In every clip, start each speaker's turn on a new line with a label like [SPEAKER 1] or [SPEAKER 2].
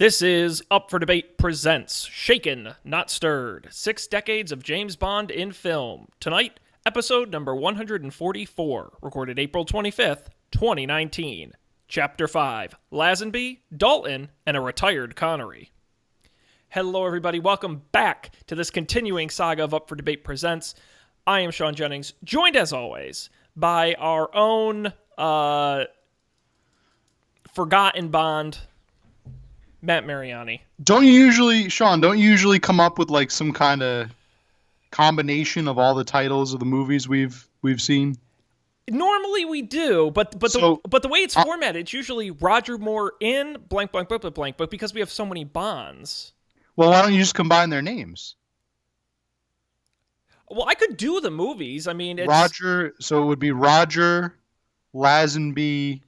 [SPEAKER 1] This is Up for Debate presents Shaken, Not Stirred, 6 Decades of James Bond in Film. Tonight, episode number 144, recorded April 25th, 2019. Chapter 5, Lazenby, Dalton, and a Retired Connery. Hello everybody, welcome back to this continuing saga of Up for Debate presents. I am Sean Jennings, joined as always by our own forgotten Bond, Matt Mariani.
[SPEAKER 2] Don't you usually come up with like some kind of combination of all the titles of the movies we've seen?
[SPEAKER 1] Normally we do, but the way it's formatted, it's usually Roger Moore in blank blank blank blank blank. But because we have so many Bonds,
[SPEAKER 2] well, why don't you just combine their names?
[SPEAKER 1] Well, I could do the movies. I mean, it's
[SPEAKER 2] Roger. So it would be Roger Lazenby,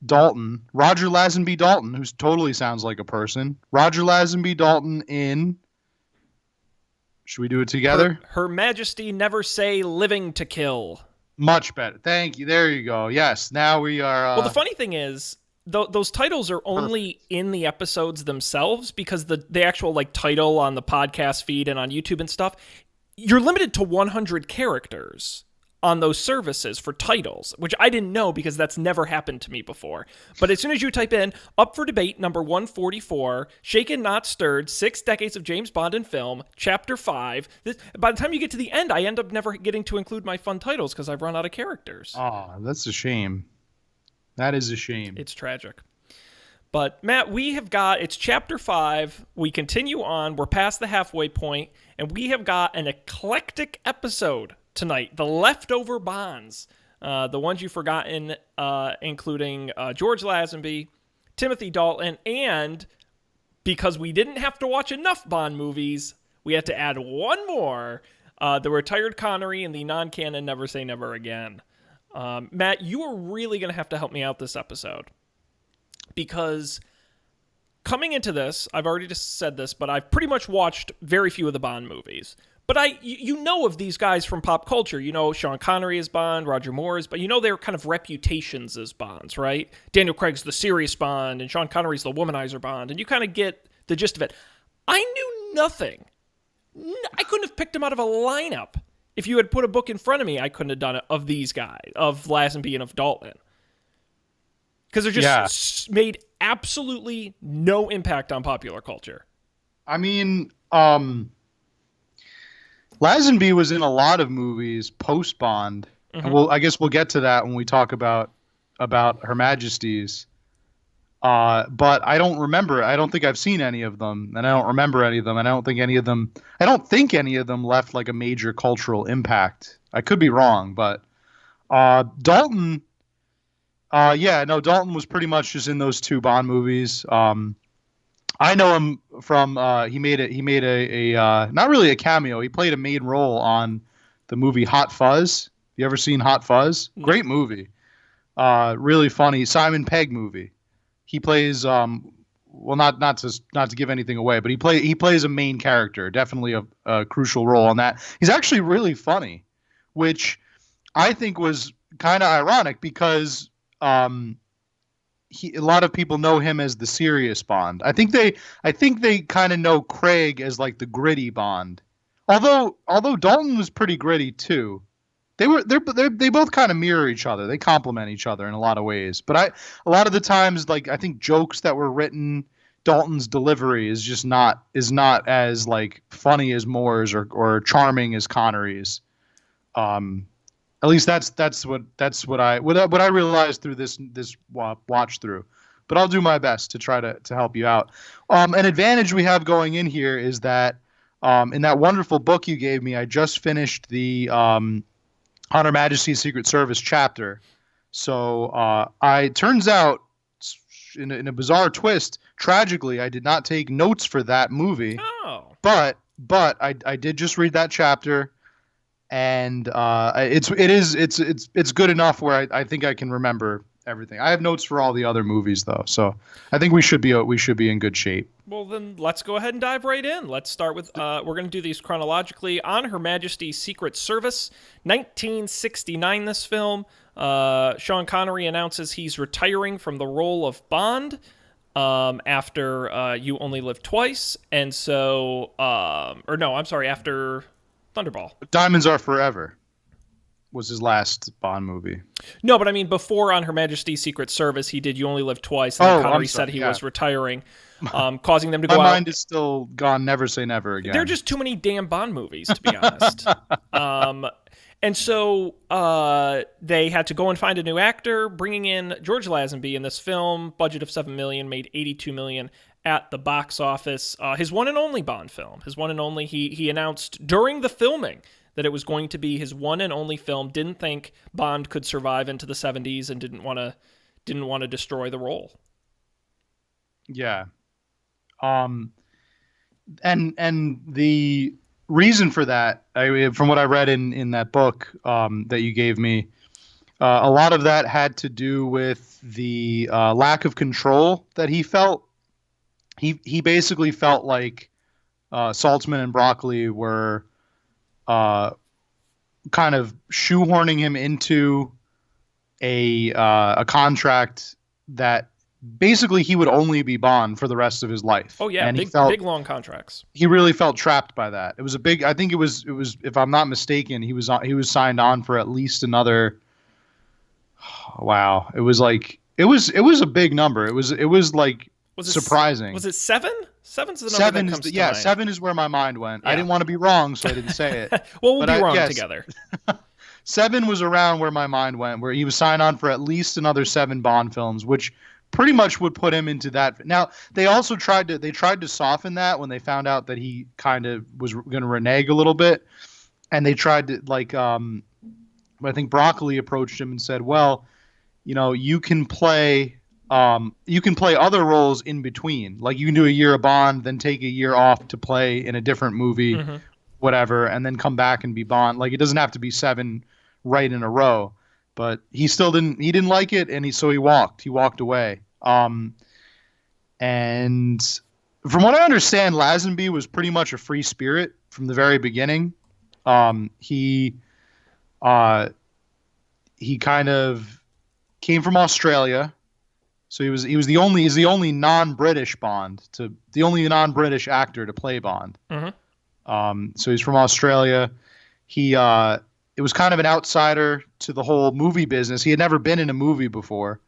[SPEAKER 2] Dalton, Roger Lazenby Dalton, who totally sounds like a person. Roger Lazenby Dalton in. Should we do it together?
[SPEAKER 1] Her Majesty Never Say Living to Kill.
[SPEAKER 2] Much better. Thank you. There you go. Yes. Now we are.
[SPEAKER 1] Well, the funny thing is, those titles are only in the episodes themselves because the actual like title on the podcast feed and on YouTube and stuff, you're limited to 100 characters on those services for titles, which I didn't know because that's never happened to me before. But as soon as you type in Up for Debate number 144, Shaken Not Stirred, 6 Decades of James Bond in Film, Chapter 5, by the time you get to the end, I end up never getting to include my fun titles because I've run out of characters.
[SPEAKER 2] Oh, that's a shame. That is a shame.
[SPEAKER 1] It's tragic. But Matt, it's Chapter 5. We continue on. We're past the halfway point, and we have got an eclectic episode tonight, the leftover Bonds, the ones you've forgotten, including George Lazenby, Timothy Dalton, and because we didn't have to watch enough Bond movies, we had to add one more, the Retired Connery and the non-canon Never Say Never Again. Matt, you are really going to have to help me out this episode because coming into this, I've already just said this, but I've pretty much watched very few of the Bond movies. But you know of these guys from pop culture. You know Sean Connery is Bond, Roger Moore is, but you know their kind of reputations as Bonds, right? Daniel Craig's the serious Bond, and Sean Connery's the womanizer Bond, and you kind of get the gist of it. I knew nothing. I couldn't have picked them out of a lineup. If you had put a book in front of me, I couldn't have done it of these guys, of Lazenby and of Dalton. Because they're just made absolutely no impact on popular culture.
[SPEAKER 2] I mean, Lazenby was in a lot of movies post Bond, and I guess we'll get to that when we talk about Her Majesty's. But I don't remember. I don't think I've seen any of them, and I don't remember any of them. And I don't think any of them left like a major cultural impact. I could be wrong, but Dalton. Dalton was pretty much just in those two Bond movies. I know him from he made a not really a cameo. He played a main role on the movie Hot Fuzz. You ever seen Hot Fuzz? Great movie. Really funny Simon Pegg movie. He plays not to give anything away, but he plays a main character, definitely a crucial role on that. He's actually really funny, which I think was kind of ironic because a lot of people know him as the serious Bond. I think they kind of know Craig as like the gritty Bond. Although Dalton was pretty gritty too. They both kind of mirror each other. They complement each other in a lot of ways. But a lot of the times, like I think jokes that were written, Dalton's delivery is not as like funny as Moore's or charming as Connery's. At least that's what I realized through this watch through. But I'll do my best to try to help you out. An advantage we have going in here is that in that wonderful book you gave me, I just finished the On Her Majesty's Secret Service chapter. So turns out in a bizarre twist, tragically, I did not take notes for that movie.
[SPEAKER 1] Oh.
[SPEAKER 2] But I did just read that chapter. And it's good enough where I think I can remember everything. I have notes for all the other movies though, so I think we should be in good shape.
[SPEAKER 1] Well, then let's go ahead and dive right in. Let's start with, we're going to do these chronologically. On Her Majesty's Secret Service, 1969, this film. Sean Connery announces he's retiring from the role of Bond after You Only Live Twice. And so, after Thunderball.
[SPEAKER 2] Diamonds Are Forever was his last Bond movie.
[SPEAKER 1] No, but I mean, before On Her Majesty's Secret Service, he did You Only Live Twice, and then Connery said he was retiring, causing them to go out.
[SPEAKER 2] My mind is still gone. Never Say Never again.
[SPEAKER 1] There are just too many damn Bond movies, to be honest. And so they had to go and find a new actor, bringing in George Lazenby in this film. Budget of $7 million, made $82 million at the box office. His one and only Bond film. His one and only. He announced during the filming that it was going to be his one and only film. Didn't think Bond could survive into the 70s and didn't want to destroy the role.
[SPEAKER 2] Yeah. And the reason for that, from what I read in that book that you gave me, a lot of that had to do with the lack of control that he felt. He basically felt like Saltzman and Broccoli were kind of shoehorning him into a contract that basically he would only be Bond for the rest of his life.
[SPEAKER 1] Oh yeah,
[SPEAKER 2] and
[SPEAKER 1] big long contracts.
[SPEAKER 2] He really felt trapped by that. It was I think it was if I'm not mistaken, he was signed on for at least another. Wow, it was a big number. It was like surprising.
[SPEAKER 1] Was it 7? Seven's the number that comes to mind.
[SPEAKER 2] 7 is where my mind went. Yeah. I didn't want to be wrong, so I didn't say it.
[SPEAKER 1] Well, we'll be wrong together.
[SPEAKER 2] 7 was around where my mind went, where he was signed on for at least another 7 Bond films, which pretty much would put him into that. Now, they also tried to soften that when they found out that he kind of was going to renege a little bit, and they tried to I think Broccoli approached him and said, "Well, you can play other roles in between. Like you can do a year of Bond, then take a year off to play in a different movie, whatever, and then come back and be Bond. Like it doesn't have to be 7 right in a row." But he still didn't like it, and he walked away. And from what I understand, Lazenby was pretty much a free spirit from the very beginning. He kind of came from Australia. So he's the only non-British the only non-British actor to play Bond. So he's from Australia. It was kind of an outsider to the whole movie business. He had never been in a movie before.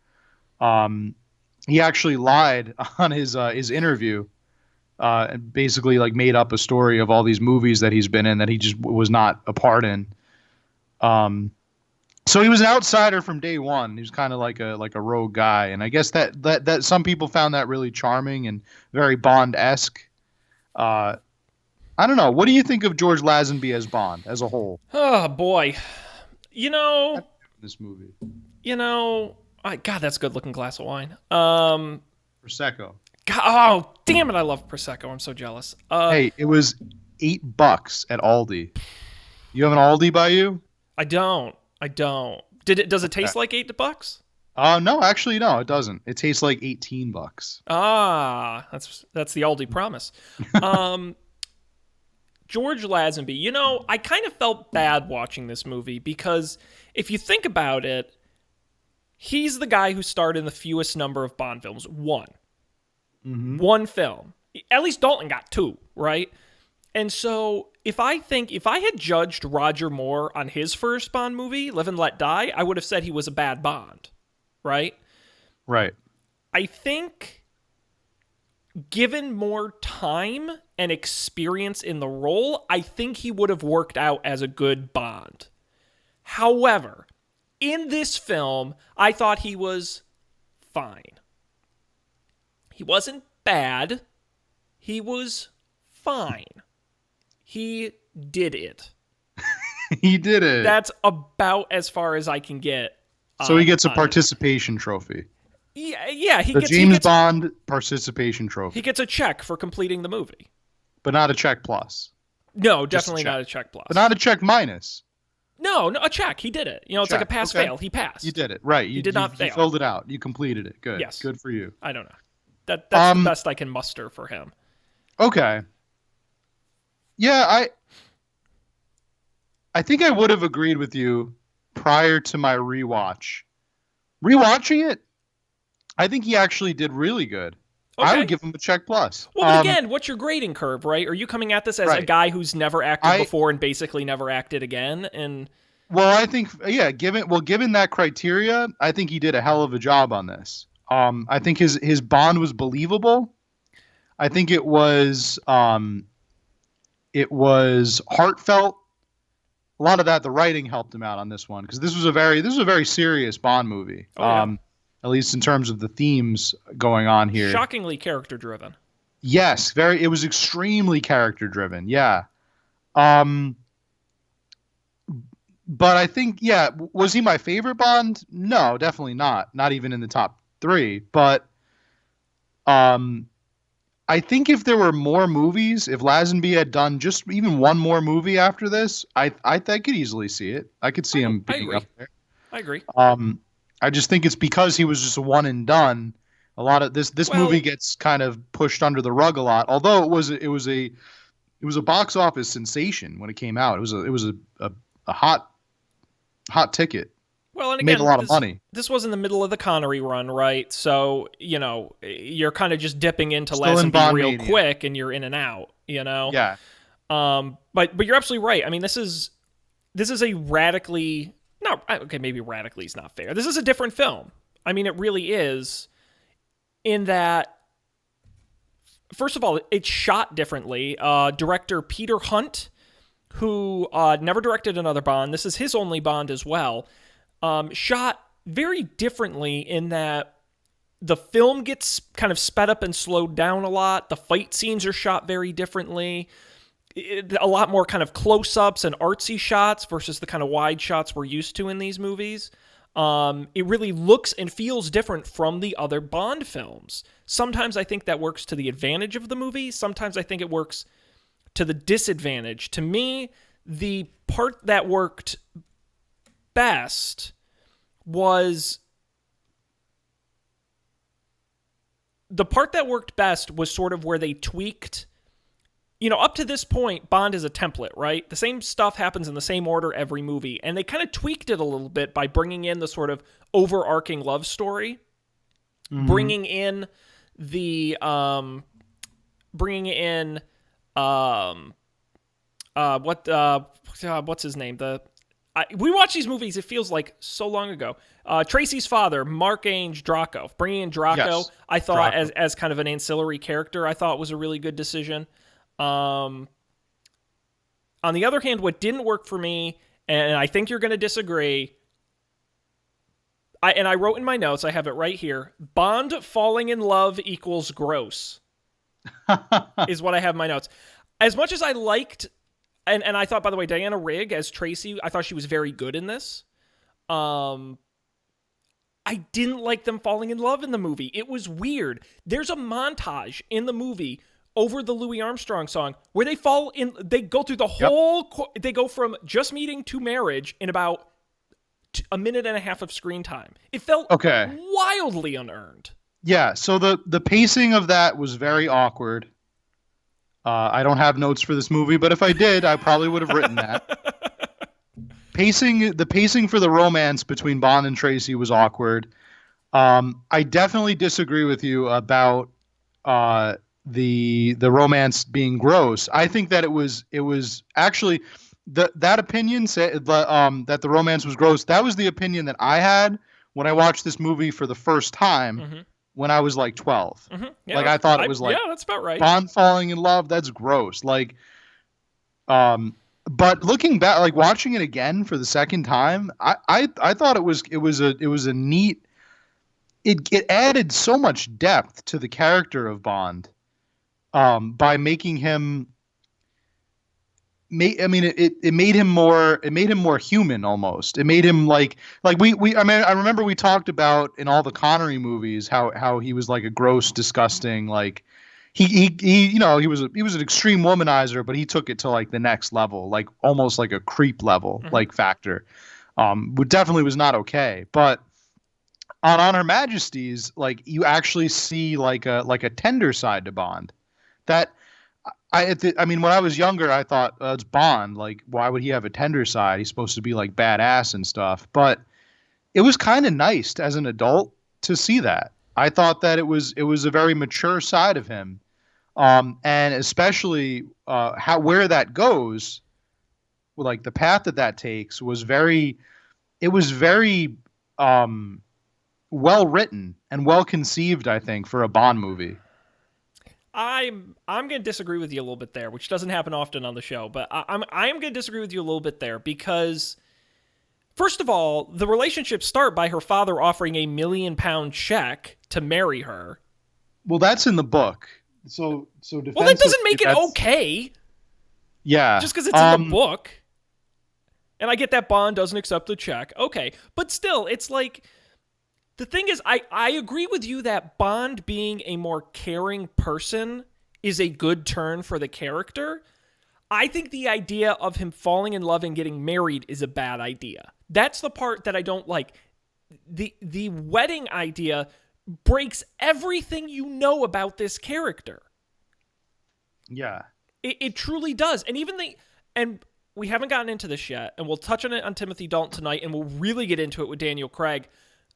[SPEAKER 2] He actually lied on his interview, and basically made up a story of all these movies that he's been in that he just was not a part in. So he was an outsider from day one. He was kind of like a rogue guy, and I guess that some people found that really charming and very Bond-esque. I don't know. What do you think of George Lazenby as Bond as a whole?
[SPEAKER 1] Oh boy,
[SPEAKER 2] this movie.
[SPEAKER 1] God, that's a good-looking glass of wine.
[SPEAKER 2] Prosecco.
[SPEAKER 1] God, oh damn it! I love Prosecco. I'm so jealous.
[SPEAKER 2] Hey, it was $8 at Aldi. You have an Aldi by you?
[SPEAKER 1] I don't. Does it taste like $8?
[SPEAKER 2] No, actually, no, it doesn't. It tastes like $18.
[SPEAKER 1] Ah, that's the Aldi promise. George Lazenby, I kind of felt bad watching this movie because if you think about it, he's the guy who starred in the fewest number of Bond films. One. Mm-hmm. One film. At least Dalton got 2, right? And so if I had judged Roger Moore on his first Bond movie, Live and Let Die, I would have said he was a bad Bond, right?
[SPEAKER 2] Right.
[SPEAKER 1] I think given more time and experience in the role, I think he would have worked out as a good Bond. However, in this film, I thought he was fine. He wasn't bad. He was fine. He did it.
[SPEAKER 2] He did it.
[SPEAKER 1] That's about as far as I can get.
[SPEAKER 2] So he gets a participation trophy.
[SPEAKER 1] Yeah.
[SPEAKER 2] The James Bond participation trophy.
[SPEAKER 1] He gets a check for completing the movie.
[SPEAKER 2] But not a check plus.
[SPEAKER 1] No, definitely not a check plus.
[SPEAKER 2] But not a check minus.
[SPEAKER 1] No, a check. He did it. You know, it's like a pass fail. He passed.
[SPEAKER 2] You did it right.
[SPEAKER 1] You did not fail.
[SPEAKER 2] You filled it out. You completed it. Good.
[SPEAKER 1] Yes.
[SPEAKER 2] Good for you.
[SPEAKER 1] I don't know. That's the best I can muster for him.
[SPEAKER 2] Okay. Yeah, I think I would have agreed with you prior to my rewatch. Rewatching it, I think he actually did really good. Okay. I would give him a check plus.
[SPEAKER 1] Well, but again, what's your grading curve, right? Are you coming at this as a guy who's never acted before and basically never acted again? And
[SPEAKER 2] well, I think given that criteria, I think he did a hell of a job on this. I think his Bond was believable. I think it was heartfelt. A lot of that, the writing helped him out on this one because this was a very serious Bond movie. Oh, yeah. At least in terms of the themes going on here.
[SPEAKER 1] Shockingly character driven.
[SPEAKER 2] Yes, it was extremely character driven. Yeah. But I think, was he my favorite Bond? No, definitely not. Not even in the top 3. But I think if there were more movies, if Lazenby had done just even one more movie after this, I could easily see it. I could see him being up there.
[SPEAKER 1] I agree.
[SPEAKER 2] I just think it's because he was just a one and done. A lot of this movie gets kind of pushed under the rug a lot. Although it was a box office sensation when it came out. It was a hot ticket.
[SPEAKER 1] Well, and again,
[SPEAKER 2] made a lot of money.
[SPEAKER 1] This was in the middle of the Connery run, right? So, you know, you're kind of just dipping into Lazenby real quick, and you're in and out, you know?
[SPEAKER 2] Yeah.
[SPEAKER 1] But you're absolutely right. I mean, this is a radically... No, okay, maybe radically is not fair. This is a different film. I mean, it really is, in that, first of all, it's shot differently. Director Peter Hunt, who never directed another Bond, this is his only Bond as well, shot very differently in that the film gets kind of sped up and slowed down a lot. The fight scenes are shot very differently. A lot more kind of close-ups and artsy shots versus the kind of wide shots we're used to in these movies. It really looks and feels different from the other Bond films. Sometimes I think that works to the advantage of the movie. Sometimes I think it works to the disadvantage. To me, the part that worked best was sort of where they tweaked. You know, up to this point, Bond is a template, right? The same stuff happens in the same order every movie, and they kind of tweaked it a little bit by bringing in the sort of overarching love story, bringing in what's his name? We watch these movies, it feels like so long ago. Tracy's father, Mark Ainge Draco. Bringing in Draco, yes, I thought as kind of an ancillary character, I thought was a really good decision. On the other hand, what didn't work for me, and I think you're going to disagree, I wrote in my notes, I have it right here, Bond falling in love equals gross, is what I have in my notes. As much as I liked, and I thought, by the way, Diana Rigg as Tracy, I thought she was very good in this. I didn't like them falling in love in the movie. It was weird. There's a montage in the movie over the Louis Armstrong song where they go through the whole, they go from just meeting to marriage in about a minute and a half of screen time. It felt wildly unearned.
[SPEAKER 2] Yeah, so the pacing of that was very awkward. I don't have notes for this movie, but if I did, I probably would have written that. The pacing for the romance between Bond and Tracy was awkward. I definitely disagree with you about the romance being gross. I think that it was actually that opinion said that the romance was gross. That was the opinion that I had when I watched this movie for the first time when I was like 12.
[SPEAKER 1] Yeah,
[SPEAKER 2] like I thought it was like,
[SPEAKER 1] yeah, that's about right.
[SPEAKER 2] Bond falling in love, that's gross. Like, but looking back, like watching it again for the second time, I thought it was a neat. It added so much depth to the character of Bond. By making him, it made him more human almost. It made him like we. I mean, I remember we talked about in all the Connery movies how he was like a gross, disgusting, like he was an extreme womanizer, but he took it to like the next level, like almost like a creep level, like factor. But definitely was not okay. But on Her Majesty's, like you actually see like a tender side to Bond. That I mean, when I was younger, I thought it's Bond. Like, why would he have a tender side? He's supposed to be like badass and stuff. But it was kind of nice as an adult to see that. I thought that it was a very mature side of him, and especially where that goes, like the path that takes was very. It was very well written and well conceived, I think, for a Bond movie.
[SPEAKER 1] I'm going to disagree with you a little bit there, which doesn't happen often on the show, but I am going to disagree with you a little bit there because, first of all, the relationships start by her father offering £1 million check to marry her.
[SPEAKER 2] Well, that's in the book, so
[SPEAKER 1] well, that doesn't make it okay.
[SPEAKER 2] Yeah,
[SPEAKER 1] just because it's in the book. And I get that Bond doesn't accept the check, okay, but still, it's like. The thing is, I agree with you that Bond being a more caring person is a good turn for the character. I think the idea of him falling in love and getting married is a bad idea. That's the part that I don't like. The wedding idea breaks everything you know about this character.
[SPEAKER 2] Yeah.
[SPEAKER 1] It truly does. And we haven't gotten into this yet, and we'll touch on it on Timothy Dalton tonight, and we'll really get into it with Daniel Craig.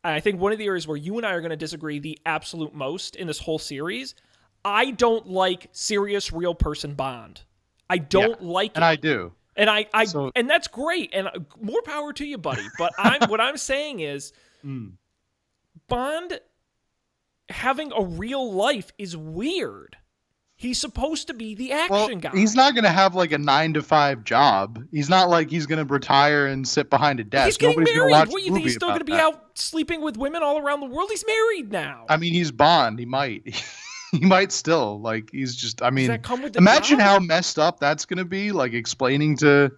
[SPEAKER 1] I think one of the areas where you and I are going to disagree the absolute most in this whole series, I don't like serious real person Bond. I don't like it.
[SPEAKER 2] And I do.
[SPEAKER 1] And and that's great. And more power to you, buddy. But what I'm saying is Bond having a real life is weird. He's supposed to be the action guy.
[SPEAKER 2] He's not going to have like a 9-to-5 job. He's not like he's going to retire and sit behind a desk.
[SPEAKER 1] He's getting
[SPEAKER 2] Nobody's
[SPEAKER 1] married.
[SPEAKER 2] Watch
[SPEAKER 1] What, you think he's still going to be out sleeping with women all around the world? He's married now.
[SPEAKER 2] I mean, he's Bond. He might. He might still. Like, he's just, I mean,
[SPEAKER 1] does that come with the
[SPEAKER 2] imagine
[SPEAKER 1] job?
[SPEAKER 2] how messed up that's going to be, like explaining to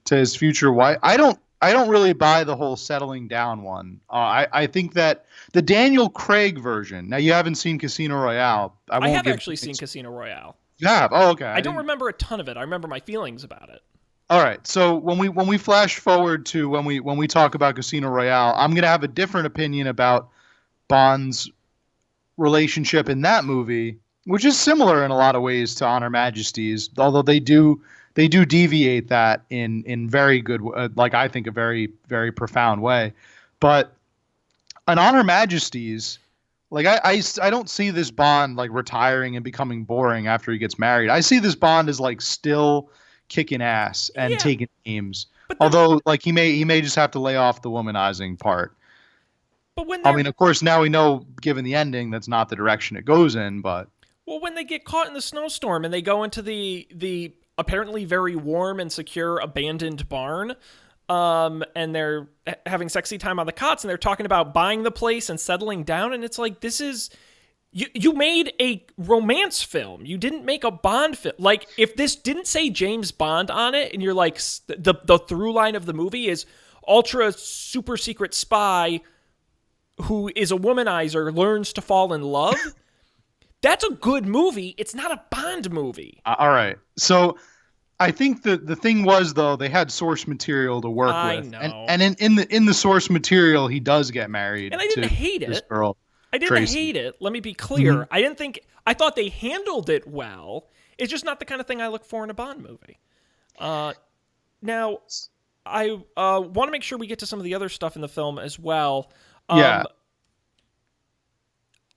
[SPEAKER 2] his future wife. I don't really buy the whole settling down one. I think that the Daniel Craig version. Now, you haven't seen Casino Royale.
[SPEAKER 1] I have actually seen Casino Royale.
[SPEAKER 2] You have? Oh, okay.
[SPEAKER 1] I don't remember a ton of it. I remember my feelings about it.
[SPEAKER 2] All right. So when we flash forward to when we talk about Casino Royale, I'm gonna have a different opinion about Bond's relationship in that movie, which is similar in a lot of ways to On Her Majesty's, although they do deviate that in very good, like I think a very, very profound way. But on Her Majesty's, like I don't see this Bond like retiring and becoming boring after he gets married. I see this Bond as like still kicking ass and taking names. Although like he may just have to lay off the womanizing part.
[SPEAKER 1] But
[SPEAKER 2] I mean, of course, now we know, given the ending, that's not the direction it goes in. But
[SPEAKER 1] when they get caught in the snowstorm and they go into the apparently very warm and secure abandoned barn. And they're having sexy time on the cots, and they're talking about buying the place and settling down. And it's like, this is, you made a romance film. You didn't make a Bond film. Like, if this didn't say James Bond on it, and you're like, the through line of the movie is ultra super secret spy who is a womanizer learns to fall in love. That's a good movie. It's not a Bond movie.
[SPEAKER 2] All right. So I think the thing was, though, they had source material to work with. I
[SPEAKER 1] know.
[SPEAKER 2] And in the source material, he does get married.
[SPEAKER 1] And I didn't hate
[SPEAKER 2] this
[SPEAKER 1] it.
[SPEAKER 2] Girl,
[SPEAKER 1] I didn't
[SPEAKER 2] Tracy.
[SPEAKER 1] hate it. Let me be clear. Mm-hmm. I thought they handled it well. It's just not the kind of thing I look for in a Bond movie. Now, I want to make sure we get to some of the other stuff in the film as well.
[SPEAKER 2] Yeah.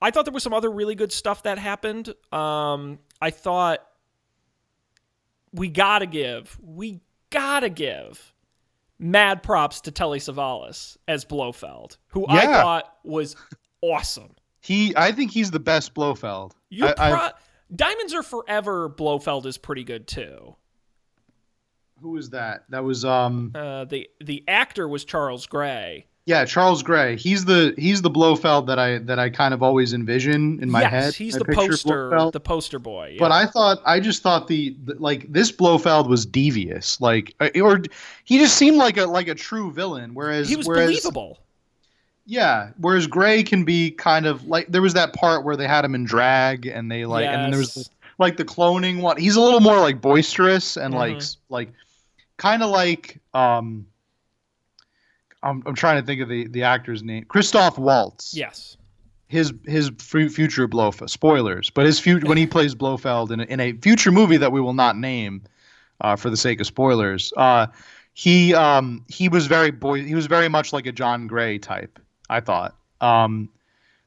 [SPEAKER 1] I thought there was some other really good stuff that happened. I thought we gotta give mad props to Telly Savalas as Blofeld, who I thought was awesome.
[SPEAKER 2] I think he's the best Blofeld.
[SPEAKER 1] Diamonds Are Forever Blofeld is pretty good too.
[SPEAKER 2] Who was that? That was
[SPEAKER 1] the actor was Charles Gray.
[SPEAKER 2] Yeah, Charles Gray. He's the Blofeld that I kind of always envision in my head.
[SPEAKER 1] Yes, he's the poster boy. Yeah.
[SPEAKER 2] But I just thought the like this Blofeld was devious, like or he just seemed like a true villain. Whereas
[SPEAKER 1] he was believable.
[SPEAKER 2] Yeah, whereas Gray can be kind of like there was that part where they had him in drag and they like and then there was
[SPEAKER 1] Yes.
[SPEAKER 2] like the cloning one. He's a little more like boisterous and
[SPEAKER 1] Hmm.
[SPEAKER 2] like kind of like I'm trying to think of the actor's name. Christoph Waltz.
[SPEAKER 1] Yes.
[SPEAKER 2] His future Blofeld. Spoilers, but his future when he plays Blofeld in a future movie that we will not name for the sake of spoilers. He was he was very much like a John Gray type. I thought.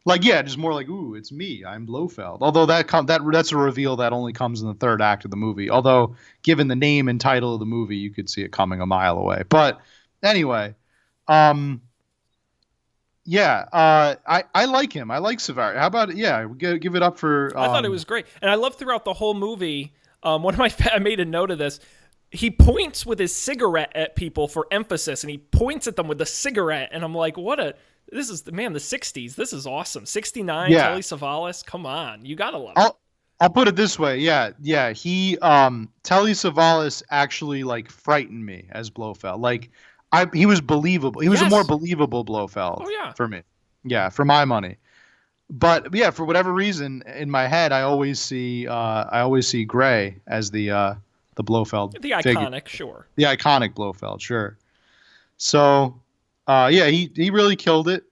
[SPEAKER 2] Like yeah, just more like ooh, it's me. I'm Blofeld. Although that's a reveal that only comes in the third act of the movie. Although given the name and title of the movie, you could see it coming a mile away. But anyway, um, yeah, I like him. I like Savard. How about yeah, give it up for
[SPEAKER 1] I thought it was great, and I love throughout the whole movie. One of my I made a note of this. He points with his cigarette at people for emphasis, and he points at them with the cigarette, and I'm like, what a this is the man the '60s. This is awesome. '69,
[SPEAKER 2] yeah.
[SPEAKER 1] Telly Savalas. Come on, you gotta love it.
[SPEAKER 2] I'll put it this way. Yeah. He Telly Savalas actually like frightened me as Blofeld. Like he was believable. He was a more
[SPEAKER 1] Yes.
[SPEAKER 2] believable Blofeld
[SPEAKER 1] Oh yeah.
[SPEAKER 2] for me. Yeah, for my money. But yeah, for whatever reason in my head I always see Gray as the Blofeld
[SPEAKER 1] The
[SPEAKER 2] figure.
[SPEAKER 1] iconic, sure.
[SPEAKER 2] The iconic Blofeld, sure. So yeah, he really killed it.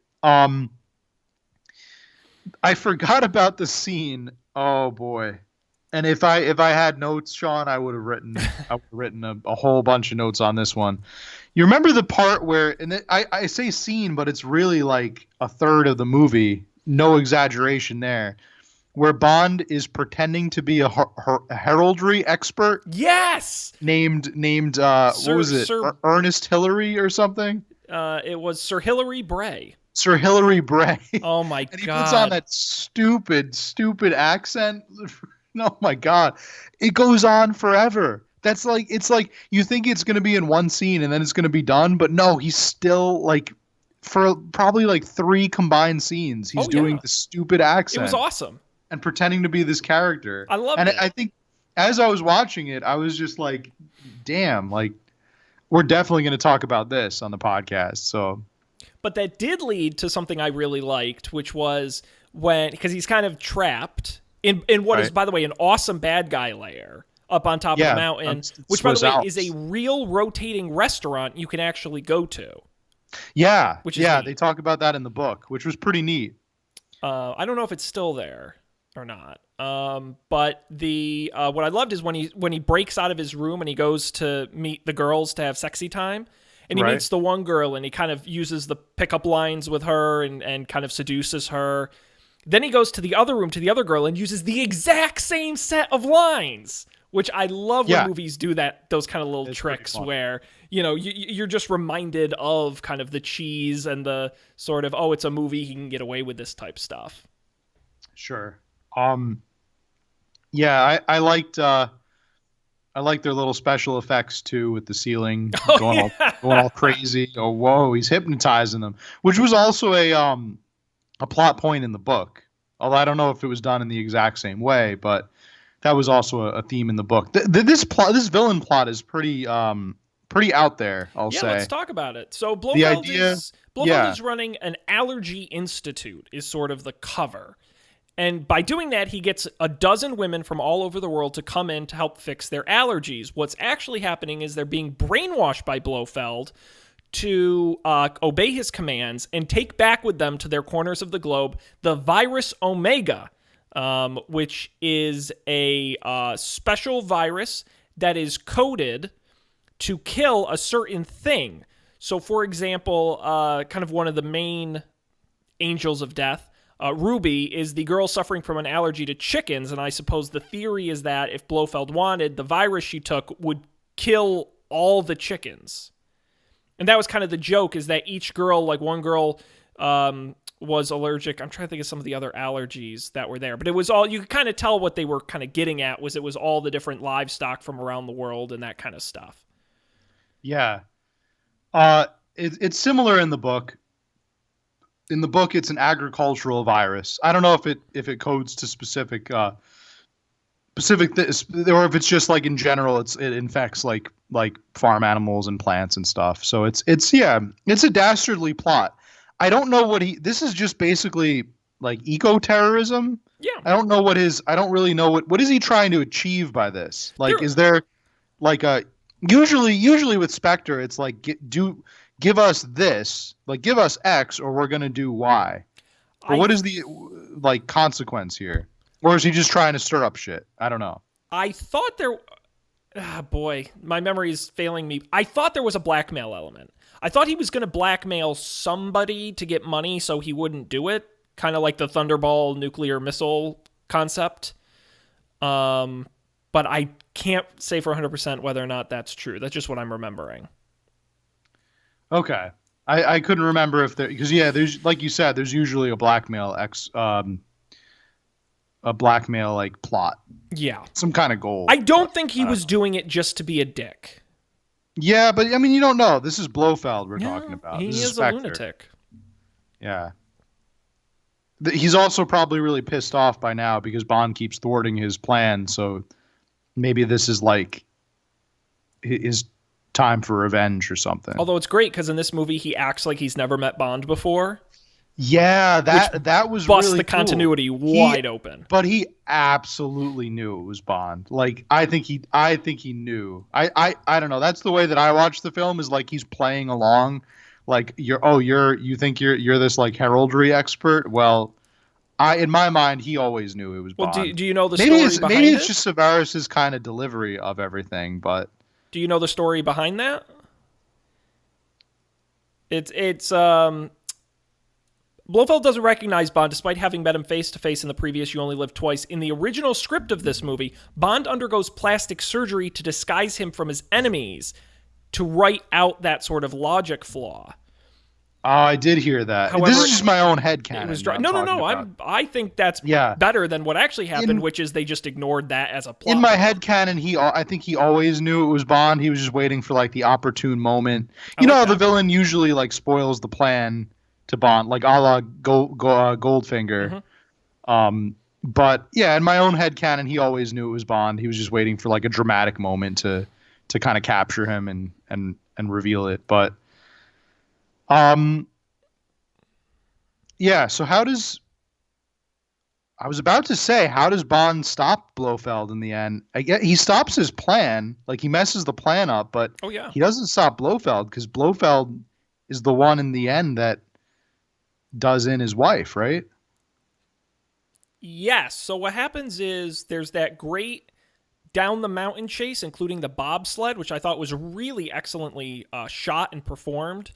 [SPEAKER 2] I forgot about the scene. Oh boy. And if I had notes, Sean, I would have written a whole bunch of notes on this one. You remember the part where I say scene, but it's really like a third of the movie. No exaggeration there. Where Bond is pretending to be a heraldry expert
[SPEAKER 1] Yes.
[SPEAKER 2] named what
[SPEAKER 1] Sir
[SPEAKER 2] was it?
[SPEAKER 1] Sir
[SPEAKER 2] Ernest Hillary or something?
[SPEAKER 1] it was Sir Hilary Bray.
[SPEAKER 2] Sir Hilary Bray.
[SPEAKER 1] Oh my
[SPEAKER 2] And he puts on
[SPEAKER 1] god.
[SPEAKER 2] that stupid accent. Oh my god. It goes on forever. That's like it's like you think it's going to be in one scene and then it's going to be done, but no, he's still like for probably like three combined scenes he's
[SPEAKER 1] Oh
[SPEAKER 2] doing
[SPEAKER 1] yeah.
[SPEAKER 2] the stupid
[SPEAKER 1] It was
[SPEAKER 2] accent
[SPEAKER 1] awesome.
[SPEAKER 2] and pretending to be this character.
[SPEAKER 1] I loved
[SPEAKER 2] And
[SPEAKER 1] it.
[SPEAKER 2] I think as I was watching it, I was just like damn, like we're definitely going to talk about this on the podcast. So,
[SPEAKER 1] But that did lead to something I really liked, which was when because he's kind of trapped in what is,
[SPEAKER 2] right.
[SPEAKER 1] by the way, an awesome bad guy lair up on top of the
[SPEAKER 2] Yeah,
[SPEAKER 1] mountain,
[SPEAKER 2] it's
[SPEAKER 1] which by the
[SPEAKER 2] Swiss
[SPEAKER 1] way
[SPEAKER 2] Alps.
[SPEAKER 1] is a real rotating restaurant you can actually go to,
[SPEAKER 2] Yeah,
[SPEAKER 1] which is
[SPEAKER 2] yeah,
[SPEAKER 1] neat.
[SPEAKER 2] they talk about that in the book, which was pretty neat.
[SPEAKER 1] I don't know if it's still there or not. But the what I loved is when he breaks out of his room and he goes to meet the girls to have sexy time. And he
[SPEAKER 2] Right.
[SPEAKER 1] meets the one girl and he kind of uses the pickup lines with her and kind of seduces her. Then he goes to the other room to the other girl and uses the exact same set of lines, which I love
[SPEAKER 2] Yeah.
[SPEAKER 1] when movies do that, those kind of little
[SPEAKER 2] It's pretty
[SPEAKER 1] tricks
[SPEAKER 2] fun.
[SPEAKER 1] where, you're just reminded of kind of the cheese and the sort of, oh, it's a movie, he can get away with this type stuff.
[SPEAKER 2] Sure. Yeah, I liked their little special effects too with the ceiling
[SPEAKER 1] Oh,
[SPEAKER 2] going
[SPEAKER 1] yeah.
[SPEAKER 2] all crazy. Oh, whoa, he's hypnotizing them, which was also a plot point in the book. Although I don't know if it was done in the exact same way, but that was also a theme in the book. This villain plot is pretty out there, I'll
[SPEAKER 1] Yeah,
[SPEAKER 2] say.
[SPEAKER 1] let's talk about it. So
[SPEAKER 2] The idea,
[SPEAKER 1] Blofeld
[SPEAKER 2] yeah,
[SPEAKER 1] is running an allergy institute is sort of the cover. And by doing that, he gets a dozen women from all over the world to come in to help fix their allergies. What's actually happening is they're being brainwashed by Blofeld to obey his commands and take back with them to their corners of the globe the virus Omega, which is a special virus that is coded to kill a certain thing. So, for example, kind of one of the main angels of death, Ruby, is the girl suffering from an allergy to chickens, and I suppose the theory is that if Blofeld wanted, the virus she took would kill all the chickens. And that was kind of the joke, is that each girl, like one girl was allergic. I'm trying to think of some of the other allergies that were there. But it was all, you could kind of tell what they were kind of getting at was it was all the different livestock from around the world and that kind of stuff.
[SPEAKER 2] yeah. It's similar in the book. In the book, it's an agricultural virus. I don't know if it codes to specific or if it's just like in general, it infects like farm animals and plants and stuff. So it's a dastardly plot. I don't know what this is just basically like eco-terrorism.
[SPEAKER 1] Yeah.
[SPEAKER 2] I don't really know what is he trying to achieve by this? Like, is there like usually with Spectre, it's like, give us this, like give us X or we're going to do Y. But what is the like consequence here? Or is he just trying to stir up shit? I don't know.
[SPEAKER 1] I thought there, boy, my memory is failing me. I thought there was a blackmail element. I thought he was going to blackmail somebody to get money so he wouldn't do it. Kind of like the Thunderball nuclear missile concept. But I can't say for 100% whether or not that's true. That's just what I'm remembering.
[SPEAKER 2] Okay. I couldn't remember if there, because there's, like you said, there's usually a blackmail like plot.
[SPEAKER 1] Yeah.
[SPEAKER 2] Some kind of goal.
[SPEAKER 1] I don't think he was doing it just to be a dick.
[SPEAKER 2] Yeah, but I mean, you don't know. This is Blofeld we're talking about.
[SPEAKER 1] He
[SPEAKER 2] this
[SPEAKER 1] is a lunatic.
[SPEAKER 2] Yeah. He's also probably really pissed off by now because Bond keeps thwarting his plan. So maybe this is like his time for revenge or something.
[SPEAKER 1] Although it's great because in this movie he acts like he's never met Bond before.
[SPEAKER 2] Yeah, that was
[SPEAKER 1] busts
[SPEAKER 2] really
[SPEAKER 1] the continuity wide open.
[SPEAKER 2] But he absolutely knew it was Bond. Like I think he knew. I don't know. That's the way that I watch the film, is like he's playing along. Like you think you're this like heraldry expert. Well, in my mind he always knew it was Bond.
[SPEAKER 1] Well, do you know the story behind it?
[SPEAKER 2] Maybe it's just Severus's kind of delivery of everything, but
[SPEAKER 1] do you know the story behind that? It's Blofeld doesn't recognize Bond despite having met him face to face in the previous You Only Live Twice. In the original script of this movie, Bond undergoes plastic surgery to disguise him from his enemies to write out that sort of logic flaw.
[SPEAKER 2] Oh, I did hear that.
[SPEAKER 1] However,
[SPEAKER 2] this is just my own headcanon.
[SPEAKER 1] No. I think that's better than what actually happened, which is they just ignored that as a plot.
[SPEAKER 2] In my headcanon, I think he always knew it was Bond. He was just waiting for like the opportune moment. You know how the villain usually like spoils the plan to Bond, like a la Goldfinger.
[SPEAKER 1] Mm-hmm.
[SPEAKER 2] But yeah, in my own headcanon, he always knew it was Bond. He was just waiting for like a dramatic moment to kind of capture him and reveal it. But yeah, so how does Bond stop Blofeld in the end? I get he stops his plan, like he messes the plan up, but he doesn't stop Blofeld because Blofeld is the one in the end that does in his wife, right?
[SPEAKER 1] Yes. So what happens is there's that great down the mountain chase, including the bobsled, which I thought was really excellently shot and performed,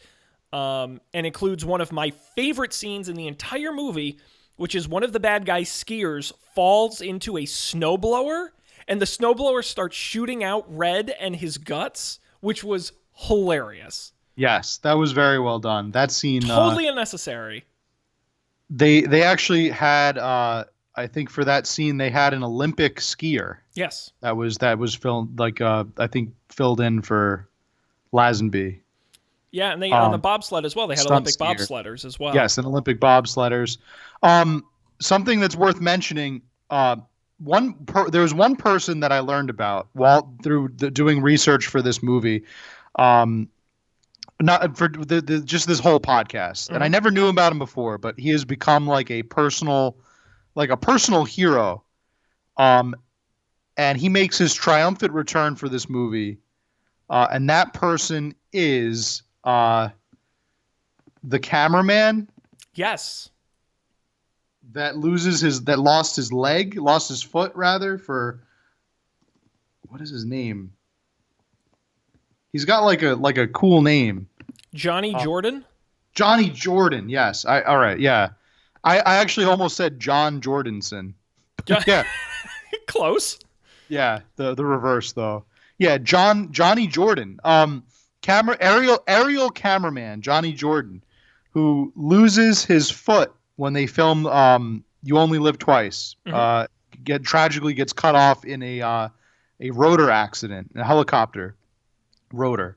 [SPEAKER 1] and includes one of my favorite scenes in the entire movie, which is one of the bad guy skiers falls into a snowblower, and the snowblower starts shooting out red and his guts, which was hilarious.
[SPEAKER 2] Yes, that was very well done. That scene
[SPEAKER 1] totally unnecessary.
[SPEAKER 2] They actually had I think for that scene they had an Olympic skier.
[SPEAKER 1] Yes.
[SPEAKER 2] That was filmed like I think filled in for Lazenby.
[SPEAKER 1] Yeah, and they on the bobsled as well. They had Olympic bobsledders as well.
[SPEAKER 2] Yes, and Olympic bobsledders. Something that's worth mentioning. There was one person that I learned about while doing research for this movie. Not for just this whole podcast, and I never knew about him before, but he has become like a personal hero, and he makes his triumphant return for this movie, and that person is the cameraman.
[SPEAKER 1] Yes,
[SPEAKER 2] that lost his foot rather, for what is his name? He's got like a cool name.
[SPEAKER 1] Johnny Jordan?
[SPEAKER 2] Johnny Jordan, yes. All right, yeah. I actually almost said John Jordanson. Yeah.
[SPEAKER 1] Close.
[SPEAKER 2] Yeah, the reverse though. Yeah, Johnny Jordan. Aerial cameraman Johnny Jordan, who loses his foot when they film You Only Live Twice. Mm-hmm. Tragically gets cut off in a rotor accident, a helicopter rotor.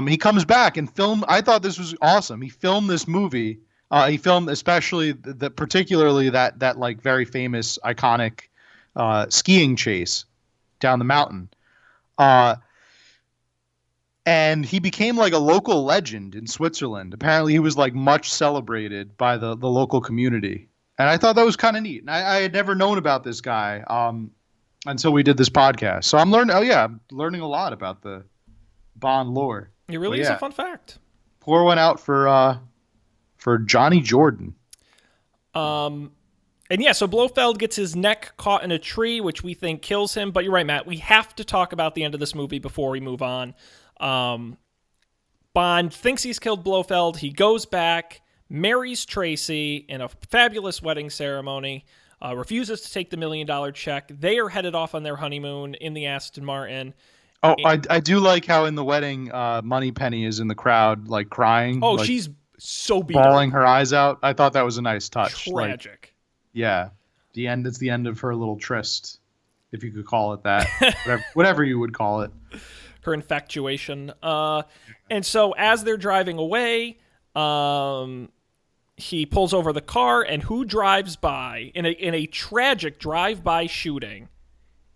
[SPEAKER 2] He comes back and I thought this was awesome. He filmed this movie. He filmed especially particularly that like very famous iconic skiing chase down the mountain. and he became like a local legend in Switzerland. Apparently, he was like much celebrated by the local community, and I thought that was kind of neat. And I had never known about this guy until we did this podcast. So I'm learning. Oh yeah, I'm learning a lot about the Bond lore.
[SPEAKER 1] It really is a fun fact.
[SPEAKER 2] Pour one out for Johnny Jordan.
[SPEAKER 1] And yeah, so Blofeld gets his neck caught in a tree, which we think kills him. But you're right, Matt. We have to talk about the end of this movie before we move on. Bond thinks he's killed Blofeld. He goes back, marries Tracy in a fabulous wedding ceremony, refuses to take the $1 million check. They are headed off on their honeymoon in the Aston Martin.
[SPEAKER 2] Oh, I do like how in the wedding, Moneypenny is in the crowd, like crying.
[SPEAKER 1] Oh,
[SPEAKER 2] like,
[SPEAKER 1] she's so beat
[SPEAKER 2] bawling
[SPEAKER 1] up.
[SPEAKER 2] her eyes out. I thought that was a nice touch.
[SPEAKER 1] Tragic.
[SPEAKER 2] Like, yeah, the end. It's the end of her little tryst, if you could call it that. whatever you would call it.
[SPEAKER 1] Her infatuation. And so as they're driving away, he pulls over the car, and who drives by in a tragic drive-by shooting?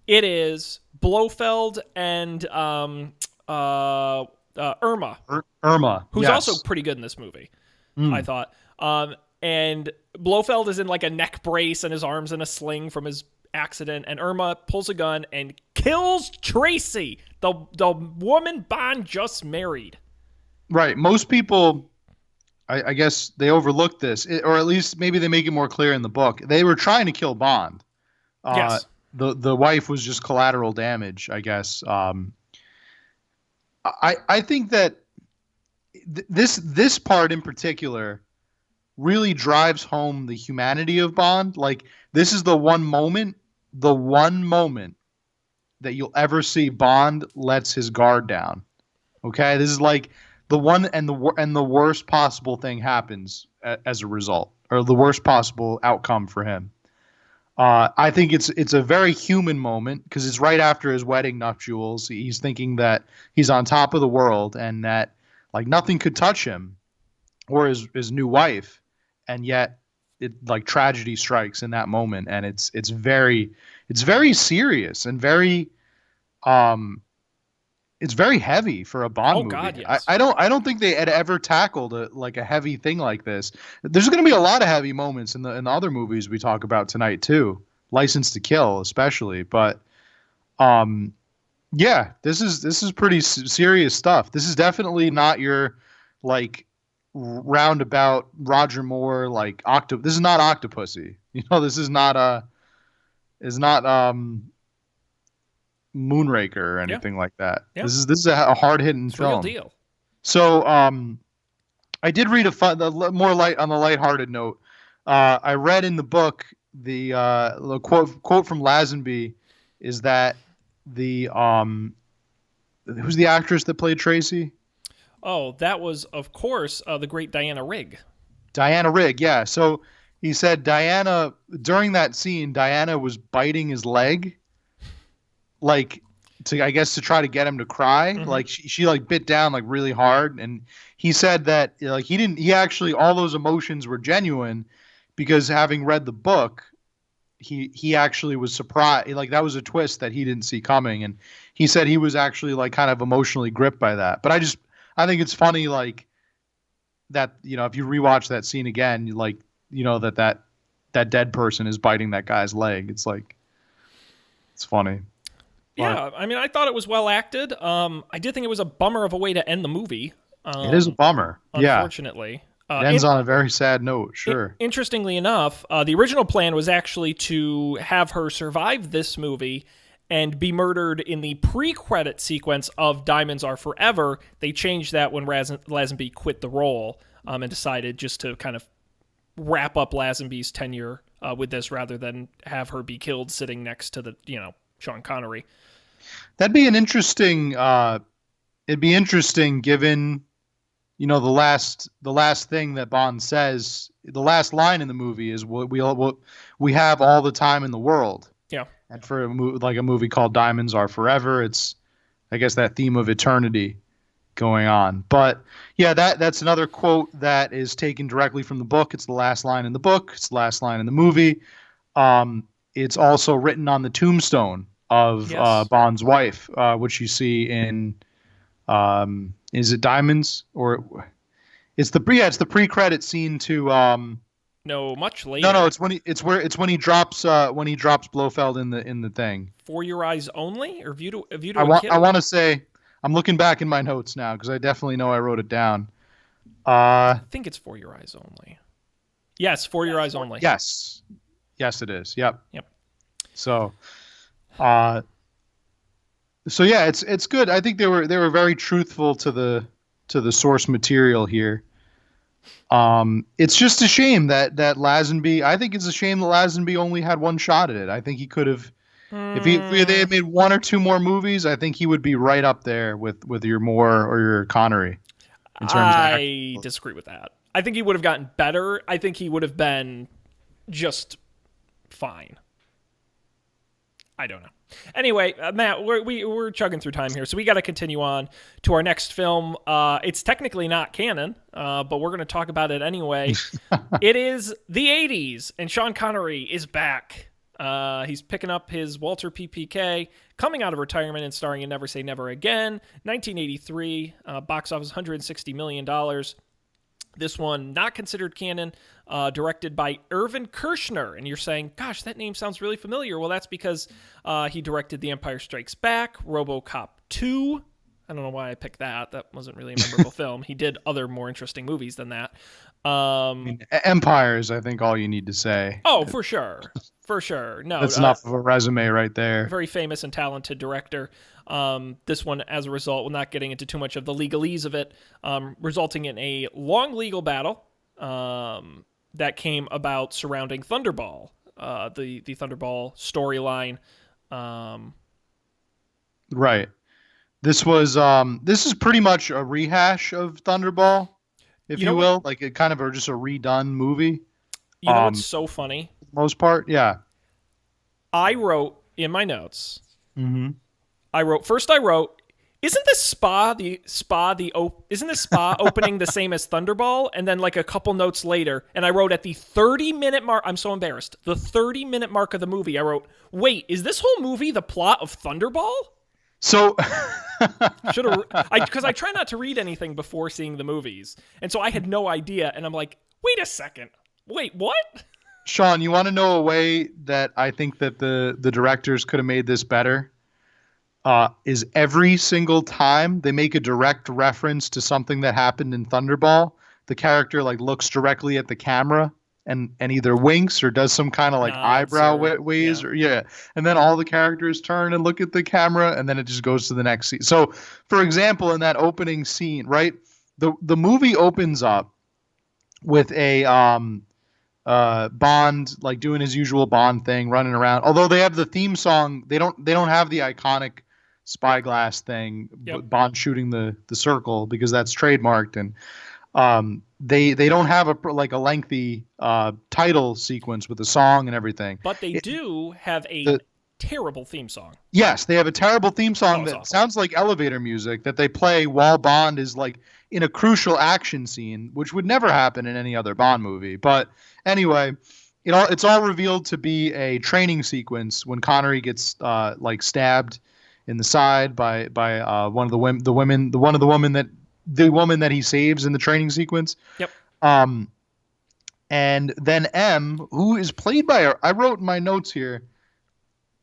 [SPEAKER 1] It is Blofeld and Irma.
[SPEAKER 2] Irma,
[SPEAKER 1] who's
[SPEAKER 2] yes.
[SPEAKER 1] also pretty good in this movie, I thought. And Blofeld is in like a neck brace and his arm's in a sling from his accident, and Irma pulls a gun and kills Tracy, the woman Bond just married.
[SPEAKER 2] Right. Most people, I guess, they overlook this, or at least maybe they make it more clear in the book. They were trying to kill Bond.
[SPEAKER 1] Yes.
[SPEAKER 2] The wife was just collateral damage, I guess. I think that this part in particular really drives home the humanity of Bond. Like, this is the one moment that you'll ever see Bond lets his guard down. Okay, this is like the one, and the worst possible thing happens as a result, or the worst possible outcome for him. I think it's a very human moment because it's right after his wedding nuptials. He's thinking that he's on top of the world and that like nothing could touch him or his new wife, and yet it like tragedy strikes in that moment, and it's very serious and very it's very heavy for a Bond movie.
[SPEAKER 1] God, yes.
[SPEAKER 2] I don't think they had ever tackled a heavy thing like this. There's going to be a lot of heavy moments in the other movies we talk about tonight too, License to Kill especially. But yeah, this is pretty serious stuff. This is definitely not your like roundabout Roger Moore like This is not Octopussy. You know, this is not Moonraker or anything like that. Yeah. This is a hard hitting film.
[SPEAKER 1] Real deal.
[SPEAKER 2] So I did read more light on the lighthearted note. I read in the book the quote from Lazenby is that who's the actress that played Tracy?
[SPEAKER 1] Oh, that was of course the great Diana Rigg.
[SPEAKER 2] Diana Rigg, yeah. So he said during that scene, Diana was biting his leg. Like to try to get him to cry. Mm-hmm. Like she like bit down like really hard, and he said that like he actually all those emotions were genuine because having read the book, he actually was surprised. Like that was a twist that he didn't see coming, and he said he was actually like kind of emotionally gripped by that. But I think it's funny like that, you know, if you rewatch that scene again, like, you know, that dead person is biting that guy's leg. It's like, it's funny.
[SPEAKER 1] Yeah, I mean, I thought it was well acted. I did think it was a bummer of a way to end the movie.
[SPEAKER 2] It is a bummer.
[SPEAKER 1] Unfortunately.
[SPEAKER 2] Yeah. It ends on a very sad note, sure.
[SPEAKER 1] Interestingly enough, the original plan was actually to have her survive this movie and be murdered in the pre-credit sequence of Diamonds Are Forever. They changed that when Lazenby quit the role and decided just to kind of wrap up Lazenby's tenure with this rather than have her be killed sitting next to Sean Connery.
[SPEAKER 2] That'd be an interesting. It'd be interesting given, you know, the last thing that Bond says, the last line in the movie is we have all the time in the world.
[SPEAKER 1] Yeah.
[SPEAKER 2] And for a movie called Diamonds Are Forever, it's, I guess, that theme of eternity going on. But yeah, that's another quote that is taken directly from the book. It's the last line in the book. It's the last line in the movie. It's also written on the tombstone of Bond's wife, which you see in Is it Diamonds or it's the pre-credit scene to
[SPEAKER 1] No, much later.
[SPEAKER 2] No, it's when he drops Blofeld in the thing.
[SPEAKER 1] For Your Eyes Only, or View to a Kill?
[SPEAKER 2] I want to say, I'm looking back in my notes now because I definitely know I wrote it down.
[SPEAKER 1] I think it's For Your Eyes Only. Yes, For Your Eyes Only.
[SPEAKER 2] Yes, it is. Yep. So, yeah, it's good. I think they were very truthful to the source material here. It's just a shame that Lazenby. I think it's a shame that Lazenby only had one shot at it. I think he could have, if they had made one or two more movies, I think he would be right up there with your Moore or your Connery.
[SPEAKER 1] I disagree with that. I think he would have gotten better. I think he would have been just fine. I don't know. Anyway, Matt, we're chugging through time here, so we got to continue on to our next film. It's technically not canon, but we're going to talk about it anyway. It is the 80s, and Sean Connery is back. He's picking up his Walter PPK, coming out of retirement and starring in Never Say Never Again. 1983, box office $160 million. This one not considered canon, directed by Irvin Kershner. And you're saying, gosh, that name sounds really familiar. Well, that's because he directed The Empire Strikes Back, RoboCop 2. I don't know why I picked that. That wasn't really a memorable film. He did other more interesting movies than that.
[SPEAKER 2] Empire is, I think, all you need to say.
[SPEAKER 1] Oh, for sure. For sure. No,
[SPEAKER 2] that's enough of a resume right there.
[SPEAKER 1] Very famous and talented director. This one, as a result, we're not getting into too much of the legalese of it, resulting in a long legal battle that came about surrounding Thunderball, the Thunderball storyline.
[SPEAKER 2] Right. This is pretty much a rehash of Thunderball, if you will, like a kind of just a redone movie.
[SPEAKER 1] You know what's so funny?
[SPEAKER 2] For the most part, yeah.
[SPEAKER 1] I wrote in my notes.
[SPEAKER 2] Mm-hmm.
[SPEAKER 1] I wrote, isn't this spa opening the same as Thunderball? And then like a couple notes later, and I wrote at the 30-minute mark, I'm so embarrassed, the 30-minute mark of the movie, I wrote, wait, is this whole movie the plot of Thunderball?
[SPEAKER 2] So,
[SPEAKER 1] because I try not to read anything before seeing the movies, and so I had no idea, and I'm like, wait a second, wait, what?
[SPEAKER 2] Sean, you want to know a way that I think that the directors could have made this better? Is every single time they make a direct reference to something that happened in Thunderball, the character like looks directly at the camera and either winks or does some kind of like eyebrow ways, and then all the characters turn and look at the camera, and then it just goes to the next scene. So, for example, in that opening scene, right, the movie opens up with a Bond like doing his usual Bond thing, running around. Although they have the theme song, they don't have the iconic spyglass thing, Bond shooting the circle, because that's trademarked, and they don't have a lengthy title sequence with the song and everything.
[SPEAKER 1] But they do have a terrible theme song.
[SPEAKER 2] Yes, they have a terrible theme song that sounds like elevator music that they play while Bond is like in a crucial action scene, which would never happen in any other Bond movie. But anyway, it's all revealed to be a training sequence when Connery gets like stabbed in the side by one of the women that he saves in the training sequence.
[SPEAKER 1] Yep.
[SPEAKER 2] And then M, who is played by, I wrote in my notes here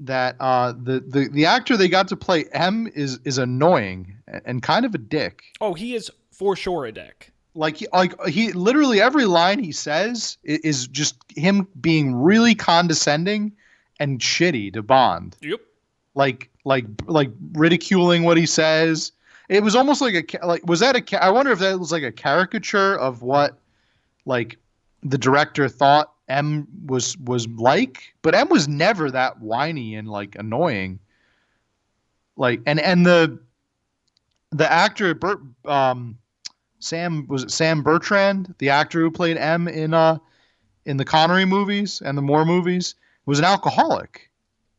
[SPEAKER 2] that the actor they got to play M is annoying and kind of a dick.
[SPEAKER 1] Oh, he is for sure a dick.
[SPEAKER 2] Like he literally every line he says is just him being really condescending and shitty to Bond.
[SPEAKER 1] Yep.
[SPEAKER 2] Like ridiculing what he says. It was almost like I wonder if that was like a caricature of what like the director thought M was like, but M was never that whiny and like annoying. Like and the actor Sam Bertrand, the actor who played M in the Connery movies and the Moore movies, was an alcoholic.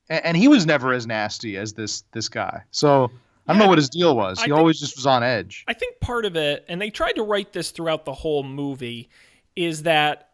[SPEAKER 2] And he was never as nasty as this guy. So I don't know what his deal was. He always just was on edge.
[SPEAKER 1] I think part of it, and they tried to write this throughout the whole movie, is that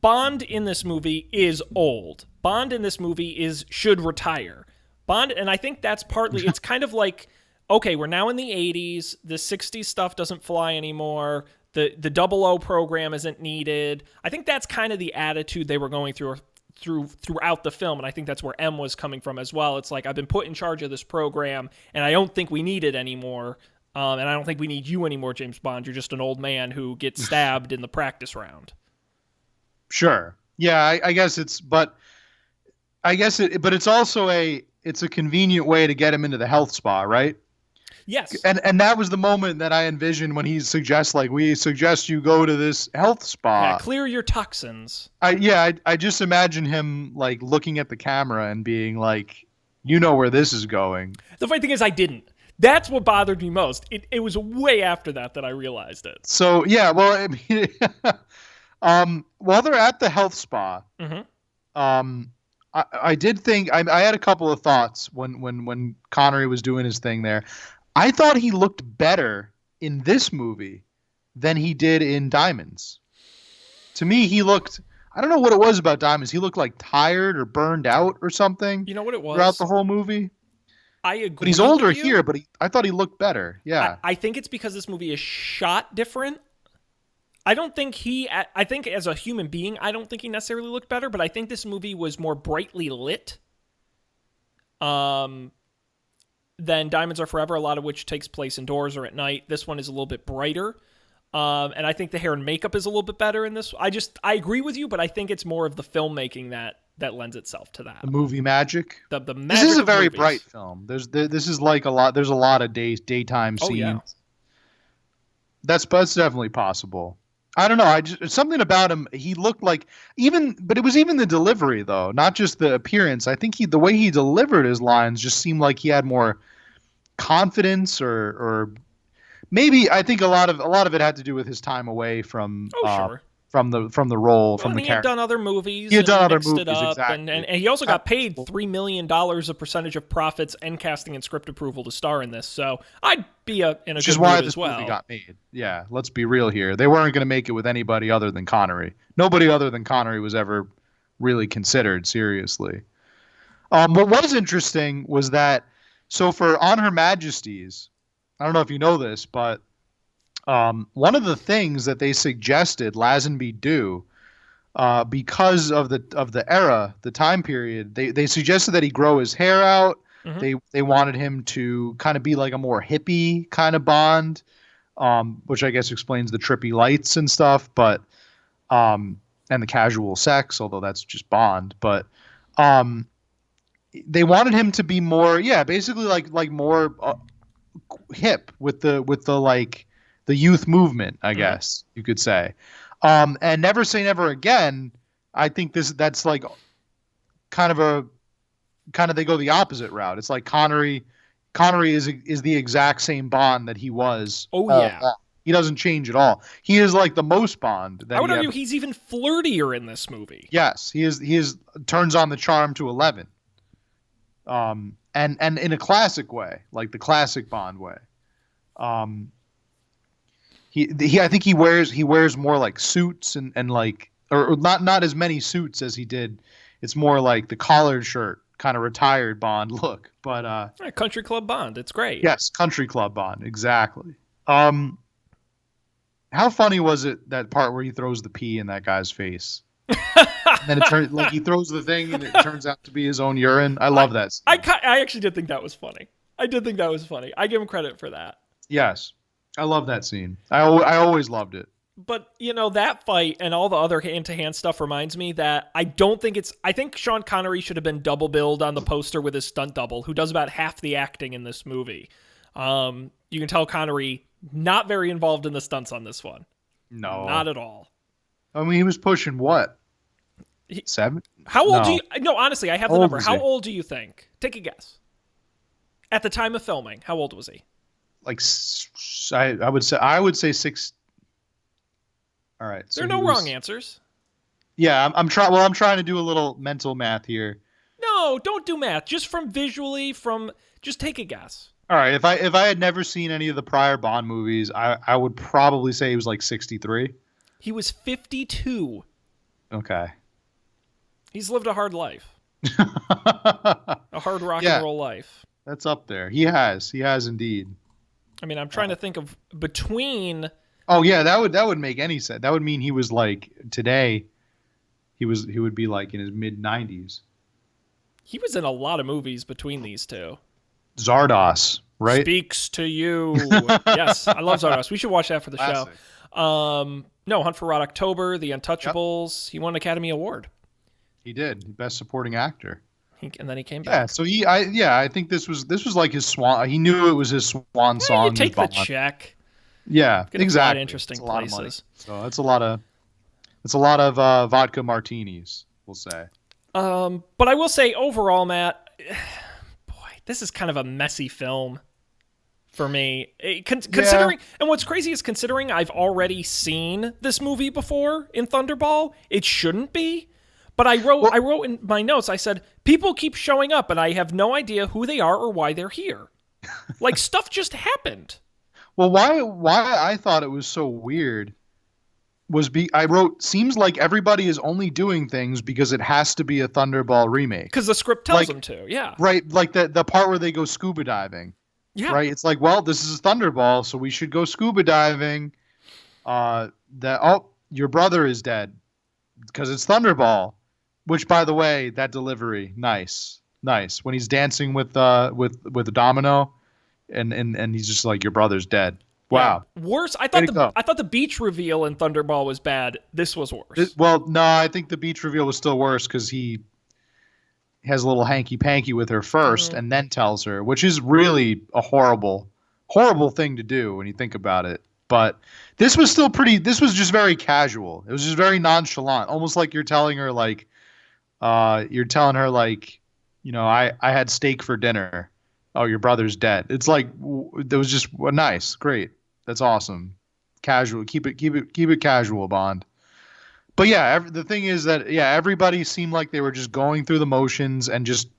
[SPEAKER 1] Bond in this movie is old. Bond in this movie should retire. Bond, and I think that's partly, it's kind of like okay, we're now in the 80s. The 60s stuff doesn't fly anymore. The double O program isn't needed. I think that's kind of the attitude they were going throughout the film, and I think that's where M was coming from as well. It's like, I've been put in charge of this program, and I don't think we need it anymore. And I don't think we need you anymore, James Bond. You're just an old man who gets stabbed in the practice round.
[SPEAKER 2] Sure. Yeah, I guess but it's also it's a convenient way to get him into the health spa, right?
[SPEAKER 1] Yes.
[SPEAKER 2] And that was the moment that I envisioned when he suggests, like, we suggest you go to this health spa.
[SPEAKER 1] Yeah, clear your toxins.
[SPEAKER 2] I just imagine him, like, looking at the camera and being like, you know where this is going.
[SPEAKER 1] The funny thing is, I didn't. That's what bothered me most. It was way after that I realized it.
[SPEAKER 2] So, yeah, well, I mean, while they're at the health spa, I did think, I had a couple of thoughts when Connery was doing his thing there. I thought he looked better in this movie than he did in Diamonds. To me, he looked, I don't know what it was about Diamonds. He looked like tired or burned out or something.
[SPEAKER 1] You know what it was?
[SPEAKER 2] Throughout the whole movie.
[SPEAKER 1] I agree.
[SPEAKER 2] But he's older here, but I thought he looked better. Yeah.
[SPEAKER 1] I think it's because this movie is shot different. I don't think I think as a human being, I don't think he necessarily looked better, but I think this movie was more brightly lit. Than Diamonds Are Forever, a lot of which takes place indoors or at night. This one is a little bit brighter. And I think the hair and makeup is a little bit better in this. I agree with you, but I think it's more of the filmmaking that lends itself to that.
[SPEAKER 2] The movie magic.
[SPEAKER 1] The magic.
[SPEAKER 2] This is a very
[SPEAKER 1] movies.
[SPEAKER 2] bright film. This is like a lot. There's a lot of daytime scenes.
[SPEAKER 1] Yeah.
[SPEAKER 2] That's definitely possible. I don't know. Something about him. He looked like but it was even the delivery though, not just the appearance. I think the way he delivered his lines just seemed like he had more confidence, or maybe I think a lot of it had to do with his time away from from the role, from the character.
[SPEAKER 1] He had done other movies.
[SPEAKER 2] He had done other
[SPEAKER 1] mixed
[SPEAKER 2] movies,
[SPEAKER 1] it up,
[SPEAKER 2] exactly.
[SPEAKER 1] and he also got paid $3 million a percentage of profits and casting and script approval to star in this. So I'd be in a good mood as well. Which is why this movie
[SPEAKER 2] got made. Yeah, let's be real here. They weren't going to make it with anybody other than Connery. Nobody other than Connery was ever really considered seriously. What was interesting was that, so for On Her Majesty's, I don't know if you know this, but one of the things that they suggested Lazenby do, because of the era, the time period, they suggested that he grow his hair out. Mm-hmm. They wanted him to kind of be like a more hippie kind of Bond, which I guess explains the trippy lights and stuff, but and the casual sex, although that's just Bond. But they wanted him to be more, basically like more hip with the like the youth movement, I guess you could say. And Never Say Never Again, I think that's like kind of they go the opposite route. It's like Connery is the exact same Bond that he was.
[SPEAKER 1] Oh yeah.
[SPEAKER 2] He doesn't change at all. He is like the most Bond.
[SPEAKER 1] I would argue he's even flirtier in this movie.
[SPEAKER 2] Yes, he is turns on the charm to 11. And in a classic way, like the classic Bond way. I think he wears more like suits and like, or not as many suits as he did. It's more like the collared shirt, kind of retired Bond look. But
[SPEAKER 1] Country Club Bond, it's great.
[SPEAKER 2] Yes, Country Club Bond, exactly. How funny was it, that part where he throws the pee in that guy's face? And then it turns like he throws the thing and it turns out to be his own urine. I love that scene.
[SPEAKER 1] I actually did think that was funny. I give him credit for that.
[SPEAKER 2] Yes. I love that scene. I always loved it.
[SPEAKER 1] But, that fight and all the other hand-to-hand stuff reminds me that I think Sean Connery should have been double billed on the poster with his stunt double, who does about half the acting in this movie. You can tell Connery not very involved in the stunts on this one.
[SPEAKER 2] No.
[SPEAKER 1] Not at all.
[SPEAKER 2] I mean, he was pushing what? 7?
[SPEAKER 1] How old do you... No, honestly, I have the number. How old do you think? Take a guess. At the time of filming, how old was he?
[SPEAKER 2] Like, I would say 6. All right.
[SPEAKER 1] So there are no wrong answers.
[SPEAKER 2] Yeah, I'm trying to do a little mental math here.
[SPEAKER 1] No, don't do math. Just just take a guess.
[SPEAKER 2] All right. If I had never seen any of the prior Bond movies, I would probably say he was like 63.
[SPEAKER 1] He was 52.
[SPEAKER 2] Okay.
[SPEAKER 1] He's lived a hard life. A hard rock and roll life.
[SPEAKER 2] That's up there. He has indeed.
[SPEAKER 1] I mean, I'm trying to think of between.
[SPEAKER 2] Oh yeah, that would make any sense. That would mean he was like today. He would be like in his mid-90s.
[SPEAKER 1] He was in a lot of movies between these two.
[SPEAKER 2] Zardos, right?
[SPEAKER 1] Speaks to you. Yes, I love Zardos. We should watch that for the
[SPEAKER 2] Classic.
[SPEAKER 1] show. No, Hunt for Red October, The Untouchables. Yep. He won an Academy Award.
[SPEAKER 2] He did. Best Supporting Actor.
[SPEAKER 1] And then he came back.
[SPEAKER 2] Yeah, so I think this was like his swan. He knew it was his swan song.
[SPEAKER 1] You take the check.
[SPEAKER 2] Yeah, exactly.
[SPEAKER 1] Interesting places.
[SPEAKER 2] So it's a lot of vodka martinis, we'll say.
[SPEAKER 1] But I will say overall, Matt, boy, this is kind of a messy film for me. Considering, and what's crazy is considering I've already seen this movie before in Thunderball, it shouldn't be. But I wrote in my notes, I said, people keep showing up and I have no idea who they are or why they're here. Like, stuff just happened.
[SPEAKER 2] Well, why I thought it was so weird was I wrote, seems like everybody is only doing things because it has to be a Thunderball remake.
[SPEAKER 1] Because the script tells them to, yeah.
[SPEAKER 2] Right, like the part where they go scuba diving.
[SPEAKER 1] Yeah.
[SPEAKER 2] Right, it's like, well, this is a Thunderball, so we should go scuba diving. Your brother is dead because it's Thunderball. Which, by the way, that delivery, nice. When he's dancing with the domino, and he's just like, your brother's dead. Wow.
[SPEAKER 1] Yeah. Worse. I thought the beach reveal in Thunderball was bad. This was worse.
[SPEAKER 2] No, I think the beach reveal was still worse because he has a little hanky panky with her first, and then tells her, which is really a horrible thing to do when you think about it. But this was still pretty. This was just very casual. It was just very nonchalant, almost like you're telling her like. You know, I had steak for dinner. Oh, your brother's dead. It's like, it was just nice. Great. That's awesome. Casual. Keep it casual, Bond. But yeah, the thing is that, everybody seemed like they were just going through the motions and just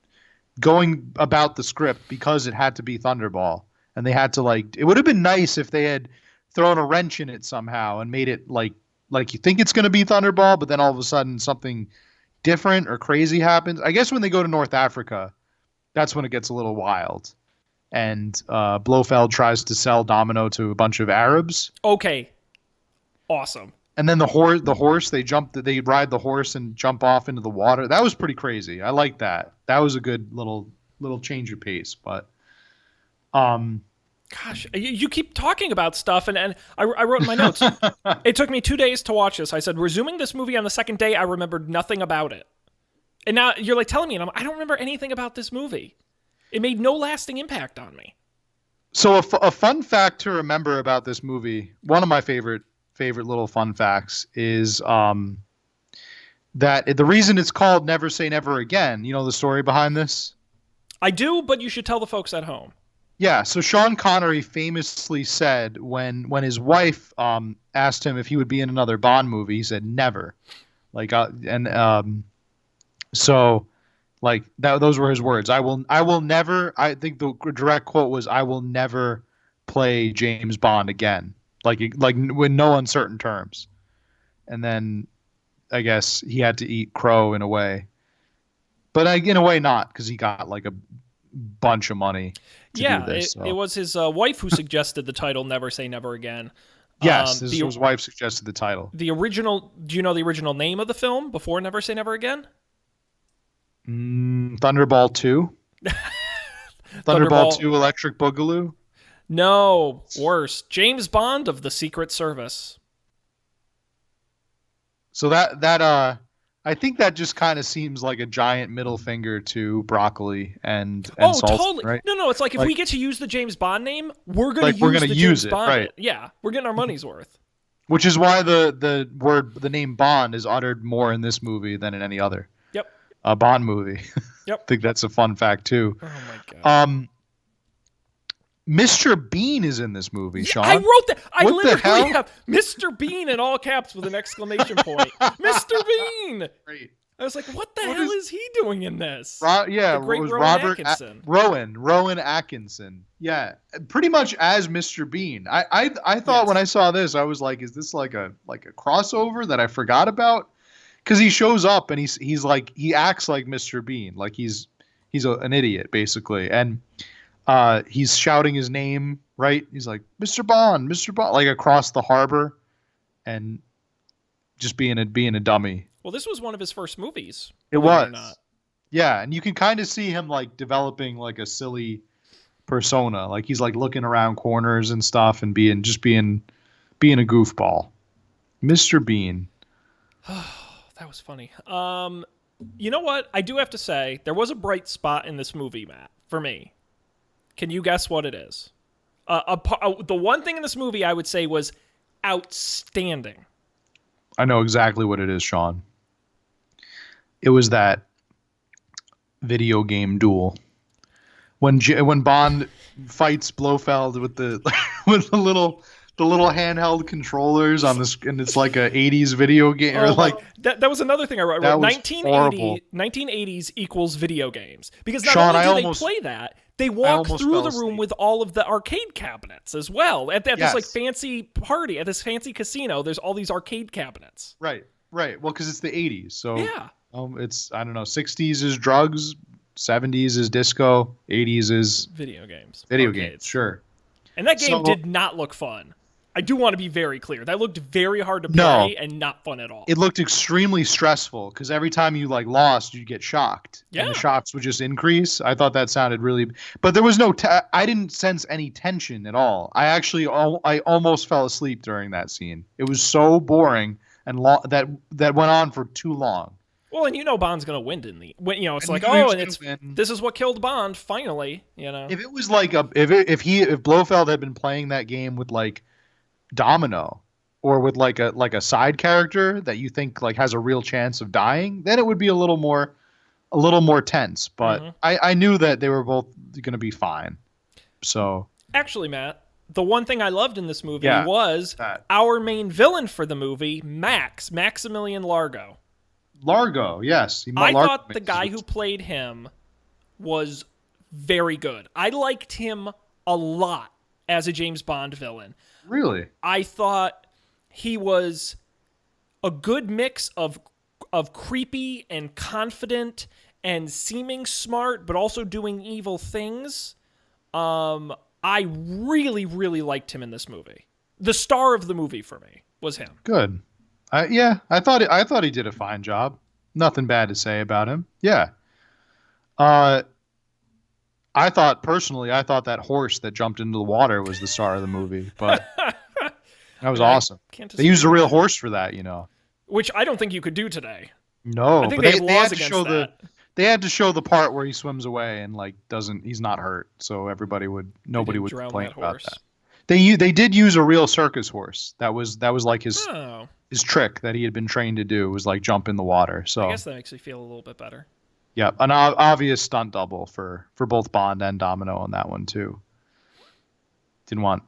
[SPEAKER 2] going about the script because it had to be Thunderball. And they had to it would have been nice if they had thrown a wrench in it somehow and made it like you think it's going to be Thunderball, but then all of a sudden something different or crazy happens. I guess when they go to North Africa, that's when it gets a little wild. And Blofeld tries to sell Domino to a bunch of Arabs.
[SPEAKER 1] Okay. Awesome.
[SPEAKER 2] And then the horse, they ride the horse and jump off into the water. That was pretty crazy. I like that. That was a good little change of pace. But
[SPEAKER 1] gosh, you keep talking about stuff, and I wrote in my notes. It took me 2 days to watch this. I said, resuming this movie on the second day, I remembered nothing about it. And now you're like telling me, and I don't remember anything about this movie. It made no lasting impact on me.
[SPEAKER 2] So a fun fact to remember about this movie, one of my favorite little fun facts is that the reason it's called Never Say Never Again, you know the story behind this?
[SPEAKER 1] I do, but you should tell the folks at home.
[SPEAKER 2] Yeah, so Sean Connery famously said when his wife asked him if he would be in another Bond movie, he said never. Those were his words. I will never. I think the direct quote was, "I will never play James Bond again." Like with no uncertain terms. And then I guess he had to eat crow in a way, but in a way not, because he got like a bunch of money.
[SPEAKER 1] It was his wife who suggested the title "Never Say Never Again."
[SPEAKER 2] Yes, his wife suggested the title.
[SPEAKER 1] The original. Do you know the original name of the film before "Never Say Never Again"?
[SPEAKER 2] Thunderball 2. Thunderball 2 Electric Boogaloo.
[SPEAKER 1] No, worse. James Bond of the Secret Service.
[SPEAKER 2] So that I think that just kind of seems like a giant middle finger to Broccoli and Salsa,
[SPEAKER 1] totally.
[SPEAKER 2] Right?
[SPEAKER 1] No, it's like if we get to use the James Bond name, we're going to use it, right? Yeah, we're getting our money's worth.
[SPEAKER 2] Which is why the name Bond is uttered more in this movie than in any other.
[SPEAKER 1] Yep.
[SPEAKER 2] Bond movie.
[SPEAKER 1] Yep.
[SPEAKER 2] I think that's a fun fact too.
[SPEAKER 1] Oh my god.
[SPEAKER 2] Mr. Bean is in this movie, Sean.
[SPEAKER 1] I wrote that. I
[SPEAKER 2] what
[SPEAKER 1] literally have Mr. Bean in all caps with an exclamation point. Mr. Bean.
[SPEAKER 2] Great.
[SPEAKER 1] I was like, what the hell is he doing in this?
[SPEAKER 2] It was Robert Atkinson. Rowan Atkinson. Yeah, pretty much as Mr. Bean. I thought when I saw this, I was like, is this like a crossover that I forgot about? Because he shows up and he acts like Mr. Bean, like he's an idiot basically. And He's shouting his name, right? He's like, Mr. Bond, Mr. Bond, like across the harbor, and just being a dummy.
[SPEAKER 1] Well, this was one of his first movies.
[SPEAKER 2] It
[SPEAKER 1] believe
[SPEAKER 2] was.
[SPEAKER 1] or not.
[SPEAKER 2] Yeah, and you can kind of see him like developing like a silly persona. Like he's like looking around corners and stuff and being a goofball. Mr. Bean.
[SPEAKER 1] That was funny. You know what? I do have to say, there was a bright spot in this movie, Matt, for me. Can you guess what it is? The one thing in this movie I would say was outstanding.
[SPEAKER 2] I know exactly what it is, Sean. It was that video game duel when Bond fights Blofeld with the with the little handheld controllers on this, and it's like a 80s video game. Or like
[SPEAKER 1] that was another thing I wrote. 1980s equals video games, because not
[SPEAKER 2] Sean,
[SPEAKER 1] only do they play that, they walk through the room with all of the arcade cabinets as well. At this like fancy party, at this fancy casino, there's all these arcade cabinets.
[SPEAKER 2] Right. Well, because it's the 80s, so
[SPEAKER 1] yeah.
[SPEAKER 2] It's, I don't know, 60s is drugs, 70s is disco, 80s is
[SPEAKER 1] video games.
[SPEAKER 2] Video games, sure.
[SPEAKER 1] And that game did not look fun. I do want to be very clear. That looked very hard to play and not fun at all.
[SPEAKER 2] It looked extremely stressful because every time you like lost, you'd get shocked. Yeah. And the shocks would just increase. I thought that sounded really, but there was no, I didn't sense any tension at all. I almost fell asleep during that scene. It was so boring and that went on for too long.
[SPEAKER 1] Well, and Bond's gonna win in the it's like this is what killed Bond finally.
[SPEAKER 2] If it was like if Blofeld had been playing that game with like Domino or with like a side character that you think like has a real chance of dying, then it would be a little more tense. But I knew that they were both gonna be fine. So
[SPEAKER 1] actually, Matt, the one thing I loved in this movie was our main villain for the movie, Maximilian Largo.
[SPEAKER 2] Largo, yes.
[SPEAKER 1] I thought the guy who played him was very good. I liked him a lot as a James Bond villain.
[SPEAKER 2] Really?
[SPEAKER 1] I thought he was a good mix of creepy and confident and seeming smart, but also doing evil things. I really, really liked him in this movie. The star of the movie for me was him. Good.
[SPEAKER 2] I thought he did a fine job. Nothing bad to say about him. Yeah. I thought that horse that jumped into the water was the star of the movie, but that was awesome. They used a real horse for that,
[SPEAKER 1] Which I don't think you could do today.
[SPEAKER 2] No,
[SPEAKER 1] I think they have laws against that.
[SPEAKER 2] They had to show the part where he swims away and like he's not hurt, so nobody would complain about that. They did use a real circus horse. That was like his trick that he had been trained to do, was like jump in the water. So
[SPEAKER 1] I guess that makes me feel a little bit better.
[SPEAKER 2] Yeah, an obvious stunt double for both Bond and Domino on that one too. Didn't want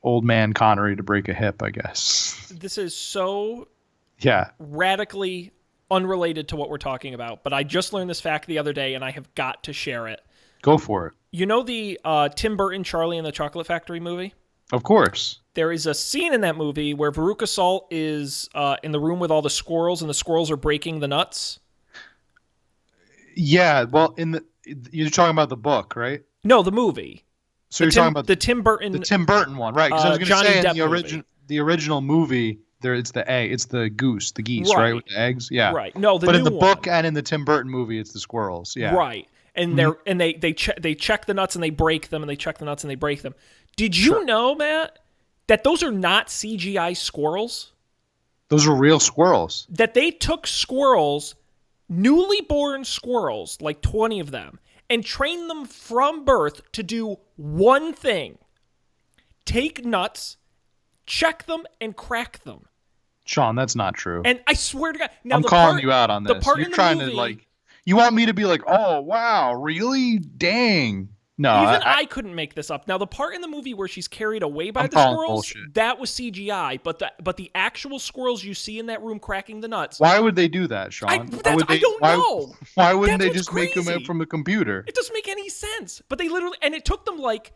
[SPEAKER 2] old man Connery to break a hip, I guess.
[SPEAKER 1] This is so radically unrelated to what we're talking about, but I just learned this fact the other day and I have got to share it.
[SPEAKER 2] Go for it.
[SPEAKER 1] You know the Tim Burton Charlie and the Chocolate Factory movie?
[SPEAKER 2] Of course.
[SPEAKER 1] There is a scene in that movie where Veruca Salt is in the room with all the squirrels, and the squirrels are breaking the nuts.
[SPEAKER 2] Yeah, well, you're talking about the book, right?
[SPEAKER 1] No, the movie.
[SPEAKER 2] So you're talking about
[SPEAKER 1] the Tim Burton
[SPEAKER 2] one, right? Because I was going to say in the original movie, it's the egg, it's the geese, right, with the eggs. Yeah,
[SPEAKER 1] right. No,
[SPEAKER 2] but in the book and in the Tim Burton movie, it's the squirrels. Yeah,
[SPEAKER 1] right. And they check the nuts and they break them, and they check the nuts and they break them. Did you know, Matt, that those are not CGI squirrels?
[SPEAKER 2] Those are real squirrels.
[SPEAKER 1] That they took squirrels, newly born squirrels, like 20 of them, and trained them from birth to do one thing: take nuts, check them, and crack them.
[SPEAKER 2] Sean, that's not true.
[SPEAKER 1] And I swear to God, now
[SPEAKER 2] I'm calling you out on this. You're trying to like. You want me to be like, oh wow, really? Dang. No,
[SPEAKER 1] I couldn't make this up. Now, the part in the movie where she's carried away by the squirrels, that was CGI. But the actual squirrels you see in that room cracking the nuts.
[SPEAKER 2] Why would they do that, Sean?
[SPEAKER 1] I don't know.
[SPEAKER 2] Why wouldn't they just make them from a computer?
[SPEAKER 1] It doesn't make any sense. But they literally, and it took them like,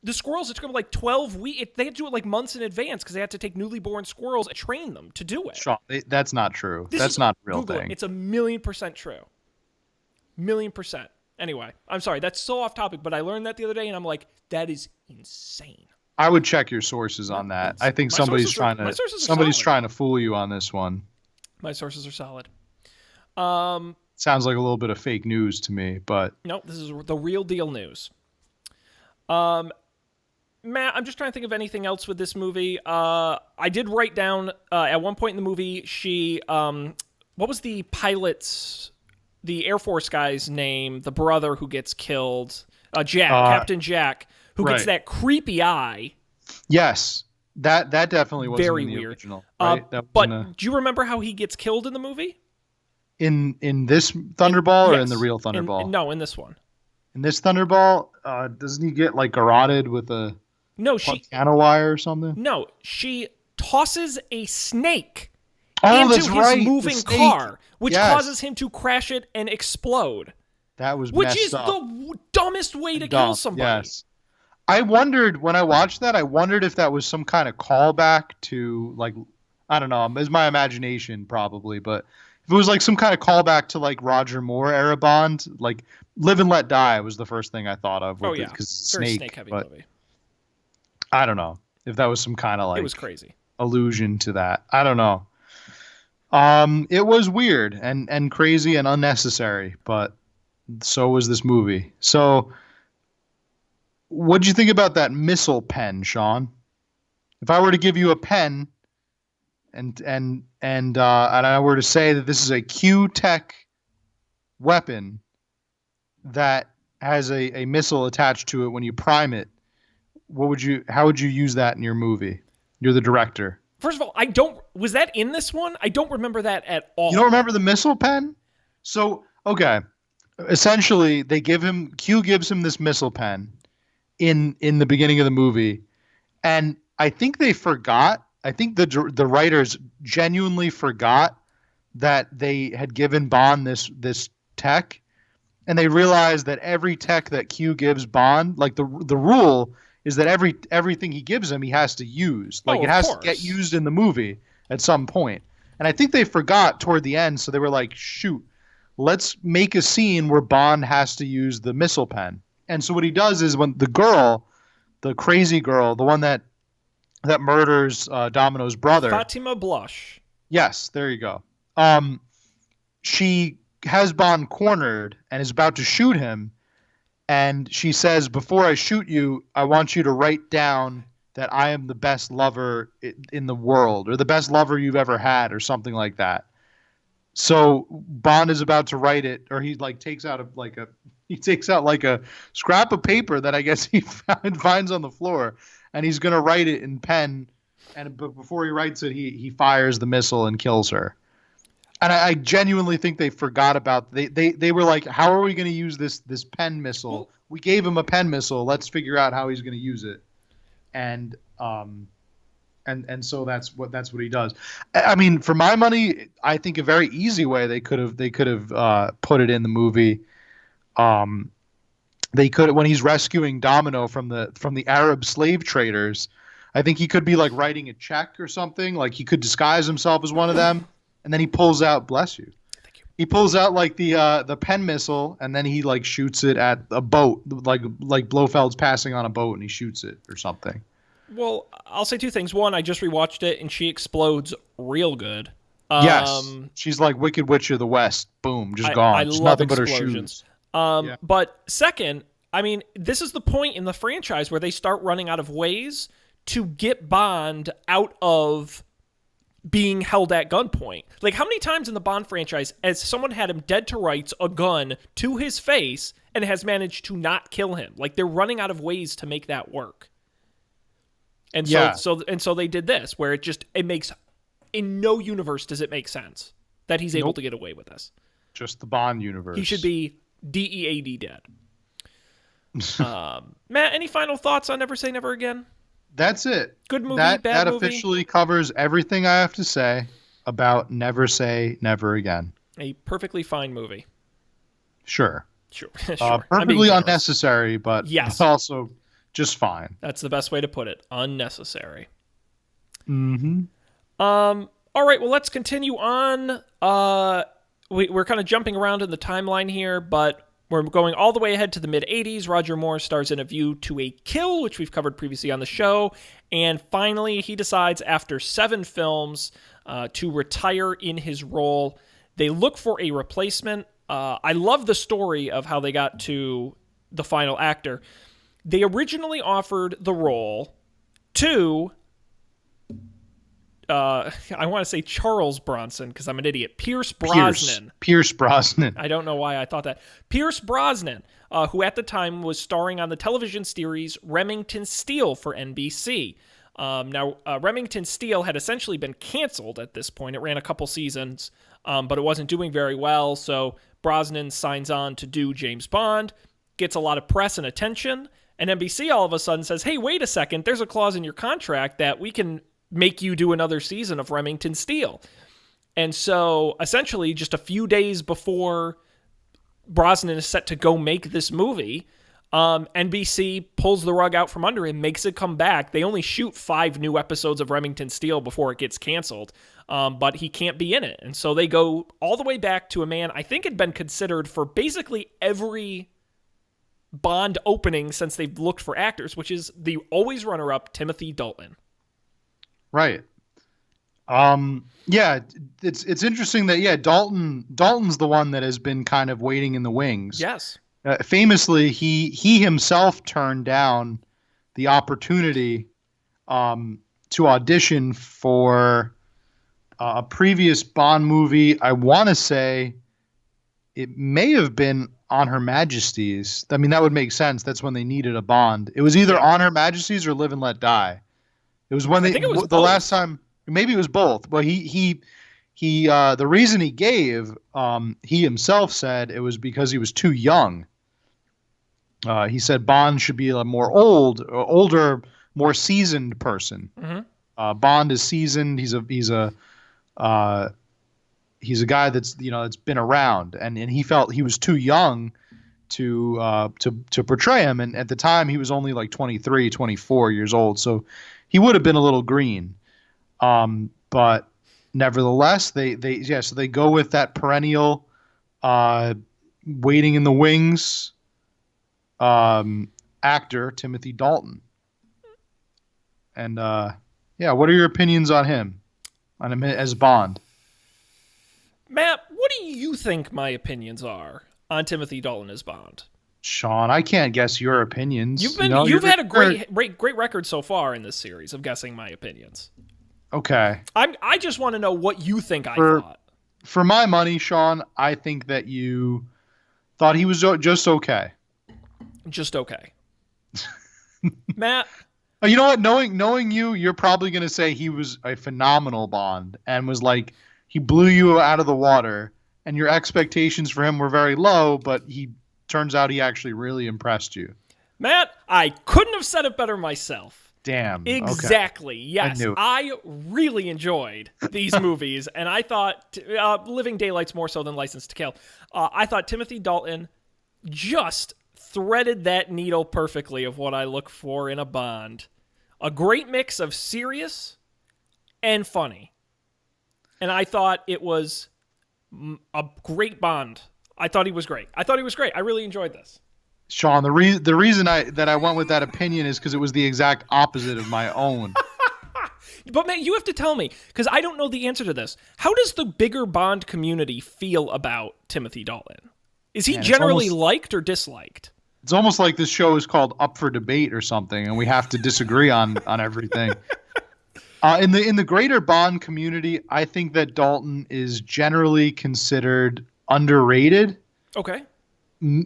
[SPEAKER 1] the squirrels, it took them like 12 weeks. They had to do it like months in advance because they had to take newly born squirrels and train them to do it.
[SPEAKER 2] Sean, that's not true. That's not a real thing.
[SPEAKER 1] It's 1,000,000% true. 1,000,000%. Anyway, I'm sorry. That's so off topic, but I learned that the other day, and I'm like, that is insane.
[SPEAKER 2] I would check your sources on that. I think somebody's trying to fool you on this one.
[SPEAKER 1] My sources are solid.
[SPEAKER 2] Sounds like a little bit of fake news to me, but
[SPEAKER 1] no, this is the real deal news. Matt, I'm just trying to think of anything else with this movie. I did write down at one point in the movie, what was the pilot's, the Air Force guy's name, the brother who gets killed, Captain Jack, who gets that creepy eye.
[SPEAKER 2] Yes, that definitely wasn't
[SPEAKER 1] very
[SPEAKER 2] in the
[SPEAKER 1] weird.
[SPEAKER 2] Original. Right?
[SPEAKER 1] But do you remember how he gets killed in the movie?
[SPEAKER 2] In this Thunderball or in the real Thunderball?
[SPEAKER 1] No, in this one.
[SPEAKER 2] In this Thunderball, doesn't he get like garroted with a piano wire or something?
[SPEAKER 1] No, she tosses a snake
[SPEAKER 2] into
[SPEAKER 1] his moving car, which causes him to crash it and explode.
[SPEAKER 2] That was
[SPEAKER 1] which is the dumbest way to kill somebody.
[SPEAKER 2] Yes. I wondered when I watched that. I wondered if that was some kind of callback to like, I don't know. It's my imagination probably, but if it was like some kind of callback to like Roger Moore era Bond, like Live and Let Die was the first thing I thought of. With because snake heavy movie. I don't know if that was some kind of like
[SPEAKER 1] it was crazy
[SPEAKER 2] allusion to that. I don't know. It was weird and crazy and unnecessary, but so was this movie. So, what'd you think about that missile pen, Sean? If I were to give you a pen, and I were to say that this is a Q-Tech weapon that has a missile attached to it when you prime it, how would you use that in your movie? You're the director.
[SPEAKER 1] First of all, was that in this one? I don't remember that at all.
[SPEAKER 2] You don't remember the missile pen? So, okay. Essentially, Q gives him this missile pen in the beginning of the movie, and I think they forgot. I think the writers genuinely forgot that they had given Bond this tech, and they realized that every tech that Q gives Bond, like the rule is that everything he gives him, he has to use. Like it has to get used in the movie at some point. And I think they forgot toward the end, so they were like, shoot, let's make a scene where Bond has to use the missile pen. And so what he does is when the crazy girl, the one that murders Domino's brother.
[SPEAKER 1] Fatima Blush.
[SPEAKER 2] Yes, there you go. She has Bond cornered and is about to shoot him. And she says, before I shoot you, I want you to write down that I am the best lover in the world, or the best lover you've ever had, or something like that. So Bond is about to write it, or he like takes out a scrap of paper that I guess he finds on the floor, and he's gonna write it in pen. But before he writes it, he fires the missile and kills her. And I genuinely think they forgot about they were like, how are we going to use this pen missile? We gave him a pen missile. Let's figure out how he's going to use it. And so that's what he does. I mean, for my money, I think a very easy way they could have put it in the movie. They could, when he's rescuing Domino from the Arab slave traders, I think he could be like writing a check or something. Like he could disguise himself as one of them. And then he pulls out, bless you. Thank you. He pulls out like the pen missile, and then he like shoots it at a boat, like Blofeld's passing on a boat, and he shoots it or something.
[SPEAKER 1] Well, I'll say two things. One, I just rewatched it, and she explodes real good.
[SPEAKER 2] Yes, she's like Wicked Witch of the West. Boom, just gone.
[SPEAKER 1] I
[SPEAKER 2] just
[SPEAKER 1] love
[SPEAKER 2] nothing
[SPEAKER 1] explosions. But her shoes. But second, I mean, this is the point in the franchise where they start running out of ways to get Bond out of being held at gunpoint. Like, how many times in the Bond franchise has someone had him dead to rights, a gun to his face, and has managed to not kill him? Like, they're running out of ways to make that work. And so they did this, where it makes, in no universe does it make sense that he's able to get away with this.
[SPEAKER 2] Just the Bond universe.
[SPEAKER 1] He should be DEAD dead. Matt, any final thoughts on Never Say Never Again?
[SPEAKER 2] That's it.
[SPEAKER 1] Good movie, bad movie? That
[SPEAKER 2] officially covers everything I have to say about Never Say Never Again.
[SPEAKER 1] A perfectly fine movie.
[SPEAKER 2] Sure.
[SPEAKER 1] Sure.
[SPEAKER 2] Perfectly unnecessary, but also just fine.
[SPEAKER 1] That's the best way to put it. Unnecessary.
[SPEAKER 2] Mm-hmm.
[SPEAKER 1] All right, well, let's continue on. We're kind of jumping around in the timeline here, but We're going all the way ahead to the mid-'80s. Roger Moore stars in A View to a Kill, which we've covered previously on the show. And finally, he decides after 7 films to retire in his role. They look for a replacement. I love the story of how they got to the final actor. They originally offered the role to... I want to say Charles Bronson because I'm an idiot. Pierce Brosnan.
[SPEAKER 2] Pierce Brosnan.
[SPEAKER 1] I don't know why I thought that. Pierce Brosnan, who at the time was starring on the television series Remington Steele for NBC. Now, Remington Steele had essentially been canceled at this point. It ran a couple seasons, but it wasn't doing very well. So Brosnan signs on to do James Bond, gets a lot of press and attention, and NBC all of a sudden says, hey, wait a second, there's a clause in your contract that we can make you do another season of Remington Steele. And so essentially just a few days before Brosnan is set to go make this movie, NBC pulls the rug out from under him, makes it come back. They only shoot 5 new episodes of Remington Steele before it gets canceled, but he can't be in it. And so they go all the way back to a man I think had been considered for basically every Bond opening since they've looked for actors, which is the always runner-up Timothy Dalton.
[SPEAKER 2] Right. Yeah, it's interesting that Dalton's the one that has been kind of waiting in the wings.
[SPEAKER 1] Yes.
[SPEAKER 2] Famously, he himself turned down the opportunity to audition for a previous Bond movie. I want to say it may have been On Her Majesty's. I mean, that would make sense. That's when they needed a Bond. It was either On Her Majesty's or Live and Let Die. It was when the last time, maybe it was both. But he the reason he gave, he himself said it was because he was too young. He said Bond should be a more older, more seasoned person. Mm-hmm. Bond is seasoned. He's a guy that's that's been around, and he felt he was too young to portray him. And at the time, he was only like 23, 24 years old, so he would have been a little green. But nevertheless, they go with that perennial waiting in the wings actor Timothy Dalton. And what are your opinions on him as Bond?
[SPEAKER 1] Matt, what do you think my opinions are on Timothy Dalton as Bond?
[SPEAKER 2] Sean, I can't guess your opinions.
[SPEAKER 1] You've had a great record so far in this series of guessing my opinions.
[SPEAKER 2] Okay.
[SPEAKER 1] I just want to know what you think I thought.
[SPEAKER 2] For my money, Sean, I think that you thought he was just okay.
[SPEAKER 1] Just okay. Matt?
[SPEAKER 2] You know what? Knowing you, you're probably going to say he was a phenomenal Bond and was like, he blew you out of the water and your expectations for him were very low, but turns out he actually really impressed you.
[SPEAKER 1] Matt, I couldn't have said it better myself.
[SPEAKER 2] Damn.
[SPEAKER 1] Exactly.
[SPEAKER 2] Okay.
[SPEAKER 1] Yes. I really enjoyed these movies, and I thought Living Daylight's more so than License to Kill. I thought Timothy Dalton just threaded that needle perfectly of what I look for in a Bond. A great mix of serious and funny. And I thought it was a great Bond. I thought he was great. I really enjoyed this.
[SPEAKER 2] Sean, the reason I went with that opinion is because it was the exact opposite of my own.
[SPEAKER 1] But man, you have to tell me, because I don't know the answer to this. How does the bigger Bond community feel about Timothy Dalton? Is he generally liked or disliked?
[SPEAKER 2] It's almost like this show is called Up for Debate or something, and we have to disagree on everything. In the greater Bond community, I think that Dalton is generally considered underrated.
[SPEAKER 1] Okay.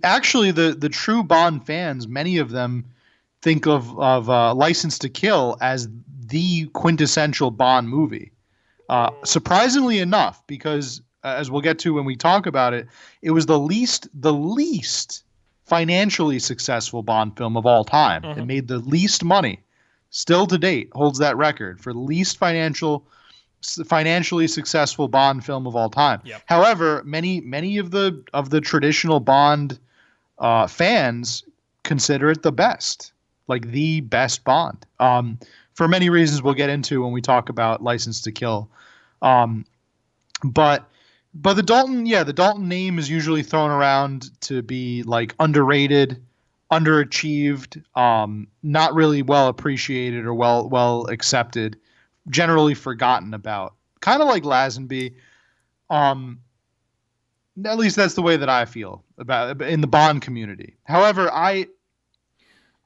[SPEAKER 2] Actually, the true Bond fans, many of them think of License to Kill as the quintessential Bond movie. Surprisingly enough, because as we'll get to when we talk about it, it was the least financially successful Bond film of all time. Mm-hmm. It made the least money. Still to date holds that record for least financially successful Bond film of all time.
[SPEAKER 1] Yep.
[SPEAKER 2] However, many of the traditional Bond fans consider it the best, like the best Bond. For many reasons we'll get into when we talk about License to Kill. But but the Dalton name is usually thrown around to be like underrated, underachieved, not really well appreciated or well accepted, generally forgotten about. Kind of like Lazenby. Um, at least that's the way that I feel about in the Bond community. However, I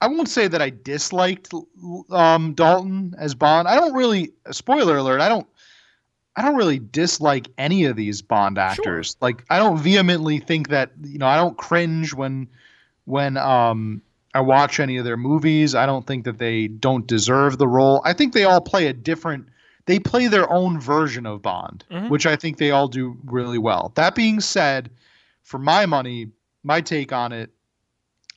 [SPEAKER 2] won't say that I disliked Dalton as Bond. I don't really. Spoiler alert. I don't really dislike any of these Bond
[SPEAKER 1] Sure.
[SPEAKER 2] actors. Like I don't vehemently think that I don't cringe when I watch any of their movies. I don't think that they don't deserve the role. I think they all play a different. They play their own version of Bond,
[SPEAKER 1] Hmm.
[SPEAKER 2] which I think they all do really well. That being said, for my money, my take on it,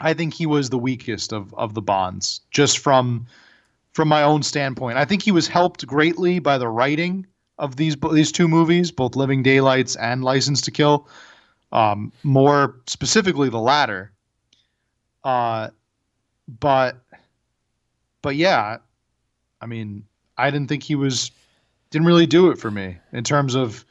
[SPEAKER 2] I think he was the weakest of the Bonds, just from my own standpoint. I think he was helped greatly by the writing of these two movies, both Living Daylights and License to Kill. More specifically, the latter. Uh, but but yeah, I mean, I didn't think he was didn't really do it for me in terms of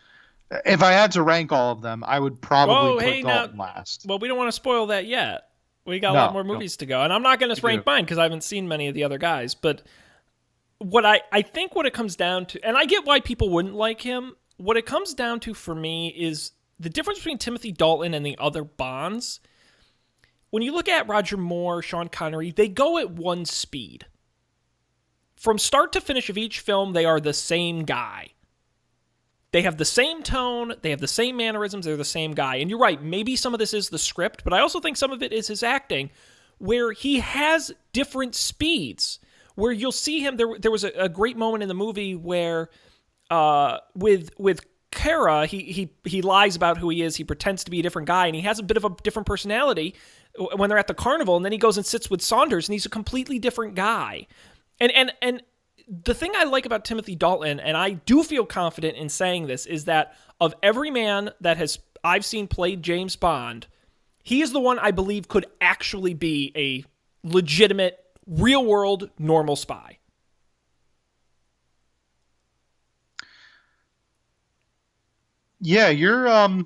[SPEAKER 2] if I had to rank all of them, I would probably
[SPEAKER 1] Whoa,
[SPEAKER 2] put
[SPEAKER 1] hey, now,
[SPEAKER 2] Dalton last.
[SPEAKER 1] well, we don't want to spoil that yet. We got a lot
[SPEAKER 2] No,
[SPEAKER 1] more
[SPEAKER 2] no,
[SPEAKER 1] movies to go, and I'm not going
[SPEAKER 2] we
[SPEAKER 1] to
[SPEAKER 2] do.
[SPEAKER 1] rank mine because I haven't seen many of the other guys. But I think what it comes down to, and I get why people wouldn't like him, what it comes down to for me is the difference between Timothy Dalton and the other Bonds. When you look at Roger Moore, Sean Connery, they go at one speed. From start to finish of each film, they are the same guy. They have the same tone, they have the same mannerisms, they're the same guy. And you're right, maybe some of this is the script, but I also think some of it is his acting, where he has different speeds. Where you'll see him, there was a great moment in the movie where with Kara, he lies about who he is, he pretends to be a different guy, and he has a bit of a different personality when they're at the carnival, and then he goes and sits with Saunders, and he's a completely different guy. And the thing I like about Timothy Dalton, and I do feel confident in saying this, is that of every man that I've seen played James Bond, he is the one I believe could actually be a legitimate, real world, normal spy.
[SPEAKER 2] Yeah,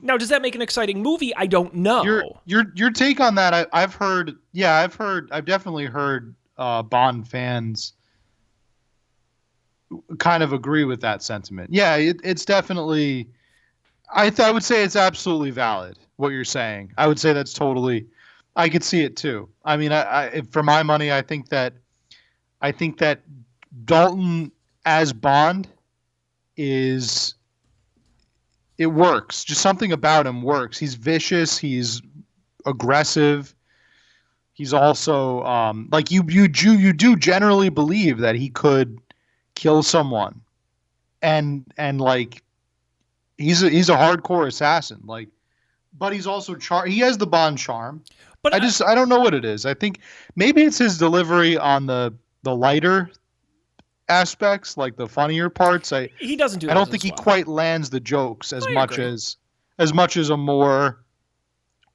[SPEAKER 1] Now, does that make an exciting movie? I don't
[SPEAKER 2] your
[SPEAKER 1] know.
[SPEAKER 2] your take on that. I've heard. Yeah, I've definitely heard Bond fans kind of agree with that sentiment. Yeah, it's definitely. I would say it's absolutely valid what you're saying. I would say that's totally. I could see it too. I mean, for my money, I think that Dalton as Bond is it works. Just something about him works. He's vicious. He's aggressive. He's also like you do generally believe that he could kill someone, and like he's a hardcore assassin. Like, but he's also he has the Bond charm.
[SPEAKER 1] But
[SPEAKER 2] I don't know what it is. I think maybe it's his delivery on the lighter aspects, like the funnier parts.
[SPEAKER 1] he doesn't do
[SPEAKER 2] I
[SPEAKER 1] those
[SPEAKER 2] don't think
[SPEAKER 1] as
[SPEAKER 2] he
[SPEAKER 1] well.
[SPEAKER 2] quite lands the jokes as
[SPEAKER 1] I
[SPEAKER 2] much
[SPEAKER 1] agree.
[SPEAKER 2] as a Moore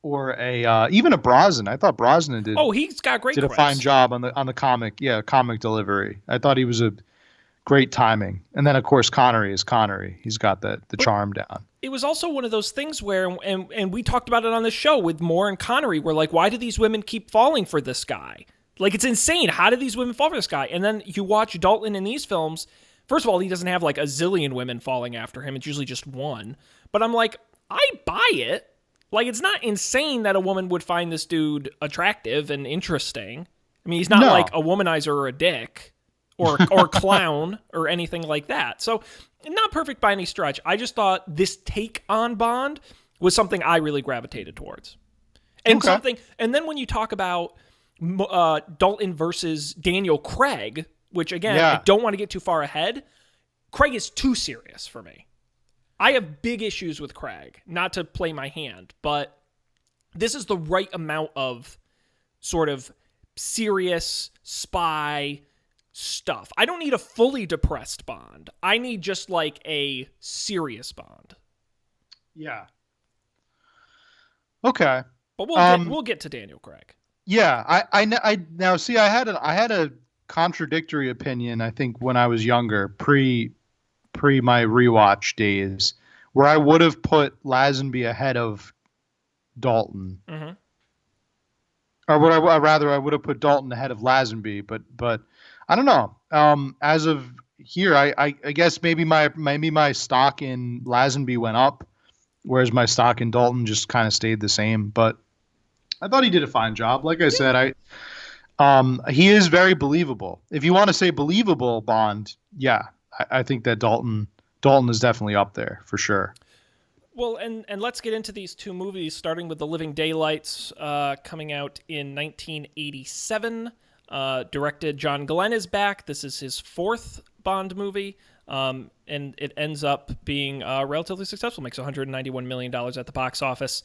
[SPEAKER 2] or a even a Brosnan. I thought Brosnan
[SPEAKER 1] Oh, he's got great
[SPEAKER 2] did a fine
[SPEAKER 1] quips.
[SPEAKER 2] job on the comic delivery. I thought he was a great timing. And then of course Connery is Connery. He's got the
[SPEAKER 1] But
[SPEAKER 2] charm down.
[SPEAKER 1] it was also one of those things where, and we talked about it on the show with Moore and Connery, where like, why do these women keep falling for this guy? Like, it's insane. How do these women fall for this guy? And then you watch Dalton in these films. First of all, he doesn't have like a zillion women falling after him. It's usually just one. But I'm like, I buy it. Like, it's not insane that a woman would find this dude attractive and interesting. I mean, he's not
[SPEAKER 2] No.
[SPEAKER 1] like a womanizer or a dick or clown or anything like that. So, not perfect by any stretch. I just thought this take on Bond was something I really gravitated towards. And
[SPEAKER 2] Okay.
[SPEAKER 1] something, and then when you talk about Dalton versus Daniel Craig, which again, I
[SPEAKER 2] Yeah.
[SPEAKER 1] don't want to get too far ahead, Craig is too serious for me. I have big issues with Craig, not to play my hand, but this is the right amount of sort of serious spy stuff. I don't need a fully depressed Bond. I need just like a serious Bond.
[SPEAKER 2] Yeah. Okay.
[SPEAKER 1] But we'll get to Daniel Craig.
[SPEAKER 2] Yeah, I now see I had a contradictory opinion I think when I was younger, pre my rewatch days, where I would have put Lazenby ahead of Dalton.
[SPEAKER 1] Mm-hmm.
[SPEAKER 2] Or I would have put Dalton ahead of Lazenby, but I don't know. As of here, I guess maybe my stock in Lazenby went up, whereas my stock in Dalton just kind of stayed the same. But I thought he did a fine job. Like I said, he is very believable. If you want to say believable Bond, yeah, I think that Dalton is definitely up there for sure.
[SPEAKER 1] Well, and let's get into these two movies, starting with The Living Daylights, coming out in 1987. Directed John Glenn is back. This is his fourth Bond movie, and it ends up being relatively successful. Makes $191 million at the box office.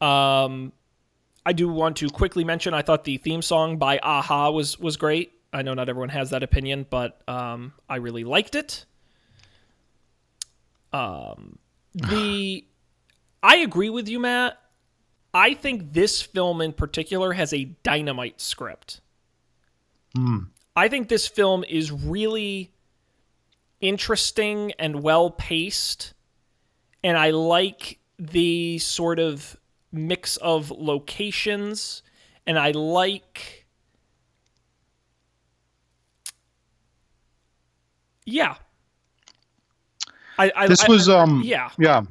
[SPEAKER 1] I do want to quickly mention, I thought the theme song by a-ha was great. I know not everyone has that opinion, but I really liked it. I agree with you, Matt. I think this film in particular has a dynamite script. I think this film is really interesting and well-paced, and I like the sort of mix of locations, and I like... Yeah.
[SPEAKER 2] This was
[SPEAKER 1] yeah.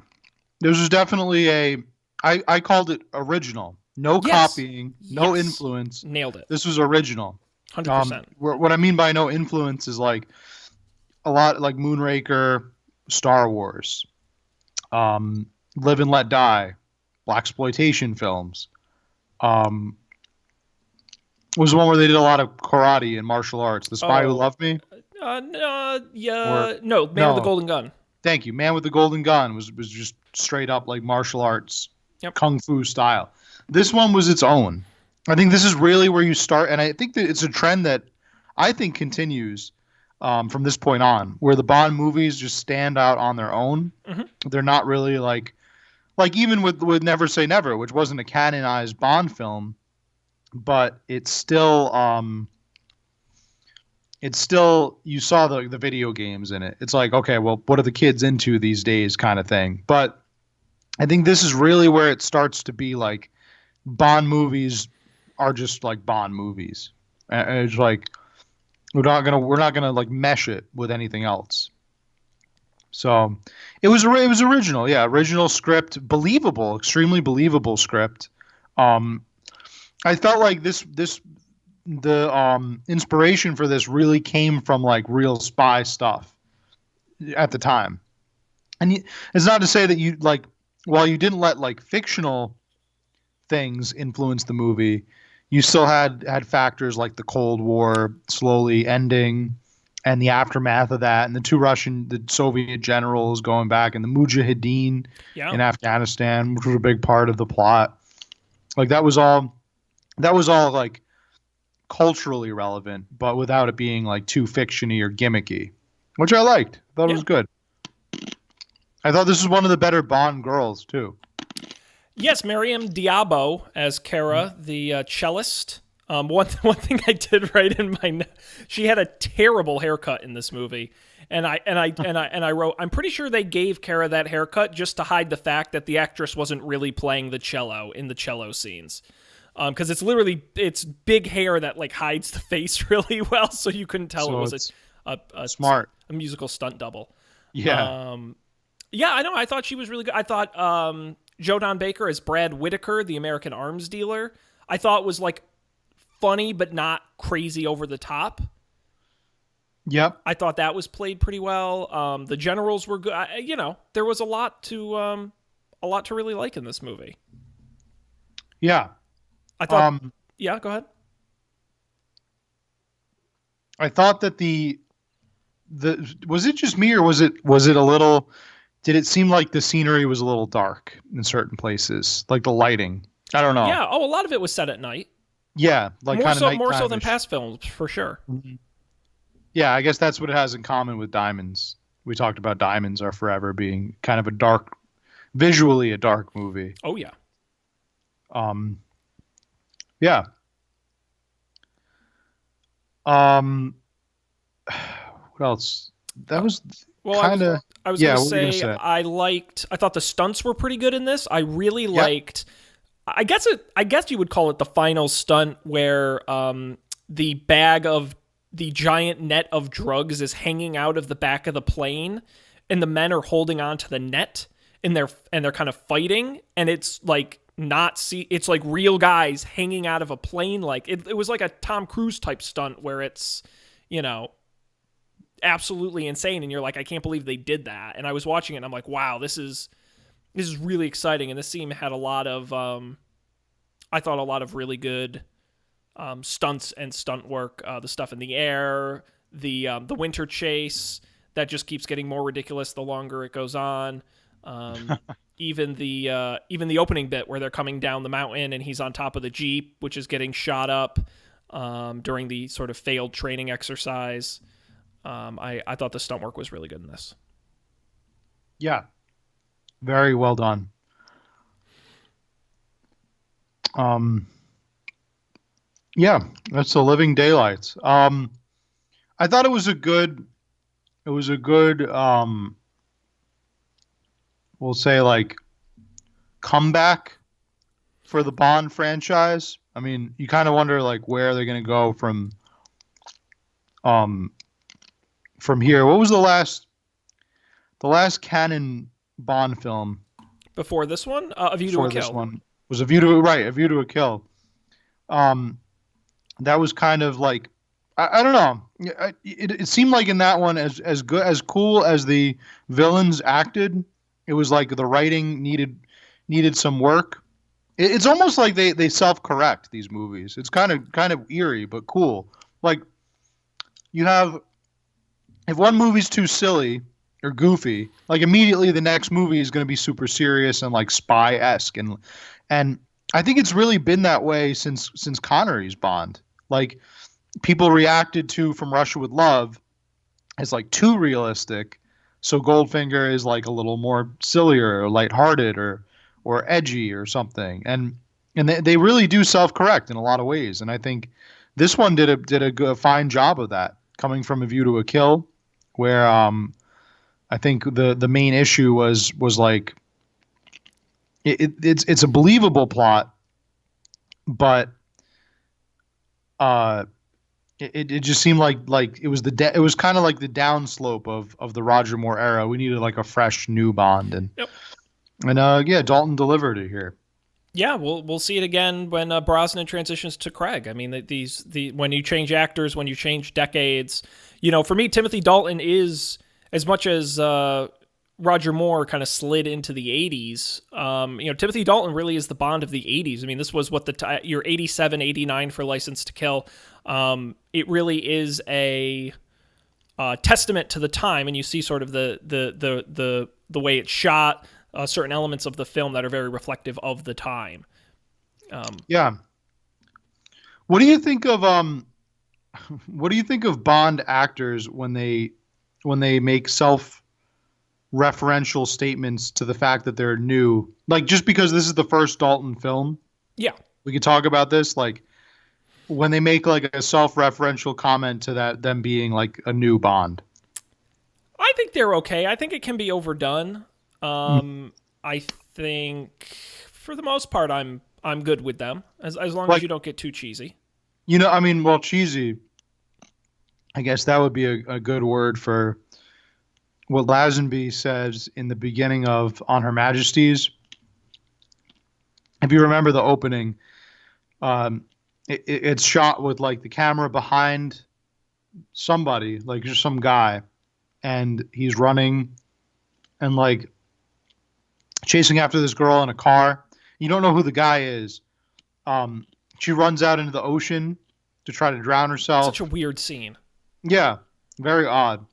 [SPEAKER 2] This was definitely I called it original. No copying, no influence.
[SPEAKER 1] Nailed it.
[SPEAKER 2] This was original.
[SPEAKER 1] 100%.
[SPEAKER 2] What I mean by no influence is like a lot like Moonraker, Star Wars, Live and Let Die, blaxploitation films. Was the one where they did a lot of karate and martial arts. The Spy Who Loved Me.
[SPEAKER 1] Man with the Golden Gun.
[SPEAKER 2] Thank you. Man with the Golden Gun was just straight up like martial arts, kung fu style. This one was its own. I think this is really where you start, and I think that it's a trend that I think continues from this point on, where the Bond movies just stand out on their own. Mm-hmm. They're not really like even with Never Say Never, which wasn't a canonized Bond film, but it's still you saw the video games in it. It's like, okay, well, what are the kids into these days kind of thing. But I think this is really where it starts to be like Bond movies are just like Bond movies. And it's like we're not gonna like mesh it with anything else. So it was original, original script, believable, extremely believable script. I felt like the inspiration for this really came from like real spy stuff at the time. And it's not to say that you like, while you didn't let like fictional things influence the movie, you still had factors like the Cold War slowly ending and the aftermath of that, and the Soviet generals going back, and the Mujahideen in Afghanistan, which was a big part of the plot. Like that was all like culturally relevant, but without it being like too fictiony or gimmicky, which I liked. I thought it was good. I thought this was one of the better Bond girls too.
[SPEAKER 1] Yes, Miriam Diabo as Kara, the cellist. One thing I did write in my she had a terrible haircut in this movie, and I wrote, I'm pretty sure they gave Kara that haircut just to hide the fact that the actress wasn't really playing the cello in the cello scenes. Because it's big hair that like hides the face really well, so you couldn't tell it was a musical stunt double.
[SPEAKER 2] Yeah.
[SPEAKER 1] I know. I thought she was really good. I thought Joe Don Baker as Brad Whitaker, the American arms dealer, I thought was like funny but not crazy over the top.
[SPEAKER 2] Yep.
[SPEAKER 1] I thought that was played pretty well. The generals were good. There was a lot to really like in this movie.
[SPEAKER 2] Yeah.
[SPEAKER 1] I thought. Yeah, go ahead.
[SPEAKER 2] I thought that the was it just me, or was it a little? Did it seem like the scenery was a little dark in certain places, like the lighting? I don't know.
[SPEAKER 1] Yeah. Oh, a lot of it was set at night.
[SPEAKER 2] Yeah, like
[SPEAKER 1] more so than past films, for sure.
[SPEAKER 2] Mm-hmm. Yeah, I guess that's what it has in common with Diamonds. We talked about Diamonds Are Forever being kind of visually a dark movie.
[SPEAKER 1] Oh yeah.
[SPEAKER 2] Yeah. What else? That was
[SPEAKER 1] Well,
[SPEAKER 2] kind of.
[SPEAKER 1] I was
[SPEAKER 2] Yeah,
[SPEAKER 1] gonna
[SPEAKER 2] what were you gonna
[SPEAKER 1] say
[SPEAKER 2] say?
[SPEAKER 1] I thought the stunts were pretty good in this. I really
[SPEAKER 2] Yeah.
[SPEAKER 1] liked. I guess you would call it the final stunt where the bag of the giant net of drugs is hanging out of the back of the plane, and the men are holding on to the net, and they're kind of fighting, and it's like it's like real guys hanging out of a plane. Like it was like a Tom Cruise type stunt where it's, you know, absolutely insane, and you're like, I can't believe they did that. And I was watching it and I'm like, wow, this is really exciting. And this scene had a lot of I thought a lot of really good stunts and stunt work. The stuff in the air, the winter chase that just keeps getting more ridiculous the longer it goes on. Even the opening bit where they're coming down the mountain and he's on top of the Jeep, which is getting shot up during the sort of failed training exercise. I thought the stunt work was really good in this.
[SPEAKER 2] Yeah, very well done. Yeah, that's the Living Daylights. I thought it was a good, we'll say like comeback for the Bond franchise. I mean, you kind of wonder like where they're going to go um, from here. What was the last canon Bond film
[SPEAKER 1] Before this one, A View to
[SPEAKER 2] before
[SPEAKER 1] a
[SPEAKER 2] this
[SPEAKER 1] Kill.
[SPEAKER 2] one? Was A View to a Kill. That was kind of like I don't know. It seemed like in that one, as good as cool as the villains acted, it was like the writing needed some work. It's almost like they self-correct these movies. It's kind of eerie but cool. Like you have, if one movie's too silly or goofy, like immediately the next movie is going to be super serious and like spy-esque, and I think it's really been that way since Connery's Bond. Like people reacted to From Russia with Love as like too realistic, so Goldfinger is like a little more sillier or lighthearted or edgy or something, and they really do self-correct in a lot of ways, and I think this one did a fine job of that, coming from A View to a Kill, where I think the main issue was like it's a believable plot, but it just seemed like it was it was kind of like the downslope of the Roger Moore era. We needed like a fresh new Bond, and
[SPEAKER 1] Yep.
[SPEAKER 2] Yeah, Dalton delivered it here.
[SPEAKER 1] Yeah, we'll see it again when Brosnan transitions to Craig. I mean, when you change actors, when you change decades, you know, for me, Timothy Dalton is, as much as Roger Moore kind of slid into the 80s, you know, Timothy Dalton really is the Bond of the 80s. I mean, this was what your 87, 89 for License to Kill. It really is a testament to the time, and you see sort of the way it's shot, certain elements of the film that are very reflective of the time.
[SPEAKER 2] Yeah. What do you think of Bond actors when they make self-referential statements to the fact that they're new? Like, just because this is the first Dalton film,
[SPEAKER 1] Yeah.
[SPEAKER 2] we could talk about this. Like, when they make like a self-referential comment to them being like a new Bond.
[SPEAKER 1] I think they're okay. I think it can be overdone. I think for the most part, I'm good with them as long as you don't get too cheesy.
[SPEAKER 2] You know, I mean, well, cheesy, I guess that would be a good word for what Lazenby says in the beginning of On Her Majesty's. If you remember the opening, it's shot with like the camera behind somebody, like just some guy, and he's running and like chasing after this girl in a car. You don't know who the guy is. She runs out into the ocean to try to drown herself.
[SPEAKER 1] Such a weird scene.
[SPEAKER 2] Yeah, very odd.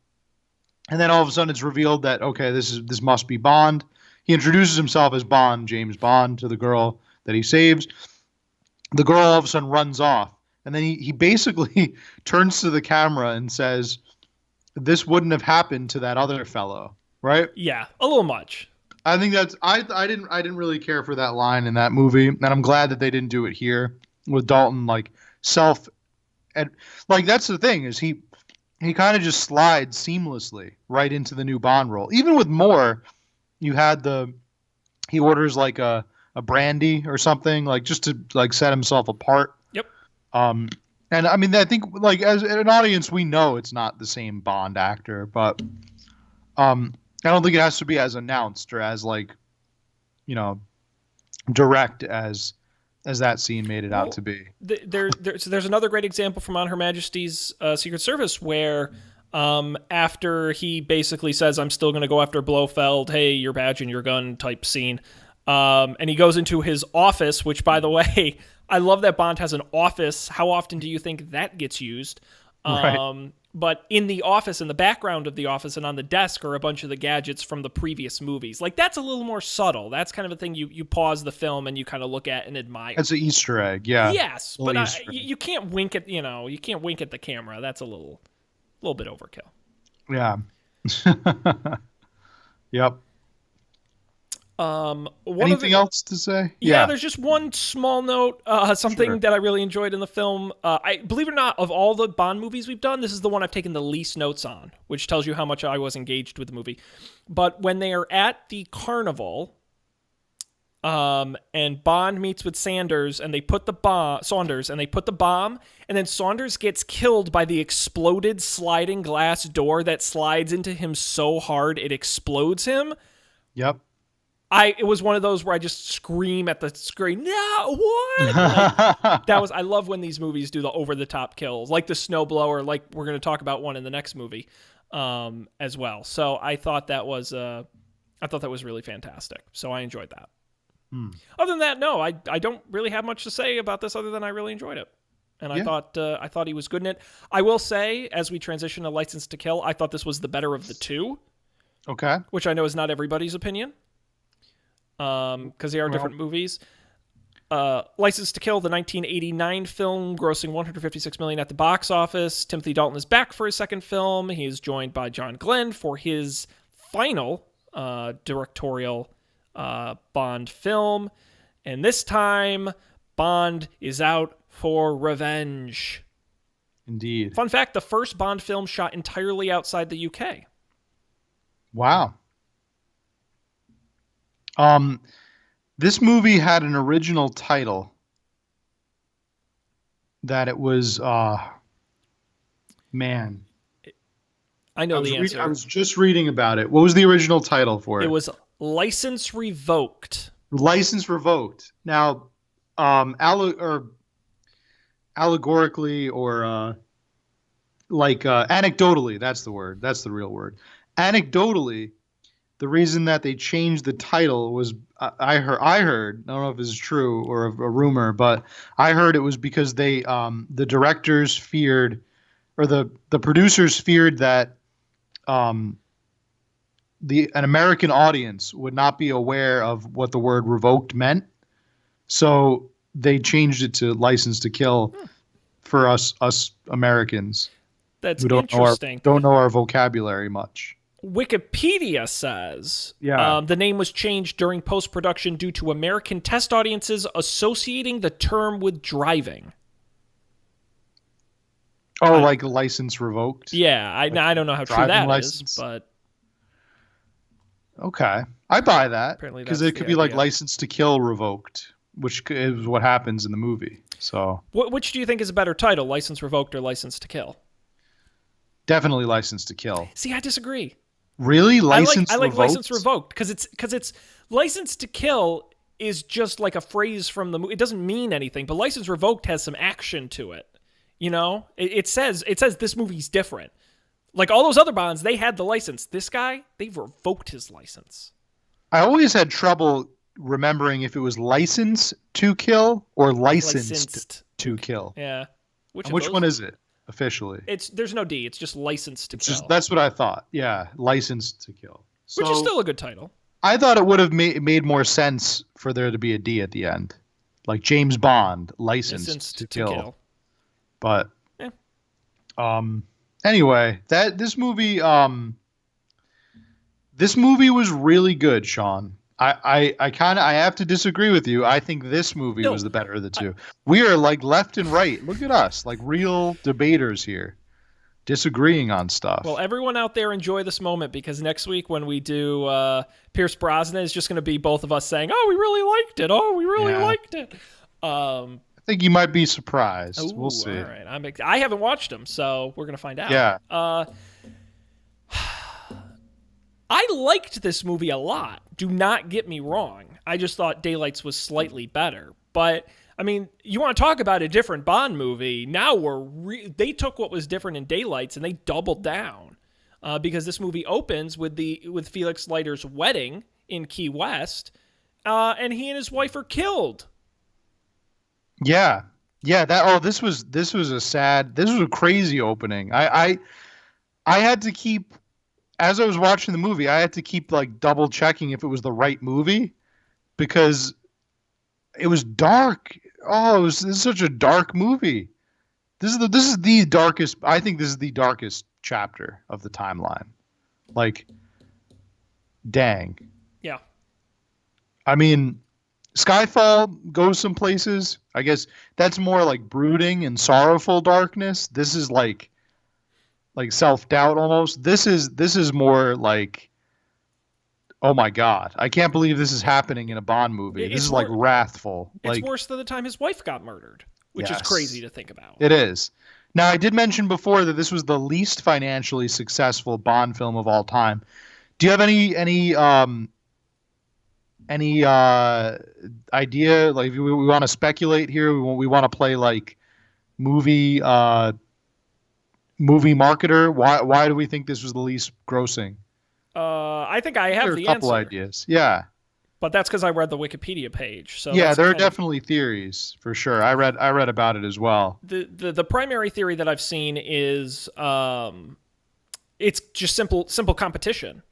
[SPEAKER 2] And then all of a sudden it's revealed that, okay, this must be Bond. He introduces himself as Bond, James Bond, to the girl that he saves. The girl all of a sudden runs off. And then he basically turns to the camera and says, this wouldn't have happened to that other fellow, right?
[SPEAKER 1] Yeah, a little much.
[SPEAKER 2] I think that's I didn't really care for that line in that movie, and I'm glad that they didn't do it here with Dalton. Like that's the thing, is he he kind of just slides seamlessly right into the new Bond role. Even with Moore, you had he orders like a brandy or something, like just to like set himself apart.
[SPEAKER 1] Yep.
[SPEAKER 2] And I mean, I think like as an audience, we know it's not the same Bond actor, but I don't think it has to be as announced or as like, direct as that scene made it out to be.
[SPEAKER 1] There's another great example from On Her Majesty's Secret Service where after he basically says, I'm still going to go after Blofeld, hey, your badge and your gun type scene. And he goes into his office, which, by the way, I love that Bond has an office. How often do you think that gets used?
[SPEAKER 2] Right.
[SPEAKER 1] But in the office, in the background of the office and on the desk are a bunch of the gadgets from the previous movies. Like, that's a little more subtle. That's kind of a thing you pause the film and you kind of look at and admire.
[SPEAKER 2] It's an Easter egg, yeah.
[SPEAKER 1] Yes, but you can't wink at, you can't wink at the camera. That's a little bit overkill.
[SPEAKER 2] Yeah. Yep. Anything else to say?
[SPEAKER 1] Yeah, there's just one small note, something that I really enjoyed in the film. I believe it or not, of all the Bond movies we've done, this is the one I've taken the least notes on, which tells you how much I was engaged with the movie. But when they are at the carnival, and Bond meets with Saunders, and they put the bomb, and then Saunders gets killed by the exploded sliding glass door that slides into him so hard it explodes him.
[SPEAKER 2] Yep.
[SPEAKER 1] It was one of those where I just scream at the screen, no, what? Like, I love when these movies do the over-the-top kills, like the snowblower, like we're going to talk about one in the next movie as well. So I thought that was really fantastic. So I enjoyed that. Other than that, no, I don't really have much to say about this other than I really enjoyed it. And I thought he was good in it. I will say, as we transition to License to Kill, I thought this was the better of the two.
[SPEAKER 2] Okay.
[SPEAKER 1] Which I know is not everybody's opinion. Because they are different movies. License to Kill, the 1989 film, grossing $156 million at the box office. Timothy Dalton is back for his second film. He is joined by John Glenn for his final directorial Bond film. And this time, Bond is out for revenge.
[SPEAKER 2] Indeed.
[SPEAKER 1] Fun fact, the first Bond film shot entirely outside the UK.
[SPEAKER 2] Wow. This movie had an original title that it was, man.
[SPEAKER 1] I know the answer.
[SPEAKER 2] I was just reading about it. What was the original title for it?
[SPEAKER 1] It was License Revoked.
[SPEAKER 2] License Revoked. Now, allegorically or anecdotally, that's the word. That's the real word. Anecdotally, the reason that they changed the title was I heard, I don't know if this is true or a rumor, but I heard it was because the directors feared, or the producers feared that an American audience would not be aware of what the word revoked meant. So they changed it to License to Kill for us Americans.
[SPEAKER 1] That's
[SPEAKER 2] who
[SPEAKER 1] interesting.
[SPEAKER 2] Don't know our vocabulary much.
[SPEAKER 1] Wikipedia says the name was changed during post-production due to American test audiences associating the term with driving.
[SPEAKER 2] Oh, like license revoked?
[SPEAKER 1] Yeah, I don't know how true that
[SPEAKER 2] license?
[SPEAKER 1] is, but...
[SPEAKER 2] Okay. I buy that. Because it could be
[SPEAKER 1] idea.
[SPEAKER 2] like License to Kill revoked, which is what happens in the movie. So,
[SPEAKER 1] which do you think is a better title, License Revoked or License to Kill?
[SPEAKER 2] Definitely License to Kill.
[SPEAKER 1] See, I disagree.
[SPEAKER 2] Really?
[SPEAKER 1] I like License Revoked because it's License to Kill is just like a phrase from the movie. It doesn't mean anything, but License Revoked has some action to it. You know, it says this movie's different. Like all those other Bonds, they had the license. This guy, they revoked his license.
[SPEAKER 2] I always had trouble remembering if it was License to Kill or Licensed to Kill.
[SPEAKER 1] Yeah.
[SPEAKER 2] Which one is it? Officially,
[SPEAKER 1] there's no D. It's just License to Kill.
[SPEAKER 2] That's what I thought. Yeah, License to Kill,
[SPEAKER 1] which is still a good title.
[SPEAKER 2] I thought it would have made more sense for there to be a D at the end, like James Bond, License to Kill. But anyway, this movie was really good, Sean. I have to disagree with you. I think this movie was the better of the two. We are like left and right. Look at us, like real debaters here. disagreeing on stuff.
[SPEAKER 1] Well, everyone out there enjoy this moment, because next week when we do Pierce Brosnan, it's just going to be both of us saying, "Oh, we really liked it. Oh, we really liked it."
[SPEAKER 2] I think you might be surprised.
[SPEAKER 1] Ooh,
[SPEAKER 2] we'll see.
[SPEAKER 1] All right, I haven't watched them, so we're going to find out.
[SPEAKER 2] Yeah.
[SPEAKER 1] I liked this movie a lot. Do not get me wrong. I just thought Daylights was slightly better. But, I mean, you want to talk about a different Bond movie. Now they took what was different in Daylights and they doubled down. Because this movie opens with Felix Leiter's wedding in Key West, and he and his wife are killed.
[SPEAKER 2] Yeah. This was a crazy opening. I had to keep, as I was watching the movie, I had to keep like double checking if it was the right movie, because it was dark. This is such a dark movie. This is the darkest. I think this is the darkest chapter of the timeline. Like, dang.
[SPEAKER 1] Yeah.
[SPEAKER 2] I mean, Skyfall goes some places. I guess that's more like brooding and sorrowful darkness. This is like self-doubt almost. This is more like, oh my God, I can't believe this is happening in a Bond movie. This is like wrathful.
[SPEAKER 1] It's worse than the time his wife got murdered, which is crazy to think about.
[SPEAKER 2] It is. Now, I did mention before that this was the least financially successful Bond film of all time. Do you have any idea? Like, we want to speculate here. We want to play like movie marketer. Why do we think this was the least grossing?
[SPEAKER 1] I think I have the answer.
[SPEAKER 2] There are a couple ideas. Yeah.
[SPEAKER 1] But that's because I read the Wikipedia page. So
[SPEAKER 2] yeah, there are definitely theories for sure. I read about it as well.
[SPEAKER 1] The primary theory that I've seen is it's just simple competition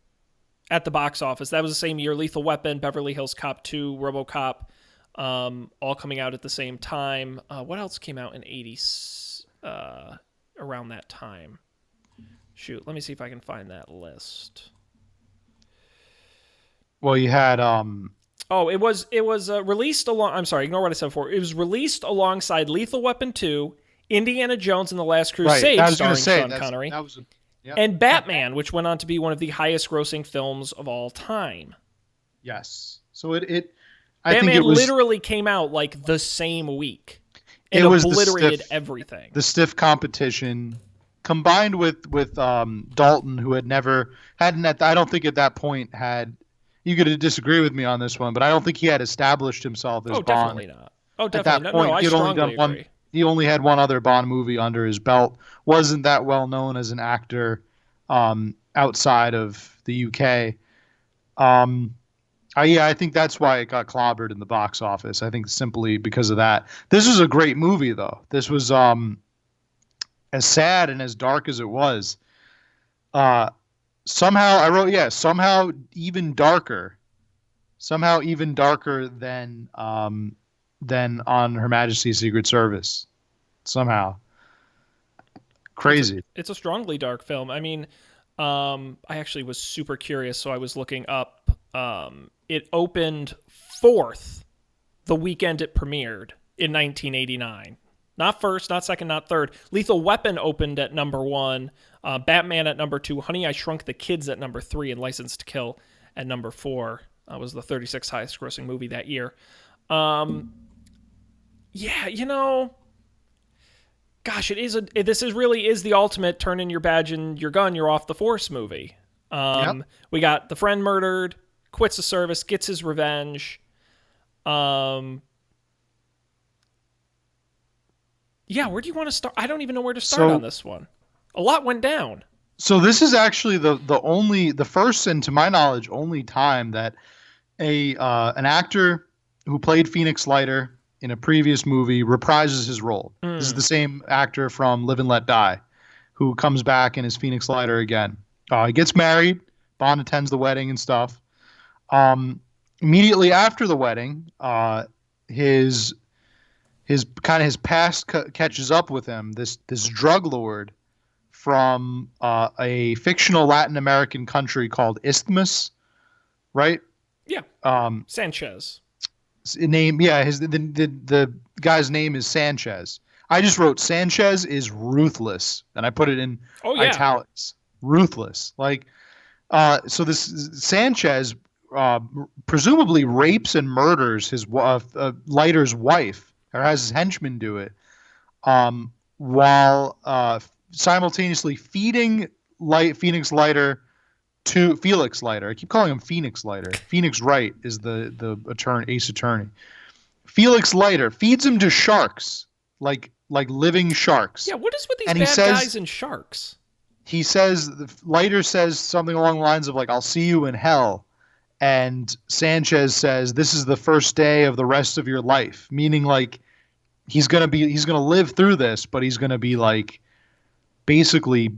[SPEAKER 1] at the box office. That was the same year. Lethal Weapon, Beverly Hills Cop 2, RoboCop, all coming out at the same time. What else came out in '80s around that time? Shoot, let me see if I can find that list.
[SPEAKER 2] Well, you had
[SPEAKER 1] it was released along. I'm sorry, ignore what I said before. It was released alongside Lethal Weapon 2, Indiana Jones and the Last Crusade, starring Sean Connery, and Batman, which went on to be one of the highest-grossing films of all time.
[SPEAKER 2] Yes, so I
[SPEAKER 1] Batman
[SPEAKER 2] think it was,
[SPEAKER 1] literally came out like the same week and obliterated everything.
[SPEAKER 2] The stiff competition, combined with Dalton, who hadn't I don't think at that point had. You could disagree with me on this one, but I don't think he had established himself as Bond.
[SPEAKER 1] Definitely not. Oh, definitely
[SPEAKER 2] at that point,
[SPEAKER 1] I strongly agree.
[SPEAKER 2] He only had one other Bond movie under his belt. Wasn't that well known as an actor outside of the UK. I think that's why it got clobbered in the box office. I think simply because of that. This was a great movie, though. This was as sad and as dark as it was. Somehow even darker than on Her Majesty's Secret Service. Somehow. Crazy.
[SPEAKER 1] It's a strongly dark film. I mean, I actually was super curious, so I was looking up. It opened 4th the weekend it premiered in 1989. Not first, not second, not third. Lethal Weapon opened at number 1. Batman at number 2. Honey, I Shrunk the Kids at number 3. And License to Kill at number 4. Was the 36th highest grossing movie that year. Gosh, this really is the ultimate turn in your badge and your gun, you're off the force movie. We got the friend murdered, quits the service, gets his revenge. Where do you want to start? I don't even know where to start on this one. A lot went down.
[SPEAKER 2] So this is actually the first and to my knowledge only time that an actor who played Phoenix Leiter in a previous movie reprises his role. This is the same actor from Live and Let Die who comes back and is Phoenix Leiter again. He gets married. Bond attends the wedding and stuff. Immediately after the wedding, his past catches up with him. This drug lord from a fictional Latin American country called Isthmus, right?
[SPEAKER 1] Yeah. Sanchez.
[SPEAKER 2] The guy's name is Sanchez. I just wrote Sanchez is ruthless, and I put it in
[SPEAKER 1] Oh yeah.
[SPEAKER 2] italics. Ruthless. Like, so this Sanchez presumably rapes and murders his Leiter's wife, or has his henchmen do it, while simultaneously feeding Phoenix Leiter to Felix Leiter. I keep calling him Phoenix Leiter. Phoenix Wright is the ace attorney. Felix Leiter feeds him to sharks, like living sharks.
[SPEAKER 1] Yeah, what is with these guys and sharks?
[SPEAKER 2] He says, Leiter says something along the lines of like, "I'll see you in hell," and Sanchez says, "This is the first day of the rest of your life," meaning like he's gonna live through this, but he's gonna be like basically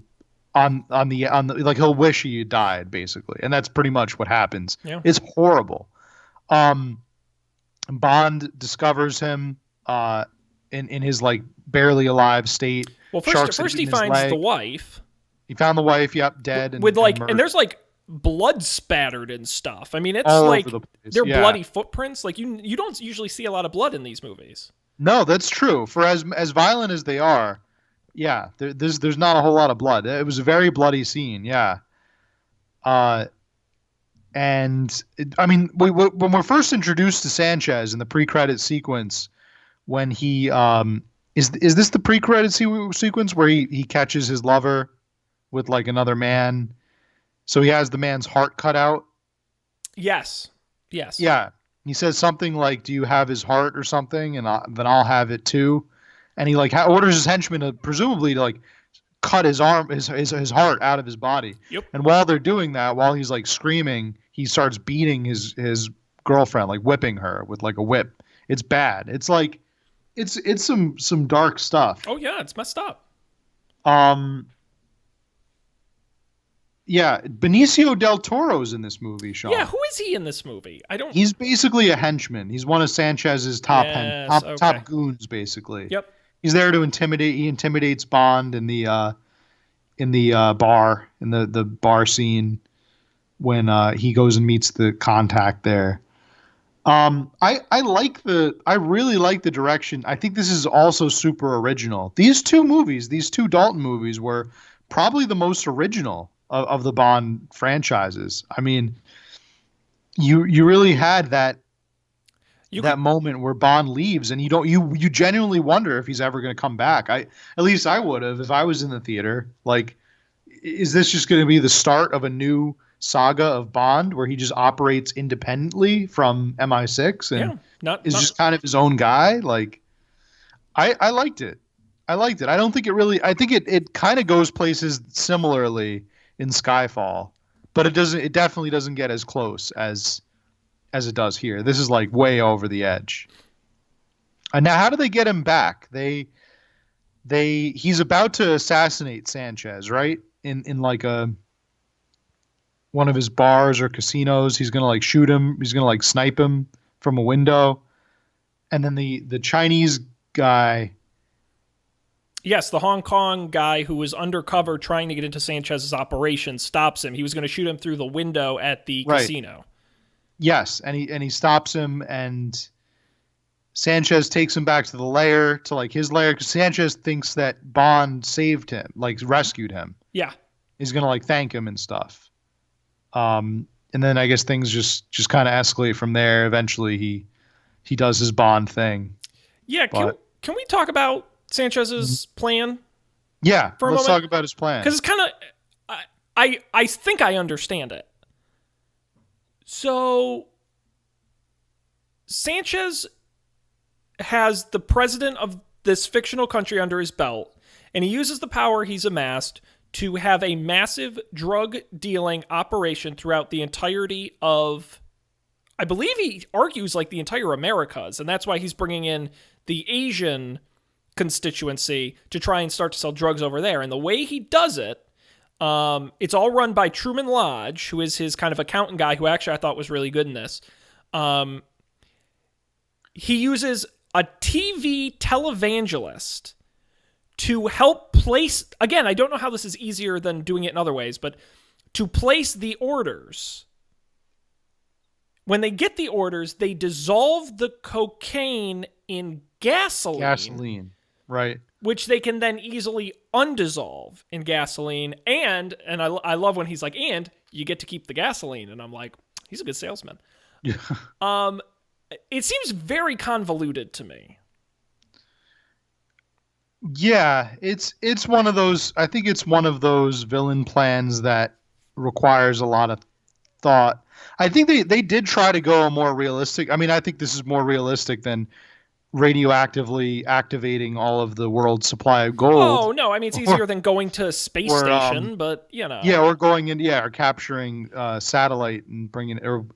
[SPEAKER 2] on the like he'll wish he had died basically, and that's pretty much what happens.
[SPEAKER 1] Yeah.
[SPEAKER 2] It's horrible. Bond discovers him in his like barely alive state.
[SPEAKER 1] Well, first he finds the wife.
[SPEAKER 2] He found the wife, dead,
[SPEAKER 1] and there's like blood spattered and stuff. I mean, it's
[SPEAKER 2] all
[SPEAKER 1] like
[SPEAKER 2] over the place.
[SPEAKER 1] They're bloody footprints. Like you don't usually see a lot of blood in these movies.
[SPEAKER 2] No, that's true. For as violent as they are, yeah, there's not a whole lot of blood. It was a very bloody scene, yeah. When we're first introduced to Sanchez in the pre-credit sequence, when he is this the pre-credit sequence where he catches his lover with like another man, so he has the man's heart cut out?
[SPEAKER 1] Yes.
[SPEAKER 2] Yeah. He says something like, "Do you have his heart?" or something, and then I'll have it too. And he like orders his henchmen to presumably to like cut his heart out of his body.
[SPEAKER 1] Yep.
[SPEAKER 2] And while they're doing that, while he's like screaming, he starts beating his girlfriend, like whipping her with like a whip. It's bad. It's like it's some dark stuff.
[SPEAKER 1] Oh yeah, it's messed up.
[SPEAKER 2] Yeah, Benicio del Toro's in this movie, Sean.
[SPEAKER 1] Yeah, who is he in this movie?
[SPEAKER 2] He's basically a henchman. He's one of Sanchez's top goons, basically.
[SPEAKER 1] Yep.
[SPEAKER 2] He's there to intimidate. He intimidates Bond in the bar, in the bar scene when he goes and meets the contact there. I really like the direction. I think this is also super original. These two Dalton movies were probably the most original of the Bond franchises. I mean, you really had that moment where Bond leaves, and you genuinely wonder if he's ever going to come back. At least I would have if I was in the theater. Like, is this just going to be the start of a new saga of Bond where he just operates independently from MI6 and is just kind of his own guy? Like, I liked it. I don't think I think it kind of goes places similarly in Skyfall, but it definitely doesn't get as close as it does here. This is like way over the edge. And now how do they get him back? He's about to assassinate Sanchez, right? In like one of his bars or casinos. He's going to like shoot him. He's going to like snipe him from a window. And then the Chinese guy.
[SPEAKER 1] Yes, the Hong Kong guy who was undercover trying to get into Sanchez's operation stops him. He was going to shoot him through the window at the casino.
[SPEAKER 2] Yes, and he stops him, and Sanchez takes him back to the lair, to like his lair, because Sanchez thinks that Bond saved him, like rescued him.
[SPEAKER 1] Yeah.
[SPEAKER 2] He's going to like thank him and stuff. And then I guess things just kind of escalate from there. Eventually he does his Bond thing.
[SPEAKER 1] Yeah, can we talk about Sanchez's plan?
[SPEAKER 2] Yeah, let's talk about his plan.
[SPEAKER 1] Because it's kind of, I think I understand it. So, Sanchez has the president of this fictional country under his belt, and he uses the power he's amassed to have a massive drug dealing operation throughout the entirety of, I believe he argues like the entire Americas, and that's why he's bringing in the Asian constituency to try and start to sell drugs over there. And the way he does it, it's all run by Truman Lodge, who is his kind of accountant guy, who actually I thought was really good in this. He uses a TV televangelist to help place, again, I don't know how this is easier than doing it in other ways, but to place the orders. When they get the orders, they dissolve the cocaine in gasoline.
[SPEAKER 2] Right.
[SPEAKER 1] which they can then easily undissolve in gasoline. And I love when he's like, and you get to keep the gasoline. And I'm like, he's a good salesman.
[SPEAKER 2] Yeah.
[SPEAKER 1] It seems very convoluted to me.
[SPEAKER 2] Yeah, it's one of those. I think it's one of those villain plans that requires a lot of thought. I think they did try to go more realistic. I mean, I think this is more realistic than radioactively activating all of the world's supply of gold.
[SPEAKER 1] Oh no, I mean it's easier than going to a space station, but you know.
[SPEAKER 2] Yeah, or going in, or capturing satellite and bringing or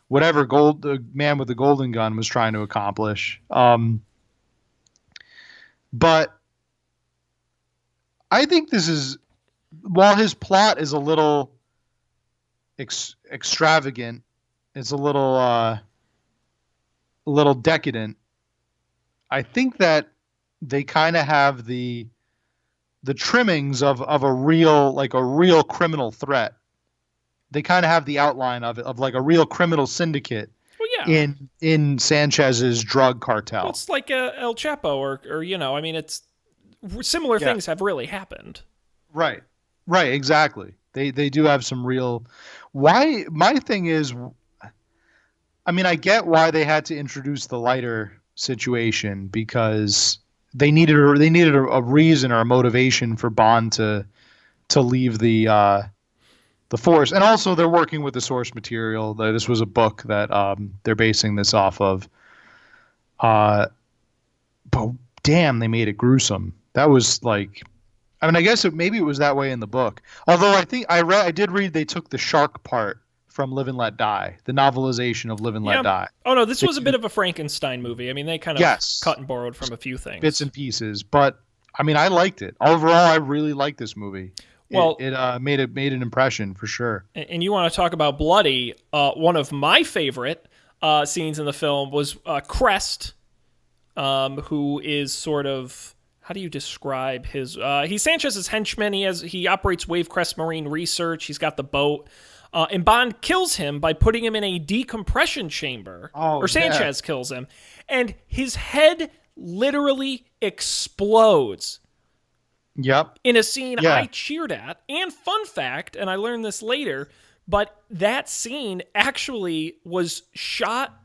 [SPEAKER 2] whatever the man with the golden gun was trying to accomplish. But I think this is, while his plot is a little extravagant, it's a little decadent. I think that they kind of have the trimmings of a real criminal threat. They kind of have the outline of it, of like a real criminal syndicate.
[SPEAKER 1] Well, yeah.
[SPEAKER 2] In Sanchez's drug cartel.
[SPEAKER 1] Well, it's like El Chapo, or you know, I mean, it's similar things have really happened.
[SPEAKER 2] Right, exactly. They do have some real. Why? My thing is, I mean, I get why they had to introduce the lighter situation, because they needed a reason or a motivation for Bond to leave the force, and also they're working with the source material. This was a book that they're basing this off of. But damn, they made it gruesome. That was like, I mean, I guess maybe it was that way in the book. Although I did read they took the shark part from Live and Let Die, the novelization of Live and Let Die.
[SPEAKER 1] Oh no, this was a bit of a Frankenstein movie. I mean, they kind of cut and borrowed from a few things,
[SPEAKER 2] bits and pieces. But I mean, I liked it overall. I really liked this movie. Well, it made an impression for sure.
[SPEAKER 1] And you want to talk about bloody? One of my favorite scenes in the film was Crest, who is sort of, how do you describe his? He's Sanchez's henchman. He operates Wavecrest Marine Research. He's got the boat. And Bond kills him by putting him in a decompression chamber. Or Sanchez kills him. And his head literally explodes.
[SPEAKER 2] Yep.
[SPEAKER 1] In a scene I cheered at. And fun fact, and I learned this later, but that scene actually was shot.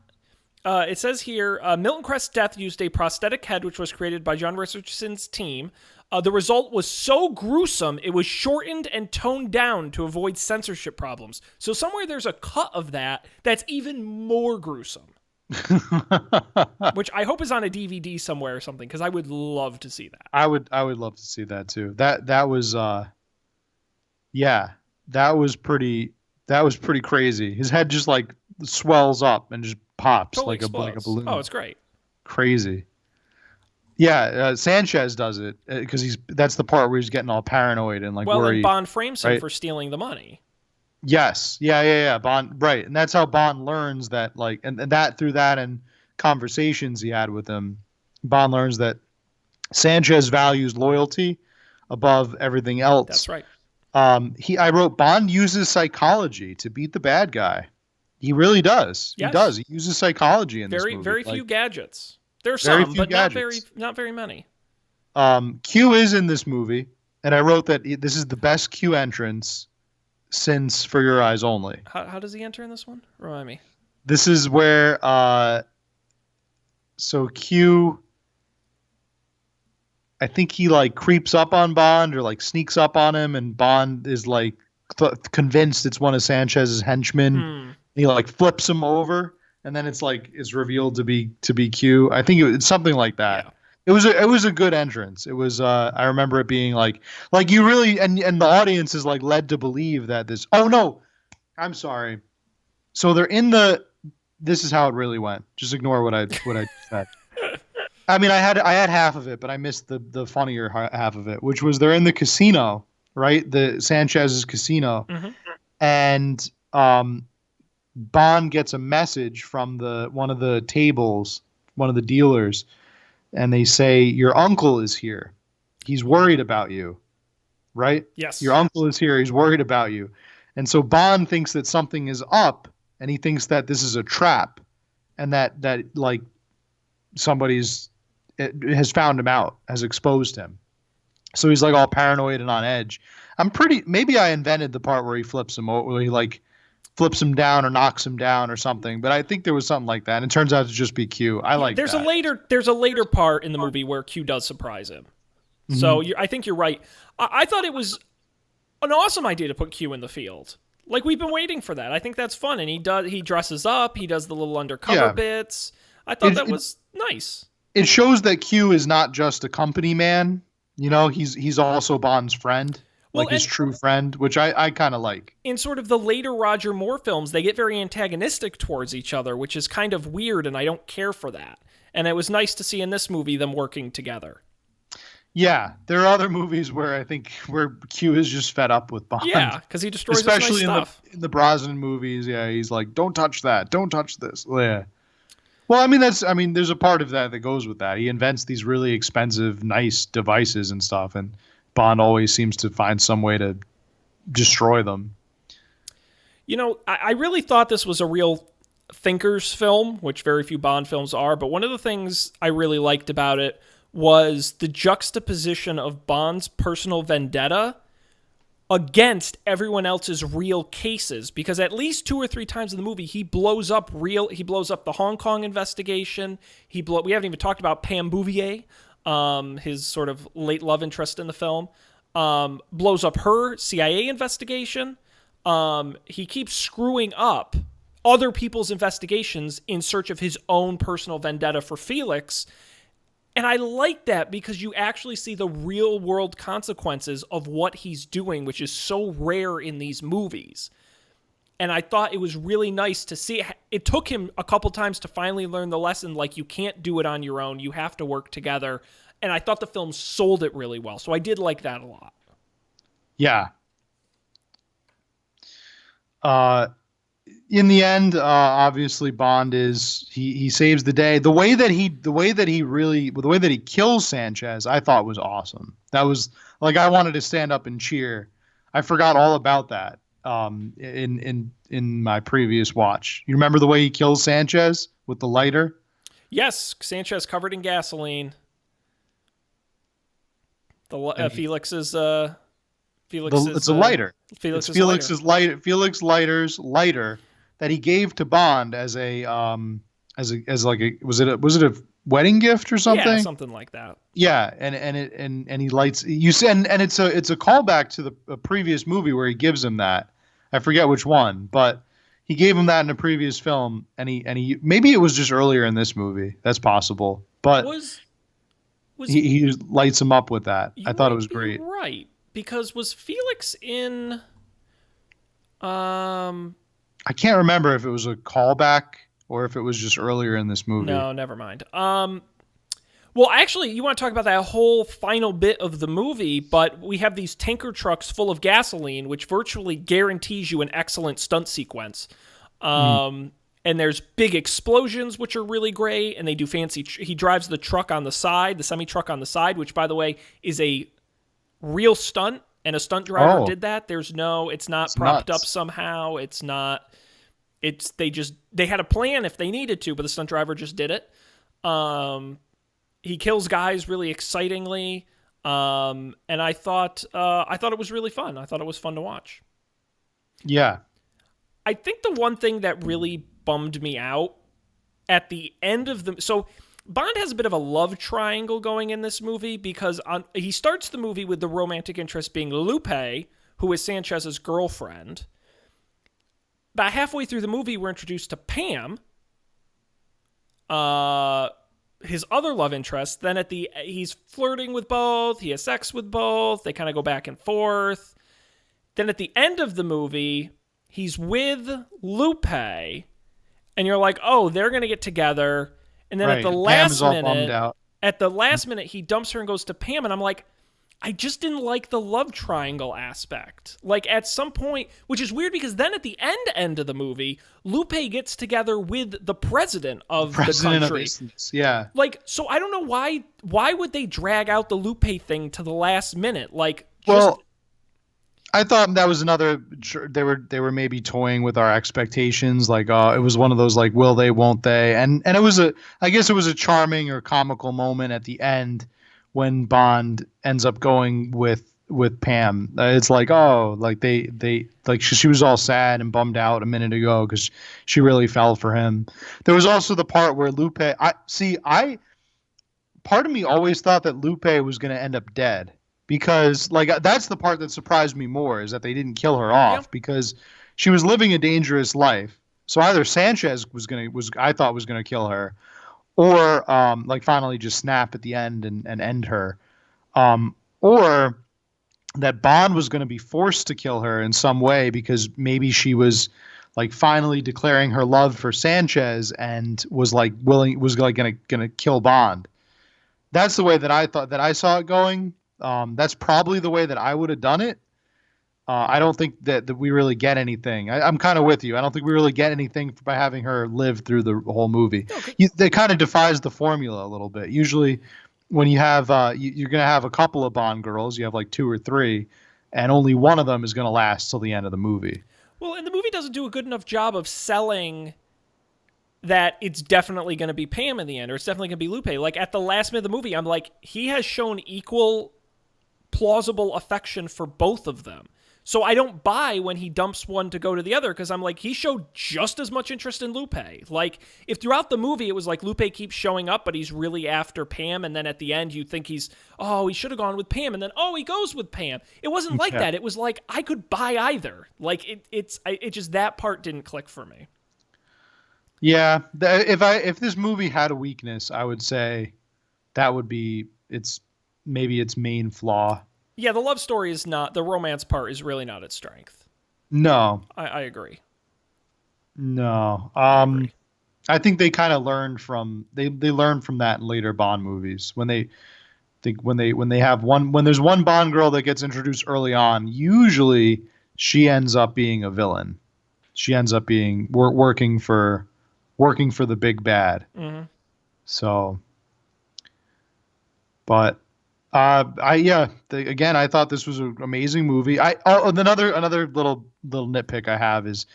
[SPEAKER 1] It says here, Milton Crest's death used a prosthetic head, which was created by John Richardson's team. The result was so gruesome, it was shortened and toned down to avoid censorship problems. So somewhere there's a cut of that's even more gruesome. Which I hope is on a DVD somewhere or something, because I would love to see that.
[SPEAKER 2] I would love to see that too. That was that was pretty crazy. His head just like swells up and just pops
[SPEAKER 1] totally
[SPEAKER 2] like a balloon.
[SPEAKER 1] Oh, it's great.
[SPEAKER 2] Crazy. Yeah, Sanchez does it because that's the part where he's getting all paranoid and like worried.
[SPEAKER 1] And Bond frames him for stealing the money.
[SPEAKER 2] Yes. Yeah. Bond, right. And that's how Bond learns that, like, and that through that and conversations he had with him, Bond learns that Sanchez values loyalty above everything else.
[SPEAKER 1] That's right.
[SPEAKER 2] I wrote, Bond uses psychology to beat the bad guy. He really does. Yes. He does. He uses psychology in this movie.
[SPEAKER 1] Very few gadgets. There's some, but not very many.
[SPEAKER 2] Q is in this movie, and I wrote that this is the best Q entrance since For Your Eyes Only.
[SPEAKER 1] How does he enter in this one? Remind me.
[SPEAKER 2] This is where so Q, I think he like creeps up on Bond or like sneaks up on him, and Bond is like convinced it's one of Sanchez's henchmen. He like flips him over, and then it's revealed to be Q. I think it's something like that. Yeah. It was a good entrance. It was I remember it being like you really and the audience is like led to believe that this. Oh no, I'm sorry. So they're in the. This is how it really went. Just ignore what I said. I mean, I had half of it, but I missed the funnier half of it, which was they're in the casino, right? The Sanchez's casino, and Bond gets a message from one of the tables, one of the dealers, and they say, your uncle is here. He's worried about you, right?
[SPEAKER 1] Yes.
[SPEAKER 2] Your uncle is here. He's worried about you. And so Bond thinks that something is up, and he thinks that this is a trap, and that like somebody's has found him out, has exposed him. So he's like all paranoid and on edge. Maybe I invented the part where he flips him over, where he like flips him down or knocks him down or something. But I think there was something like that. And it turns out to just be Q. I like
[SPEAKER 1] there's
[SPEAKER 2] that.
[SPEAKER 1] There's a later part in the movie where Q does surprise him. Mm-hmm. So I think you're right. I thought it was an awesome idea to put Q in the field. Like, we've been waiting for that. I think that's fun. And he dresses up. He does the little undercover bits. I thought that was nice.
[SPEAKER 2] It shows that Q is not just a company man. You know, he's also Bond's friend, like his true friend, which I kind of like.
[SPEAKER 1] In sort of the later Roger Moore films, they get very antagonistic towards each other, which is kind of weird, and I don't care for that. And it was nice to see in this movie them working together.
[SPEAKER 2] Yeah, there are other movies where Q is just fed up with Bond.
[SPEAKER 1] Yeah, because he destroys
[SPEAKER 2] especially
[SPEAKER 1] his nice stuff.
[SPEAKER 2] In the Brosnan movies. Yeah, he's like, don't touch that, don't touch this. Yeah. Well, there's a part of that goes with that. He invents these really expensive, nice devices and stuff, and Bond always seems to find some way to destroy them.
[SPEAKER 1] You know, I really thought this was a real thinker's film, which very few Bond films are, but one of the things I really liked about it was the juxtaposition of Bond's personal vendetta against everyone else's real cases, because at least 2 or 3 times in the movie he blows up the Hong Kong investigation. We haven't even talked about Pam Bouvier, his sort of late love interest in the film. Blows up her CIA investigation. He keeps screwing up other people's investigations in search of his own personal vendetta for Felix. And I like that because you actually see the real world consequences of what he's doing, which is so rare in these movies. And I thought it was really nice to see. It took him a couple times to finally learn the lesson, like, you can't do it on your own. You have to work together. And I thought the film sold it really well. So I did like that a lot. Yeah.
[SPEAKER 2] In the end, obviously Bond he saves the day. The way that he kills Sanchez, I thought was awesome. That was like, I wanted to stand up and cheer. I forgot all about that in my previous watch. You remember the way he kills Sanchez with the lighter?
[SPEAKER 1] Yes, Sanchez covered in gasoline. Felix's
[SPEAKER 2] it's a lighter. Felix's lighter. Felix Leiter's lighter that he gave to Bond was it a wedding gift or something?
[SPEAKER 1] Yeah, something like that.
[SPEAKER 2] Yeah, and he lights it's a callback to a previous movie where he gives him that. I forget which one, but he gave him that in a previous film, and he maybe it was just earlier in this movie. That's possible, but he lights him up with that. I thought it was great.
[SPEAKER 1] Right. Because was Felix in... I
[SPEAKER 2] can't remember if it was a callback or if it was just earlier in this movie.
[SPEAKER 1] No, never mind. Well, actually, you want to talk about that whole final bit of the movie, but we have these tanker trucks full of gasoline, which virtually guarantees you an excellent stunt sequence. And there's big explosions, which are really great, and they do fancy... He drives the truck on the side, the semi-truck on the side, which, by the way, is a real stunt, and a stunt driver did that. It's not propped up somehow. They had a plan if they needed to, but the stunt driver just did it. He kills guys really excitingly. And I thought it was really fun. I thought it was fun to watch.
[SPEAKER 2] Yeah.
[SPEAKER 1] I think the one thing that really bummed me out at the end of so Bond has a bit of a love triangle going in this movie because he starts the movie with the romantic interest being Lupe, who is Sanchez's girlfriend. About halfway through the movie, we're introduced to Pam, his other love interest. Then he's flirting with both. He has sex with both. They kind of go back and forth. Then at the end of the movie, he's with Lupe, and you're like, oh, they're going to get together. And then at the last minute, he dumps her and goes to Pam, and I'm like, I just didn't like the love triangle aspect. Like, at some point, which is weird because then at the end of the movie, Lupe gets together with the president of the country.
[SPEAKER 2] Yeah.
[SPEAKER 1] Like, so I don't know why would they drag out the Lupe thing to the last minute? Like,
[SPEAKER 2] I thought that was another. They were maybe toying with our expectations. Like, it was one of those like, will they, won't they? And it was I guess it was a charming or comical moment at the end when Bond ends up going with Pam. It's like, oh, like they like she was all sad and bummed out a minute ago because she really fell for him. There was also the part where Lupe. Part of me always thought that Lupe was going to end up dead. Because like that's the part that surprised me more is that they didn't kill her off because she was living a dangerous life. So either Sanchez I thought was gonna kill her, or like finally just snap at the end and end her, or that Bond was gonna be forced to kill her in some way because maybe she was like finally declaring her love for Sanchez and was like gonna kill Bond. That's the way that I thought that I saw it going. That's probably the way that I would have done it. I don't think that we really get anything. I'm kind of with you. I don't think we really get anything by having her live through the whole movie. Okay. That kind of defies the formula a little bit. Usually when you have, you're going to have a couple of Bond girls, you have like 2 or 3, and only one of them is going to last till the end of the movie.
[SPEAKER 1] Well, and the movie doesn't do a good enough job of selling that it's definitely going to be Pam in the end, or it's definitely going to be Lupe. Like at the last minute of the movie, I'm like, he has shown equal plausible affection for both of them. So I don't buy when he dumps one to go to the other because I'm like, he showed just as much interest in Lupe. Like, if throughout the movie it was like Lupe keeps showing up, but he's really after Pam, and then at the end you think he should have gone with Pam, and then, he goes with Pam. It wasn't like that. It was like, I could buy either. Like, it just, that part didn't click for me.
[SPEAKER 2] Yeah, if this movie had a weakness, I would say that would be its main flaw.
[SPEAKER 1] Yeah, the love story is not, the romance part is really not its strength.
[SPEAKER 2] No.
[SPEAKER 1] I agree.
[SPEAKER 2] No. I think they kind of learned from, they learned from that in later Bond movies. When there's one Bond girl that gets introduced early on, usually she ends up being a villain. She ends up being working for the big bad. Mm-hmm. So, but again, I thought this was an amazing movie. Another little nitpick I have is,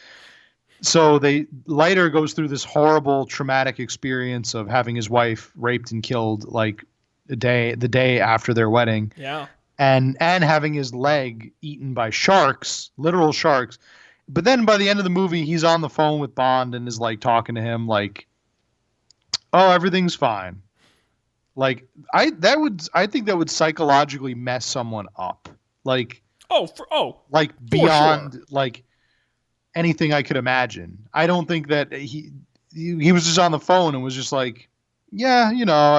[SPEAKER 2] so Leiter goes through this horrible traumatic experience of having his wife raped and killed like the day after their wedding.
[SPEAKER 1] Yeah.
[SPEAKER 2] And having his leg eaten by sharks, literal sharks. But then by the end of the movie, he's on the phone with Bond and is like talking to him like, "Oh, everything's fine." Like I think that would psychologically mess someone up. Like beyond sure. Like anything I could imagine. I don't think that he was just on the phone and was just like, "Yeah,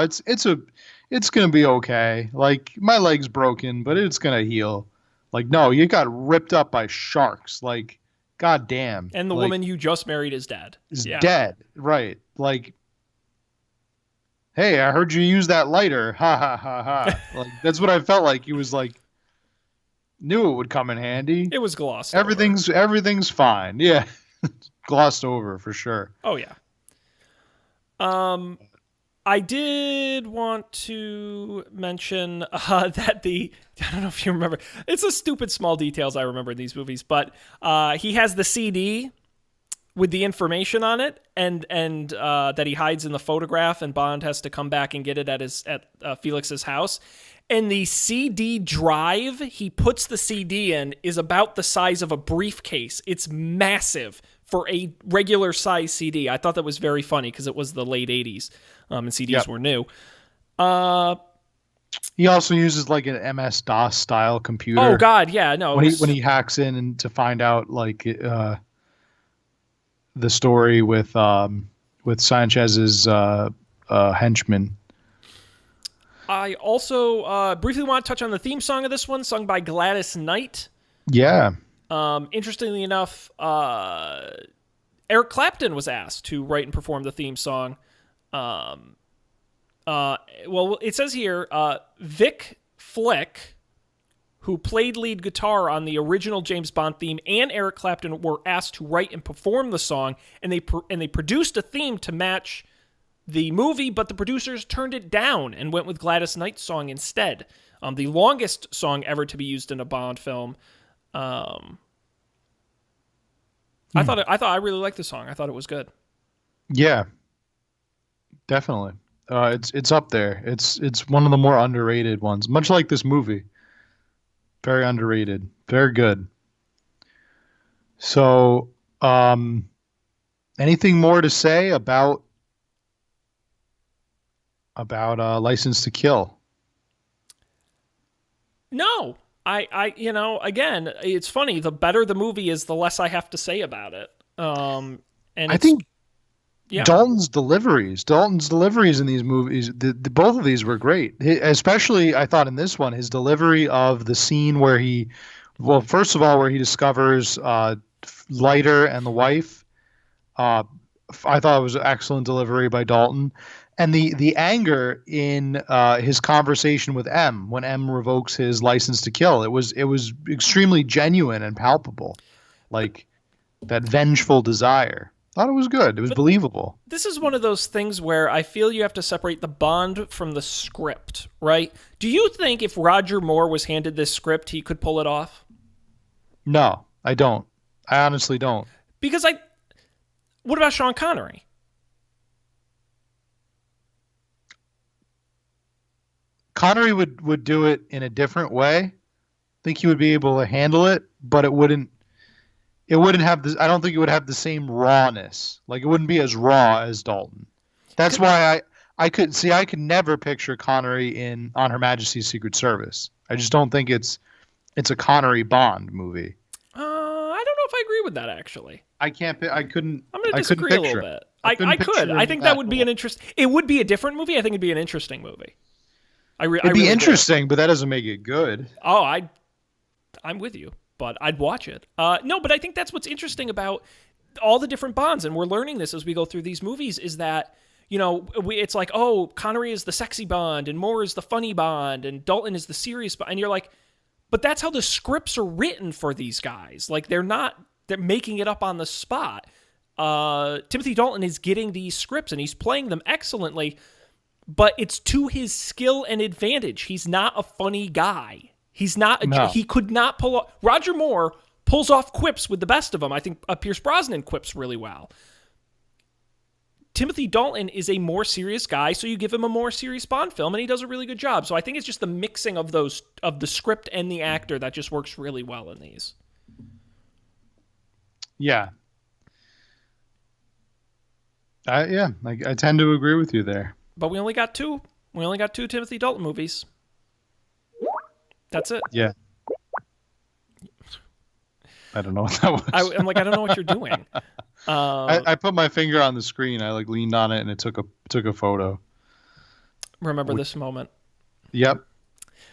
[SPEAKER 2] it's gonna be okay. Like my leg's broken, but it's gonna heal." Like, no, you got ripped up by sharks. Like, god damn.
[SPEAKER 1] And the woman you just married is dead.
[SPEAKER 2] Dead, right? Like, hey, I heard you use that lighter. Ha ha ha ha. Like, that's what I felt like. He was like, knew it would come in handy.
[SPEAKER 1] It was glossed
[SPEAKER 2] over. Everything's fine. Yeah. Glossed over for sure.
[SPEAKER 1] Oh yeah. I did want to mention that I don't know if you remember, it's the stupid small details I remember in these movies, but he has the CD with the information on it, and that he hides in the photograph, and Bond has to come back and get it at Felix's house. And the CD drive he puts the CD in is about the size of a briefcase. It's massive for a regular size CD. I thought that was very funny because it was the late 80s, and CDs were new.
[SPEAKER 2] He also uses like an MS-DOS style computer.
[SPEAKER 1] Oh God, yeah, no.
[SPEAKER 2] When he hacks in and to find out like the story with Sanchez's henchman.
[SPEAKER 1] I also briefly want to touch on the theme song of this one, sung by Gladys Knight.
[SPEAKER 2] Yeah.
[SPEAKER 1] Interestingly enough, Eric Clapton was asked to write and perform the theme song. Well, it says here, Vic Flick, who played lead guitar on the original James Bond theme, and Eric Clapton were asked to write and perform the song, and they produced a theme to match the movie, but the producers turned it down and went with Gladys Knight's song instead. The longest song ever to be used in a Bond film. Um,
[SPEAKER 2] Hmm.
[SPEAKER 1] I really liked the song. I thought it was good.
[SPEAKER 2] Yeah, definitely. It's up there. It's one of the more underrated ones. Much like this movie, very underrated, very good. So, anything more to say about License to Kill?
[SPEAKER 1] No, again, it's funny. The better the movie is, the less I have to say about it. And
[SPEAKER 2] I
[SPEAKER 1] it's
[SPEAKER 2] think
[SPEAKER 1] yeah,
[SPEAKER 2] Dalton's deliveries in these movies, both of these were great. Especially, I thought in this one, his delivery of the scene where well, first of all, where he discovers Leiter and the wife. Uh, I thought it was an excellent delivery by Dalton, and the anger in his conversation with M when M revokes his license to kill. It was extremely genuine and palpable, like that vengeful desire. Thought it was good. It was
[SPEAKER 1] but
[SPEAKER 2] believable.
[SPEAKER 1] this is one of those things where I feel you have to separate the Bond from the script, right? Do you think if Roger Moore was handed this script, he could pull it off?
[SPEAKER 2] No, I don't. I honestly don't.
[SPEAKER 1] Because what about Sean Connery?
[SPEAKER 2] Connery would do it in a different way. I think he would be able to handle it, but it wouldn't have this. I don't think it would have the same rawness. Like it wouldn't be as raw as Dalton. That's why I could never picture Connery in On Her Majesty's Secret Service. I just don't think it's a Connery Bond movie.
[SPEAKER 1] I don't know if I agree with that actually.
[SPEAKER 2] I can't. I couldn't.
[SPEAKER 1] I'm going to
[SPEAKER 2] I couldn't
[SPEAKER 1] disagree a
[SPEAKER 2] picture
[SPEAKER 1] little
[SPEAKER 2] it.
[SPEAKER 1] bit. I
[SPEAKER 2] picture
[SPEAKER 1] could. I
[SPEAKER 2] him
[SPEAKER 1] think that would be
[SPEAKER 2] role.
[SPEAKER 1] an interest. It would be a different movie. I think it'd be an interesting movie. I
[SPEAKER 2] It'd be
[SPEAKER 1] really do.
[SPEAKER 2] interesting, but that doesn't make it good.
[SPEAKER 1] Oh, I'm with you, but I'd watch it. No, but I think that's what's interesting about all the different Bonds, and we're learning this as we go through these movies, is that, it's like, oh, Connery is the sexy Bond, and Moore is the funny Bond, and Dalton is the serious Bond, and you're like, but that's how the scripts are written for these guys. Like, they're making it up on the spot. Timothy Dalton is getting these scripts, and he's playing them excellently, but it's to his skill and advantage. He's not a funny guy. He's not.
[SPEAKER 2] No.
[SPEAKER 1] He could not pull off. Roger Moore pulls off quips with the best of them. I think Pierce Brosnan quips really well. Timothy Dalton is a more serious guy, so you give him a more serious Bond film, and he does a really good job. So I think it's just the mixing of the script and the actor that just works really well in these.
[SPEAKER 2] Yeah. I tend to agree with you there.
[SPEAKER 1] But we only got two. We only got two Timothy Dalton movies. That's it.
[SPEAKER 2] Yeah. I don't know what that was.
[SPEAKER 1] I'm like, I don't know what you're doing.
[SPEAKER 2] I put my finger on the screen. I like leaned on it and it took a photo.
[SPEAKER 1] Remember this moment.
[SPEAKER 2] Yep.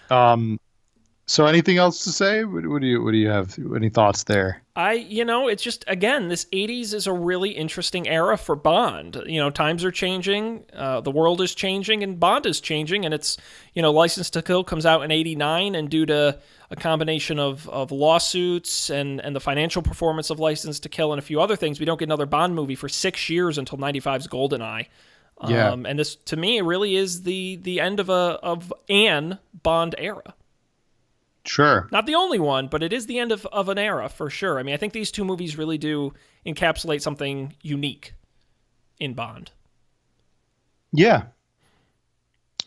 [SPEAKER 2] So anything else to say? What do you have? Any thoughts there?
[SPEAKER 1] It's just, again, this 80s is a really interesting era for Bond. Times are changing, the world is changing, and Bond is changing, and it's, License to Kill comes out in 89, and due to a combination of lawsuits and the financial performance of License to Kill and a few other things, we don't get another Bond movie for 6 years until 95's GoldenEye.
[SPEAKER 2] Yeah.
[SPEAKER 1] And this, to me, really is the end of an Bond era.
[SPEAKER 2] Sure.
[SPEAKER 1] Not the only one, but it is the end of an era for sure. I mean, I think these two movies really do encapsulate something unique in Bond.
[SPEAKER 2] Yeah.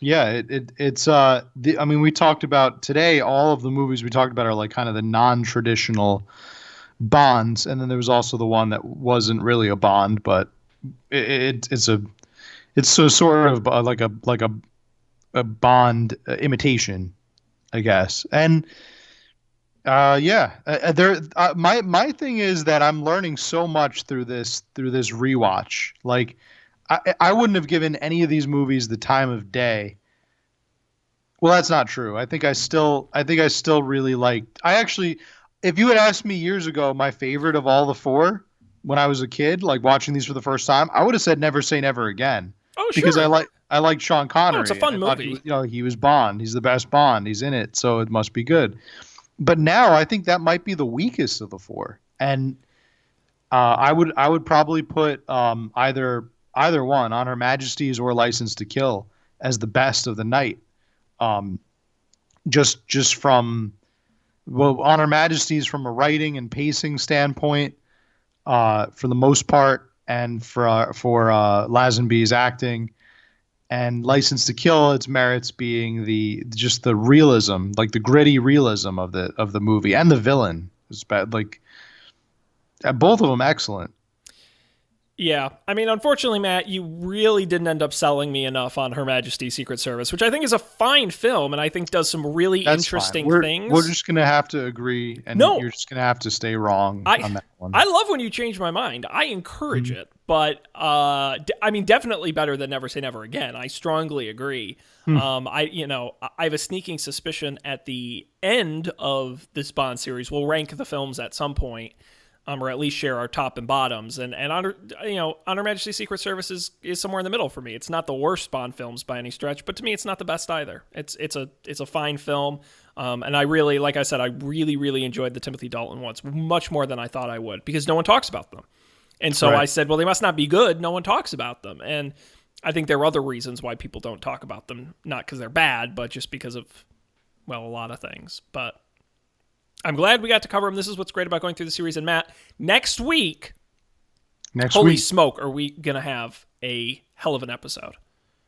[SPEAKER 2] Yeah. We talked about today, all of the movies we talked about are like kind of the non-traditional Bonds. And then there was also the one that wasn't really a Bond, but it's so sort of like a Bond imitation, I guess. And my thing is that I'm learning so much through this rewatch. Like I wouldn't have given any of these movies the time of day. Well, that's not true. I think I still really liked. If you had asked me years ago my favorite of all the four when I was a kid, like watching these for the first time, I would have said Never Say Never Again.
[SPEAKER 1] Oh, sure.
[SPEAKER 2] Because I like Sean Connery.
[SPEAKER 1] Oh, it's a fun movie.
[SPEAKER 2] He was Bond. He's the best Bond. He's in it, so it must be good. But now I think that might be the weakest of the four, and I would probably put either one, On Her Majesty's or License to Kill, as the best of the night. Just from well, on Her Majesty's from a writing and pacing standpoint, for the most part, and for Lazenby's acting, and License to Kill, its merits being the realism, like the gritty realism of the movie, and the villain is bad. Like both of them excellent.
[SPEAKER 1] Yeah. I mean, unfortunately, Matt, you really didn't end up selling me enough on Her Majesty's Secret Service, which I think is a fine film and I think does some really
[SPEAKER 2] That's
[SPEAKER 1] interesting
[SPEAKER 2] fine.
[SPEAKER 1] things.
[SPEAKER 2] We're just gonna have to agree, and
[SPEAKER 1] No.
[SPEAKER 2] you're just gonna have to stay wrong on that one.
[SPEAKER 1] I love when you change my mind. I encourage it, but I mean, definitely better than Never Say Never Again. I strongly agree. I have a sneaking suspicion at the end of this Bond series, we'll rank the films at some point, or at least share our top and bottoms. And Honor Majesty's Secret Service is somewhere in the middle for me. It's not the worst Bond films by any stretch, but to me, it's not the best either. It's a fine film. And I really, like I said, I really, really enjoyed the Timothy Dalton ones much more than I thought I would because no one talks about them. And so I said, well, they must not be good. No one talks about them. And I think there are other reasons why people don't talk about them, not because they're bad, but just because of, well, a lot of things. But I'm glad we got to cover them. This is what's great about going through the series. And Matt, next week, holy smoke, are we going to have a hell of an episode.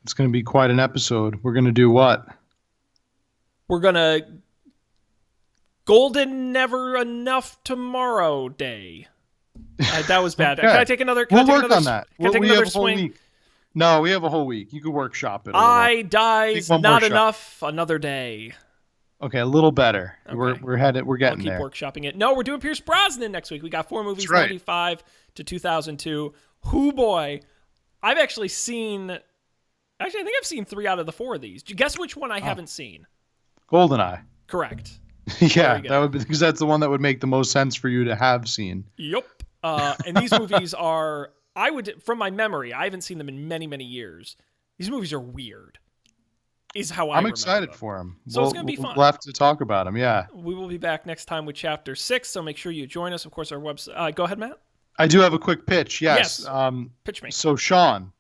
[SPEAKER 2] It's going to be quite an episode. We're going to do what?
[SPEAKER 1] We're going to Golden Never Enough Tomorrow Day. That was bad. Okay. Can I take another?
[SPEAKER 2] We'll work on that.
[SPEAKER 1] Can I take another swing?
[SPEAKER 2] Week. No, we have a whole week. You could workshop it.
[SPEAKER 1] I dies not enough another day.
[SPEAKER 2] Okay, a little better.
[SPEAKER 1] Okay.
[SPEAKER 2] We're headed. We're getting there.
[SPEAKER 1] I'll keep workshopping it. No, we're doing Pierce Brosnan next week. We got 4 movies, 95 to 2002. Hoo boy, I've actually seen. Actually, I think I've seen 3 out of the 4 of these. Guess which one I haven't seen?
[SPEAKER 2] GoldenEye.
[SPEAKER 1] Correct.
[SPEAKER 2] Yeah, that would be, because that's the one that would make the most sense for you to have seen.
[SPEAKER 1] Yep. And these movies are, from my memory, I haven't seen them in many, many years. These movies are weird. Is how I'm
[SPEAKER 2] excited for them.
[SPEAKER 1] So it's going to be fun.
[SPEAKER 2] We'll have to talk about them, yeah.
[SPEAKER 1] We will be back next time with Chapter 6, so make sure you join us. Of course, our website. Go ahead, Matt.
[SPEAKER 2] I do have a quick pitch, yes.
[SPEAKER 1] Pitch me.
[SPEAKER 2] So, Sean,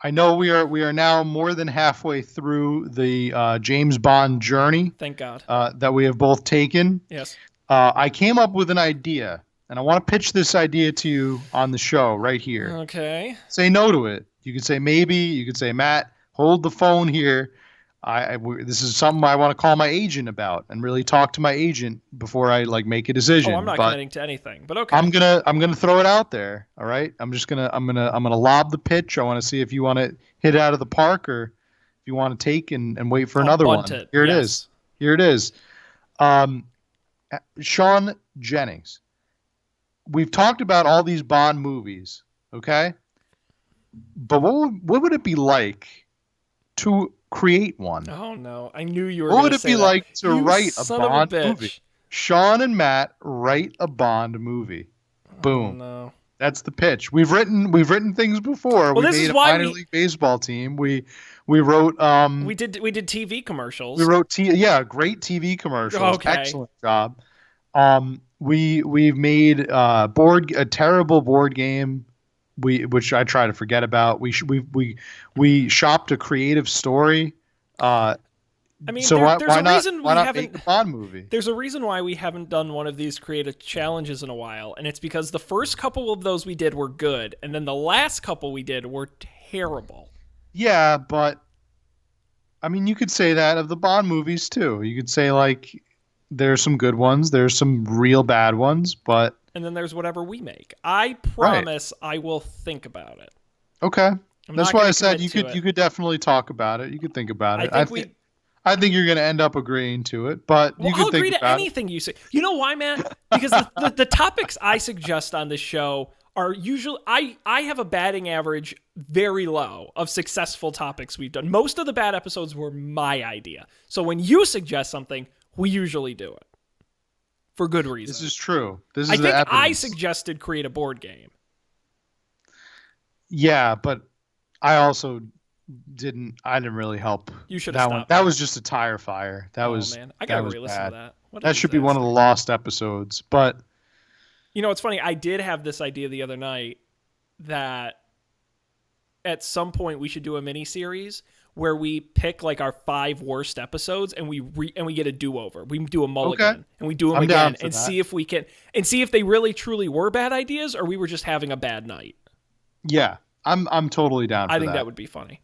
[SPEAKER 2] I know we are now more than halfway through the James Bond journey.
[SPEAKER 1] Thank God.
[SPEAKER 2] That we have both taken.
[SPEAKER 1] Yes.
[SPEAKER 2] I came up with an idea, and I want to pitch this idea to you on the show right here.
[SPEAKER 1] Okay.
[SPEAKER 2] Say no to it. You could say maybe. You could say, Matt, hold the phone here. This is something I want to call my agent about and really talk to my agent before I make a decision.
[SPEAKER 1] Oh, I'm not committing to anything, but okay.
[SPEAKER 2] I'm gonna throw it out there. All right. I'm gonna lob the pitch. I want to see if you want to hit it out of the park or if you want to take and wait for another one. Here it is. Here it is. Sean Jennings. We've talked about all these Bond movies, okay? But what would it be like to create one?
[SPEAKER 1] Oh no, I knew you were.
[SPEAKER 2] What would it be
[SPEAKER 1] that.
[SPEAKER 2] like to write a
[SPEAKER 1] son
[SPEAKER 2] Bond
[SPEAKER 1] of a bitch.
[SPEAKER 2] movie? Sean and Matt write a Bond movie. Boom.
[SPEAKER 1] Oh, no.
[SPEAKER 2] That's the pitch. We've written things before.
[SPEAKER 1] Well,
[SPEAKER 2] we made a minor league baseball team. We wrote
[SPEAKER 1] we did TV commercials.
[SPEAKER 2] We wrote great TV commercials.
[SPEAKER 1] Okay.
[SPEAKER 2] Excellent job. We've made a terrible board game. Which I try to forget about. We shopped a creative story.
[SPEAKER 1] I mean,
[SPEAKER 2] so
[SPEAKER 1] there's
[SPEAKER 2] why
[SPEAKER 1] a
[SPEAKER 2] not,
[SPEAKER 1] reason
[SPEAKER 2] why
[SPEAKER 1] we
[SPEAKER 2] not
[SPEAKER 1] haven't.
[SPEAKER 2] make a Bond movie?
[SPEAKER 1] There's a reason why we haven't done one of these creative challenges in a while, and it's because the first couple of those we did were good, and then the last couple we did were terrible.
[SPEAKER 2] Yeah, but I mean, you could say that of the Bond movies too. You could say there's some good ones, there's some real bad ones, but
[SPEAKER 1] and then there's whatever we make. I promise I will think about it.
[SPEAKER 2] Okay. That's why I said you could definitely talk about it. You could think about it. I think you're going to end up agreeing to it, but you can think about it.
[SPEAKER 1] I'll agree to anything you say. You know why, man? Because the topics I suggest on this show are usually I have a batting average very low of successful topics we've done. Most of the bad episodes were my idea. So when you suggest something, we usually do it for good reason.
[SPEAKER 2] This is true.
[SPEAKER 1] I think I suggested create a board game.
[SPEAKER 2] Yeah, but I also didn't really help.
[SPEAKER 1] You should have stopped.
[SPEAKER 2] That was just a tire fire.
[SPEAKER 1] Man, I gotta re-listen to that.
[SPEAKER 2] That should be one of the lost episodes. But
[SPEAKER 1] it's funny. I did have this idea the other night that at some point we should do a mini series where we pick like our 5 worst episodes and we get a do-over. We do a mulligan and we do them again and see if we can see if they really truly were bad ideas or we were just having a bad night.
[SPEAKER 2] Yeah, I'm totally down for that.
[SPEAKER 1] I think that would be funny.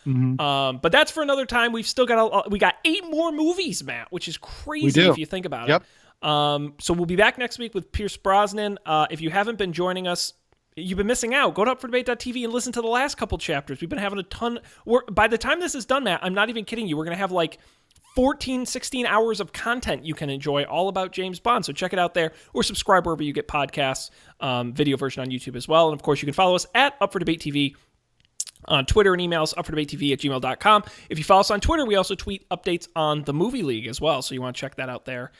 [SPEAKER 1] But that's for another time. We've still got we got 8 more movies, Matt, which is crazy if you think about it. So we'll be back next week with Pierce Brosnan. If you haven't been joining us, you've been missing out. Go to upfordebate.tv and listen to the last couple chapters. We've been having a ton. By the time this is done, Matt, I'm not even kidding you. We're going to have like 14, 16 hours of content you can enjoy all about James Bond. So check it out there or subscribe wherever you get podcasts, video version on YouTube as well. And of course, you can follow us at UpForDebateTV on Twitter and emails, upfordebatetv@gmail.com. If you follow us on Twitter, we also tweet updates on the Movie League as well. So you want to check that out there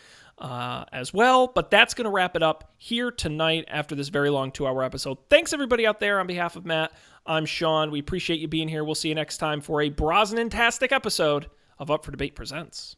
[SPEAKER 1] as well. But that's going to wrap it up here tonight after this very long 2-hour episode. Thanks everybody out there. On behalf of Matt, I'm Sean. We appreciate you being here. We'll see you next time for a Brosnan-tastic episode of Up for Debate Presents.